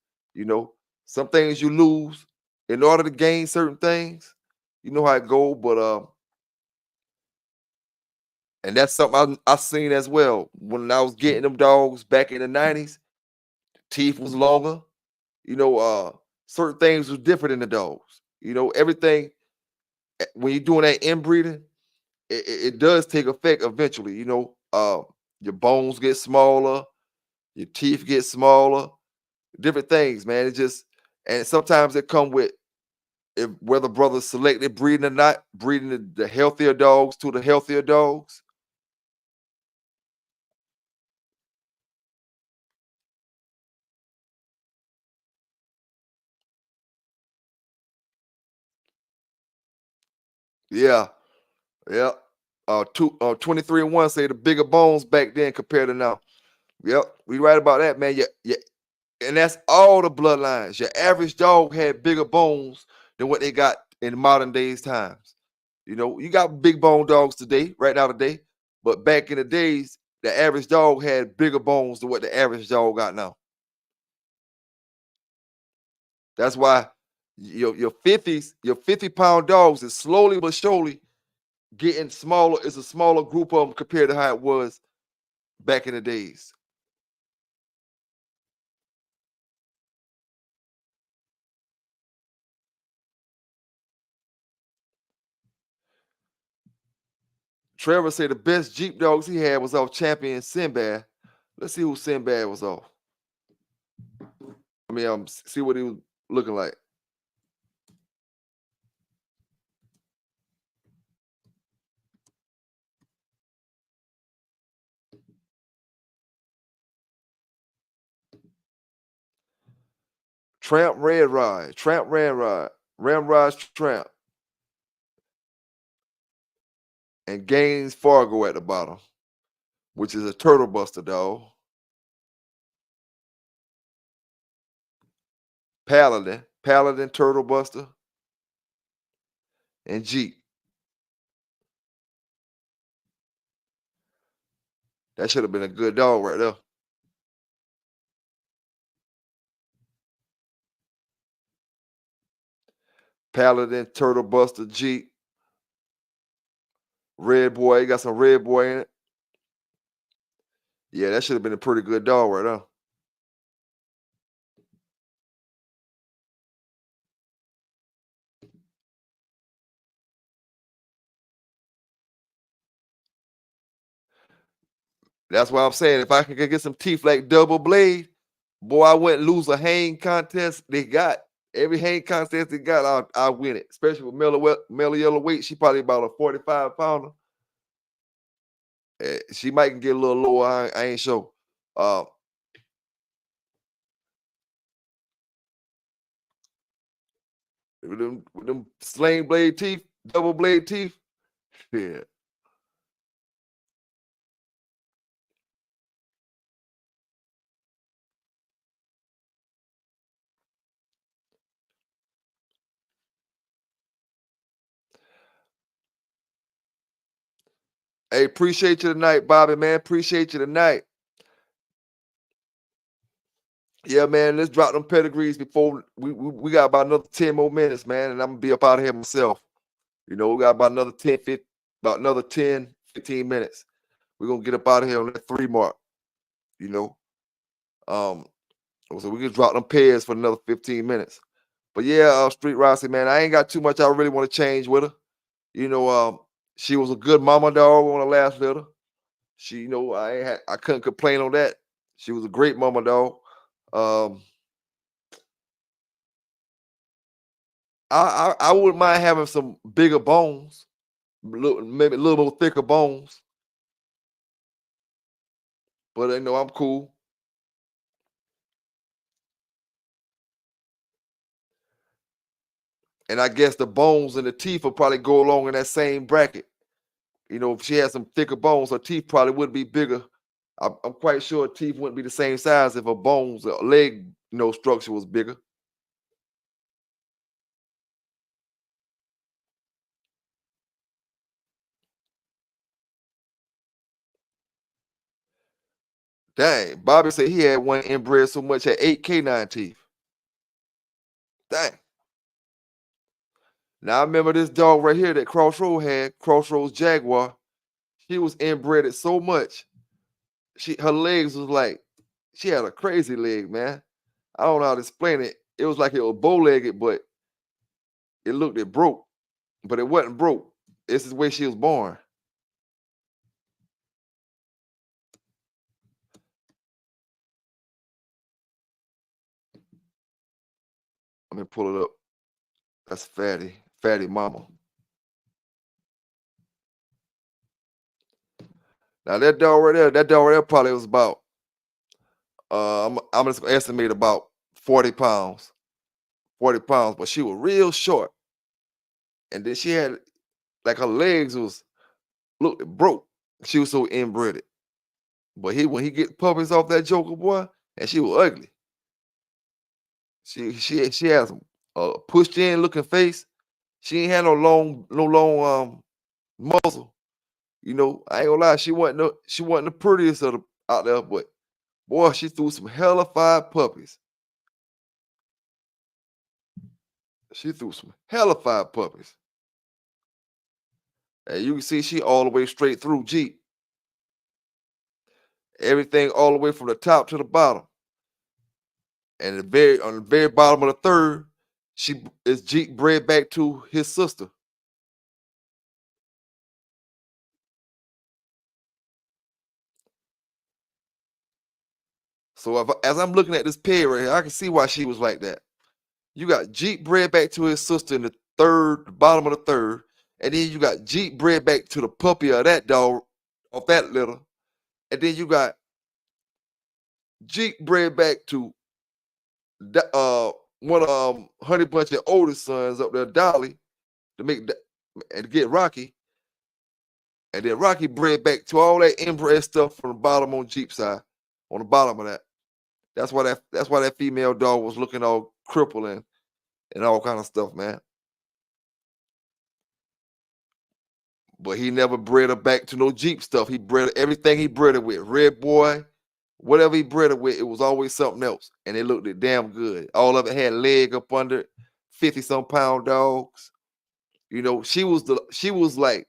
Speaker 3: Some things you lose in order to gain certain things. You know how it go, but and that's something I seen as well when I was getting them dogs back in the 90s. Teeth was longer. Certain things was different in the dogs. Everything when you're doing that inbreeding, it does take effect eventually. Your bones get smaller, your teeth get smaller, different things, man. And sometimes it come with whether brothers selected breeding or not, breeding the healthier dogs to the healthier dogs. Yeah, yeah. 23 and 1 say the bigger bones back then compared to now. Yep, we right about that, man. Yeah, and that's all the bloodlines. Your average dog had bigger bones than what they got in modern days times. You got big bone dogs today, right now today, but back in the days, the average dog had bigger bones than what the average dog got now. That's why your 50-pound dogs is slowly but surely getting smaller. It's a smaller group of them compared to how it was back in the days. Trevor said the best Jeep dogs he had was off Champion Sinbad. Let's see who Sinbad was off. See what he was looking like. Tramp Red Rod. Tramp Ramrod. Ramrod's Tramp. And Gaines Fargo at the bottom, which is a turtle buster, dog. Paladin turtle buster, and Jeep. That should have been a good dog right there. Paladin, turtle buster, Jeep. Red boy, you got some red boy in it. Yeah, that should have been a pretty good dog right there. That's why I'm saying if I could get some teeth like Double Blade, boy, I wouldn't lose a hang contest. They got every hang contest they got, I'll win it. Especially with Mellow Yellow weight, she probably about a 45-pounder. She might get a little lower. I ain't sure. With them sling blade teeth, double blade teeth. Yeah. Hey, appreciate you tonight, Bobby, man. Appreciate you tonight. Yeah, man, let's drop them pedigrees before we got about another 10 more minutes, man, and I'm gonna be up out of here myself. You know, we got about another 10, 15 minutes. We're gonna get up out of here on that 3 mark, you know. So we can drop them pairs for another 15 minutes. But yeah, Street Rossi, man, I ain't got too much I really want to change with her. You know, she was a good mama dog on the last litter. She, you know, I couldn't complain on that. She was a great mama dog. I wouldn't mind having some bigger bones, maybe a little more thicker bones. But you know, I'm cool. And I guess the bones and the teeth will probably go along in that same bracket. You know, if she had some thicker bones, her teeth probably would be bigger. I'm quite sure her teeth wouldn't be the same size if her bones, her leg, you know, structure was bigger. Dang, Bobby said he had one inbred so much had 8 canine teeth. Dang. Now I remember this dog right here that Crossroads had, Crossroads Jaguar. She was inbred so much. Her legs was like, she had a crazy leg, man. I don't know how to explain it. It was like it was bow-legged, but it broke. But it wasn't broke. This is the way she was born. Let me pull it up. That's Fatty Mama. Now that dog right there probably was about, I'm just gonna estimate about 40 pounds. 40 pounds, but she was real short. And then she had, like her legs it broke. She was so inbred. But when he get puppies off that Joker boy, and she was ugly. She had some pushed in looking face. She ain't had no long muzzle. You know, I ain't gonna lie, she wasn't the prettiest out there, but boy, she threw some hellified puppies. She threw some hellified puppies. And you can see she all the way straight through Jeep. Everything all the way from the top to the bottom. And on the very bottom of the third, she is Jeep bred back to his sister. So as I'm looking at this pair right here, I can see why she was like that. You got Jeep bred back to his sister in the bottom of the third, and then you got Jeep bred back to the puppy of that dog, of that litter, and then you got Jeep bred back to Honey Bunch's oldest sons up there, Dolly, to make and get Rocky. And then Rocky bred back to all that inbred stuff from the bottom on Jeep side, on the bottom of that. That's why that female dog was looking all crippling and all kind of stuff, man. But he never bred her back to no Jeep stuff. He bred everything he bred her with. Red Boy, whatever he bred her with, it was always something else. And it looked damn good. All of it had leg up under it, 50-some pound dogs. You know, she was like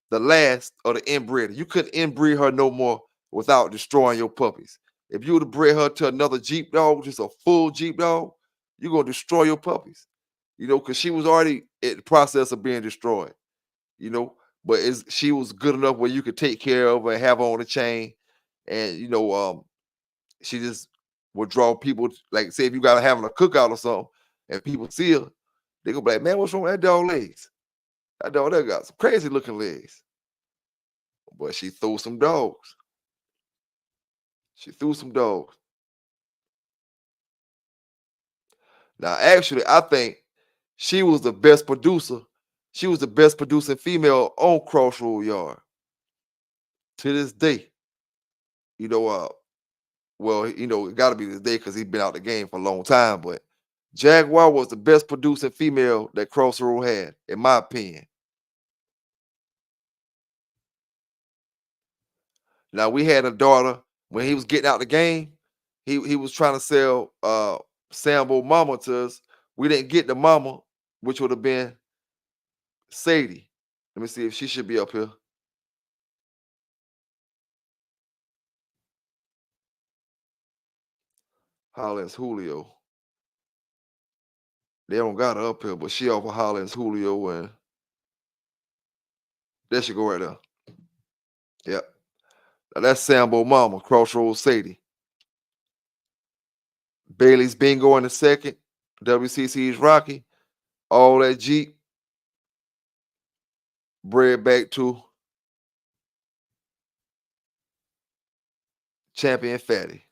Speaker 3: the last of the inbred. You couldn't inbreed her no more without destroying your puppies. If you would have bred her to another Jeep dog, just a full Jeep dog, you're going to destroy your puppies. You know, because she was already in the process of being destroyed. You know, but she was good enough where you could take care of her and have her on the chain. And, you know, she just would draw people, like, say if you got to having a cookout or something, and people see her, they go be like, man, what's wrong with that dog legs? That dog there got some crazy looking legs. But she threw some dogs. She threw some dogs. Now, actually, I think she was the best producer. She was the best producing female on Crossroad Yard to this day. You know, well, you know, it got to be this day because he's been out the game for a long time. But Jaguar was the best producing female that Crossroad had, in my opinion. Now, we had a daughter when he was getting out the game. He was trying to sell Sambo Mama to us. We didn't get the mama, which would have been Sadie. Let me see if she should be up here. Hollins Julio. They don't got her up here, but she off of Hollins Julio, and there she go right there. Yep. Now that's Sambo Mama, Crossroads Sadie. Bailey's Bingo in the second. WCC's Rocky. All that Jeep. Bred back to Champion Fatty.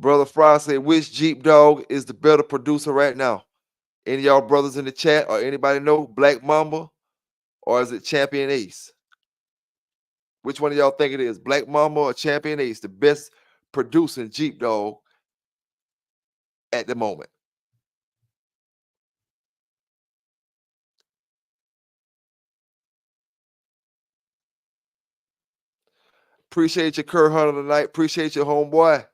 Speaker 3: Brother Fry said, which Jeep dog is the better producer right now? Any of y'all brothers in the chat or anybody know? Black Mamba or is it Champion Ace? Which one of y'all think it is? Black Mamba or Champion Ace? The best producing Jeep dog at the moment. Appreciate your Kurt Hunter tonight. Appreciate your homeboy.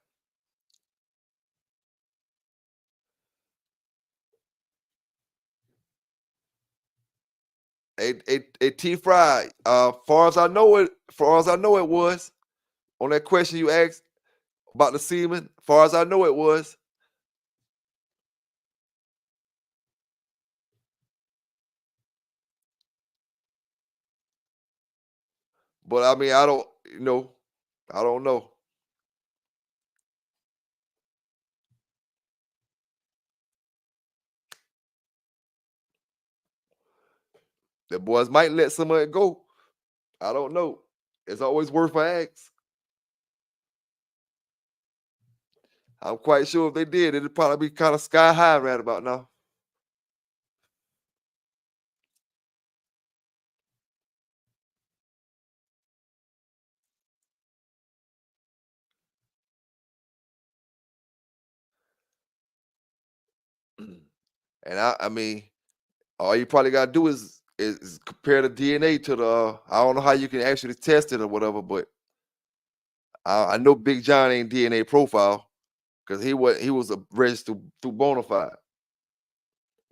Speaker 3: A T Fry. Far as I know it was on that question you asked about the semen. Far as I know it was. But I mean, I don't know. The boys might let some of it go. I don't know. It's always worth an ask. I'm quite sure if they did, it'd probably be kind of sky high right about now. And I mean, all you probably gotta do is compare the DNA to the. I don't know how you can actually test it or whatever, but I know Big John ain't DNA profile because he was a registered through Bonafide.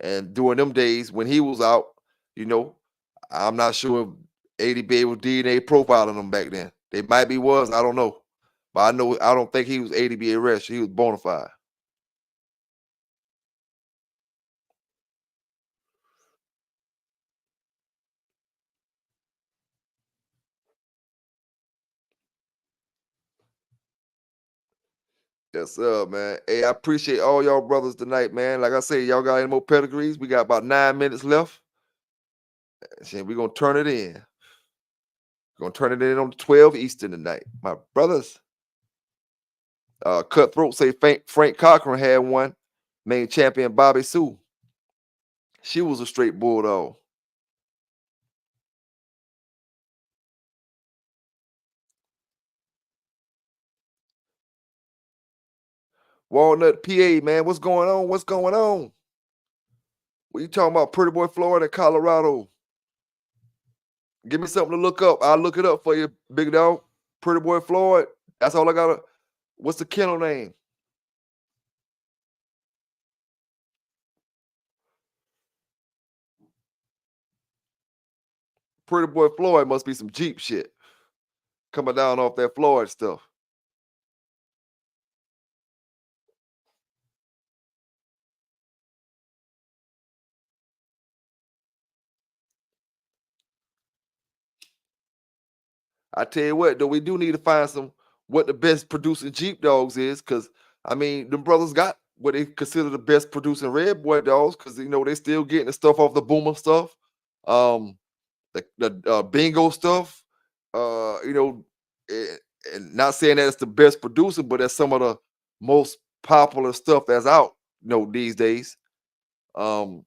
Speaker 3: And during them days when he was out, you know, I'm not sure if ADB was DNA profiling them back then. They might be was, I don't know. But I don't think he was ADB arrested. He was Bonafide. Yes, sir, man. Hey, I appreciate all y'all brothers tonight, man. Like I say, y'all got any more pedigrees? We got about 9 minutes left. Shit, we're gonna turn it in. We're gonna turn it in on 12 Eastern tonight. My brothers. Cutthroat say Frank Cochran had one. Main champion Bobby Sue. She was a straight bulldog. Walnut, PA, man. What's going on? What's going on? What you talking about? Pretty Boy, Florida, Colorado. Give me something to look up. I'll look it up for you, big dog. Pretty Boy, Floyd. That's all I got. What's the kennel name? Pretty Boy Floyd must be some Jeep shit. Coming down off that Floyd stuff. I tell you what, though, we do need to find what the best producing Jeep dogs is, because I mean, them brothers got what they consider the best producing red boy dogs, because they still getting the stuff off the boomer stuff, the bingo stuff, and not saying that it's the best producing, but that's some of the most popular stuff that's out, these days. So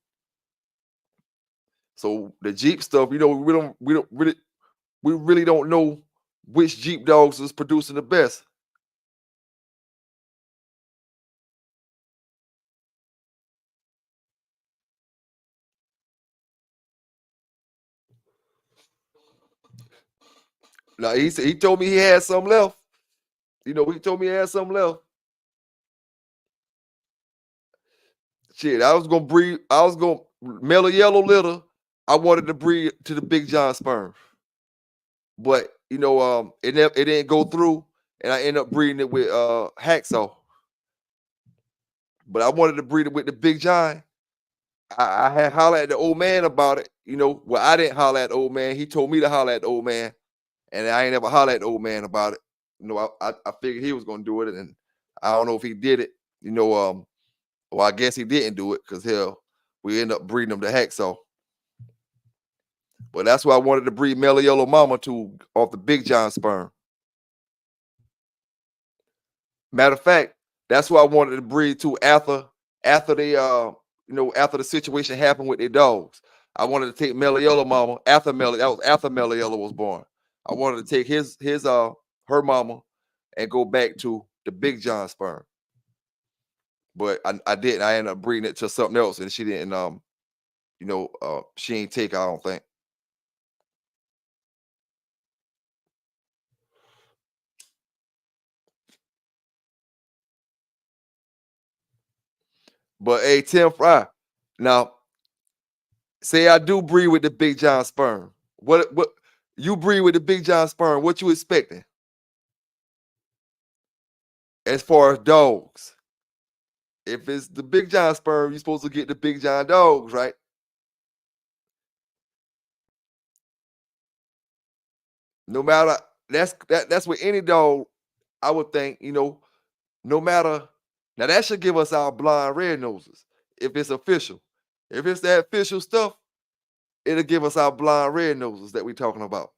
Speaker 3: the Jeep stuff, we really don't know which Jeep dogs is producing the best. Now he told me he had some left. He told me he had some left. Shit, I was gonna mellow yellow litter. I wanted to breed to the Big John sperm. But it didn't go through, and I ended up breeding it with Hacksaw. But I wanted to breed it with the Big John. I had hollered at the old man about it. Well, I didn't holler at the old man. He told me to holler at the old man, and I ain't ever hollered at the old man about it. I figured he was gonna do it, and I don't know if he did it. Well, I guess he didn't do it, because hell, we ended up breeding him to Hacksaw. But that's why I wanted to breed Mellow Yellow Mama to off the Big John sperm. Matter of fact, that's why I wanted to breed to after they after the situation happened with their dogs. I wanted to take Mellow Yellow Mama after Mellow Yellow was born. I wanted to take her mama and go back to the Big John sperm. But I didn't. I ended up breeding it to something else, and she didn't she ain't take it, I don't think. But hey, Tim Fry, now say I do breed with the Big John sperm. What you breed with the Big John sperm? What you expecting as far as dogs? If it's the Big John sperm, you're supposed to get the Big John dogs, right? No matter that's with any dog, I would think, no matter. Now that should give us our blind red noses if it's official. If it's that official stuff, it'll give us our blind red noses that we're talking about.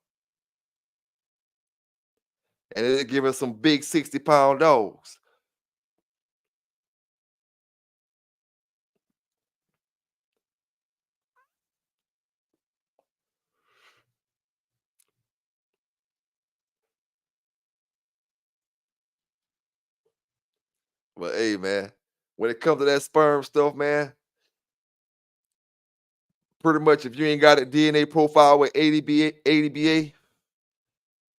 Speaker 3: And it'll give us some big 60-pound dogs. But hey, man, when it comes to that sperm stuff, man, pretty much if you ain't got a DNA profile with ADBA,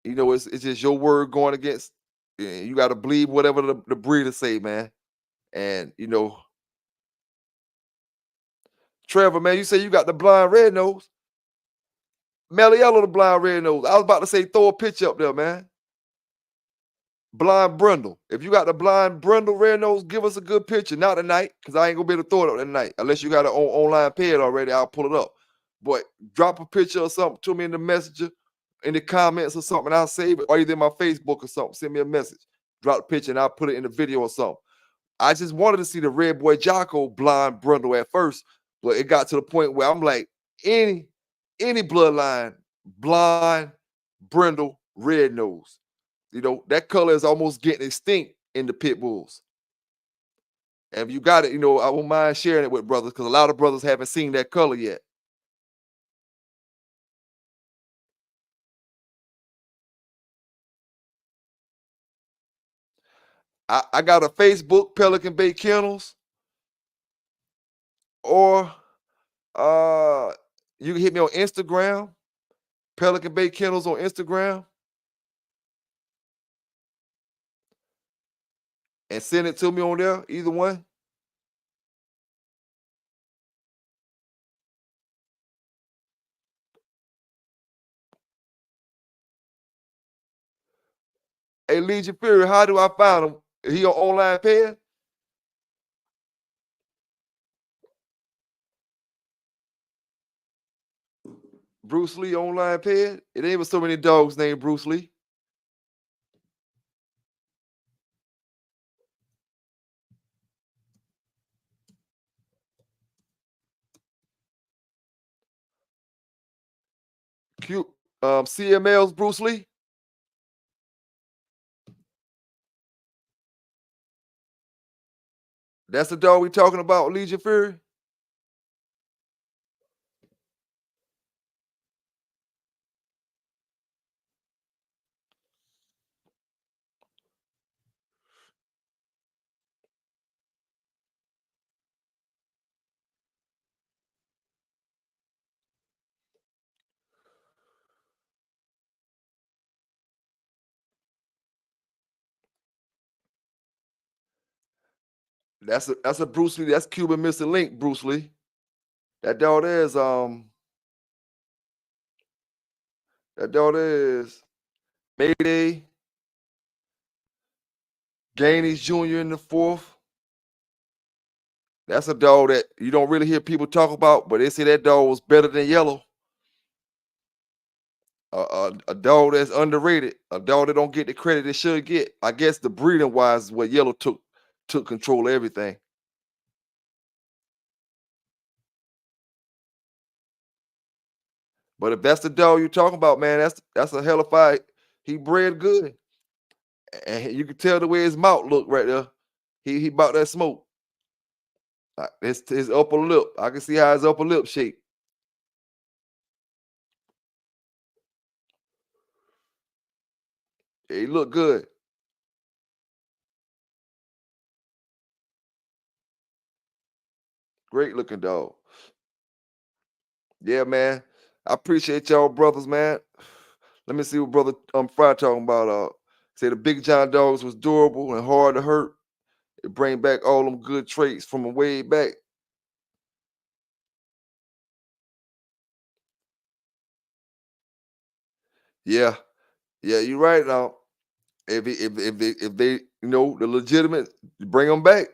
Speaker 3: it's just your word going against. You got to believe whatever the breeder say, man. And Trevor, man, you say you got the blind red nose. Mellow Yellow, the blind red nose. I was about to say throw a picture up there, man. Blind Brindle. If you got the blind Brindle red nose, give us a good picture. Not tonight, because I ain't gonna be able to throw it up tonight. Unless you got an online pad already, I'll pull it up. But drop a picture or something to me in the messenger, in the comments or something, I'll save it. Or either in my Facebook or something. Send me a message. drop the picture and I'll put it in the video or something. I just wanted to see the Red Boy Jocko blind Brindle at first, but it got to the point where I'm like, any bloodline, blind, Brindle, red nose. You know, that color is almost getting extinct in the pit bulls. And if you got it, you know, I won't mind sharing it with brothers because a lot of brothers haven't seen that color yet. I got a Facebook, Pelican Bay Kennels, or you can hit me on Instagram, Pelican Bay Kennels on Instagram, and send it to me on there, either one. Hey, Legion Fury, how do I find him? He on online page? Bruce Lee online page? It ain't with so many dogs named Bruce Lee. Cute. CML's Bruce Lee. That's the dog we talking about, Legion Fury? That's a Bruce Lee. That's Cuban Mr. Link, Bruce Lee. That dog is Mayday, Gaines Jr. in the fourth. That's a dog that you don't really hear people talk about, but they say that dog was better than Yellow. A dog that's underrated, a dog that don't get the credit it should get. I guess the breeding wise is what Yellow took control of everything. But if that's the dog you're talking about, man, that's a hell of a. He bred good, and you can tell the way his mouth look right there. He about that smoke. His upper lip. I can see how his upper lip shaped. He look good. Great looking dog. Yeah, man. I appreciate y'all brothers, man. Let me see what brother Fry talking about. Say the Big John dogs was durable and hard to hurt. It bring back all them good traits from a way back. Yeah, you're right now. If they you know the legitimate bring them back,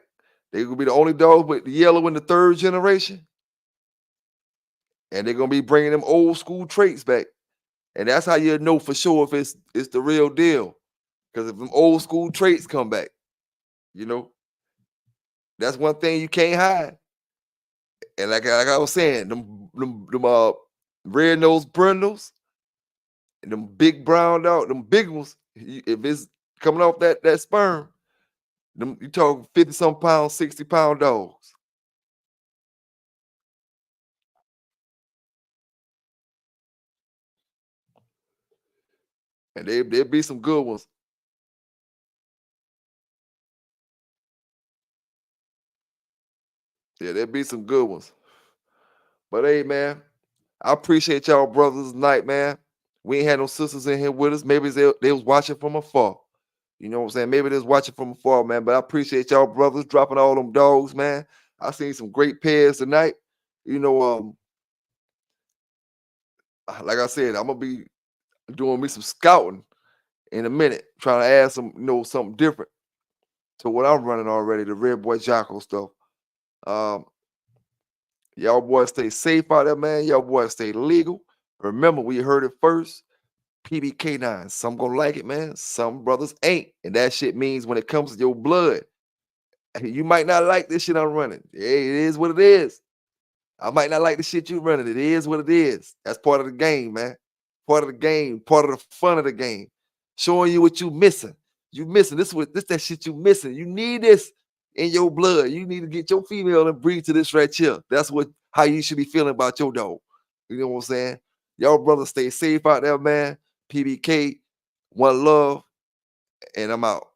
Speaker 3: they gonna be the only dogs with the Yellow in the third generation, and they're gonna be bringing them old school traits back, and that's how you know for sure if it's the real deal. Because if them old school traits come back, you know, that's one thing you can't hide. And like I was saying, them red nosed brindles and them big brown dog, them big ones. If it's coming off that sperm, them you talk 50-some pound, 60-pound dogs. And there'll be some good ones. Yeah, there'll be some good ones. But hey, man, I appreciate y'all brothers tonight, man. We ain't had no sisters in here with us. Maybe they was watching from afar. You know what I'm saying? Maybe they was watching from afar, man. But I appreciate y'all brothers dropping all them dogs, man. I seen some great pairs tonight. You know, like I said, I'm gonna be doing me some scouting in a minute, trying to add some, something different to what I'm running already, the Red Boy Jocko stuff. Y'all boys stay safe out there, man. Y'all boys stay legal. Remember, we heard it first. PBK9. Some gonna like it, man. Some brothers ain't. And that shit means when it comes to your blood, you might not like this shit I'm running. Hey, it is what it is. I might not like the shit you running. It is what it is. That's part of the game, man. Part of the game, part of the fun of the game. Showing you what you missing. You missing. This that shit you missing. You need this in your blood. You need to get your female and breed to this right here. That's how you should be feeling about your dog. You know what I'm saying? Y'all brothers stay safe out there, man. PBK, one love, and I'm out.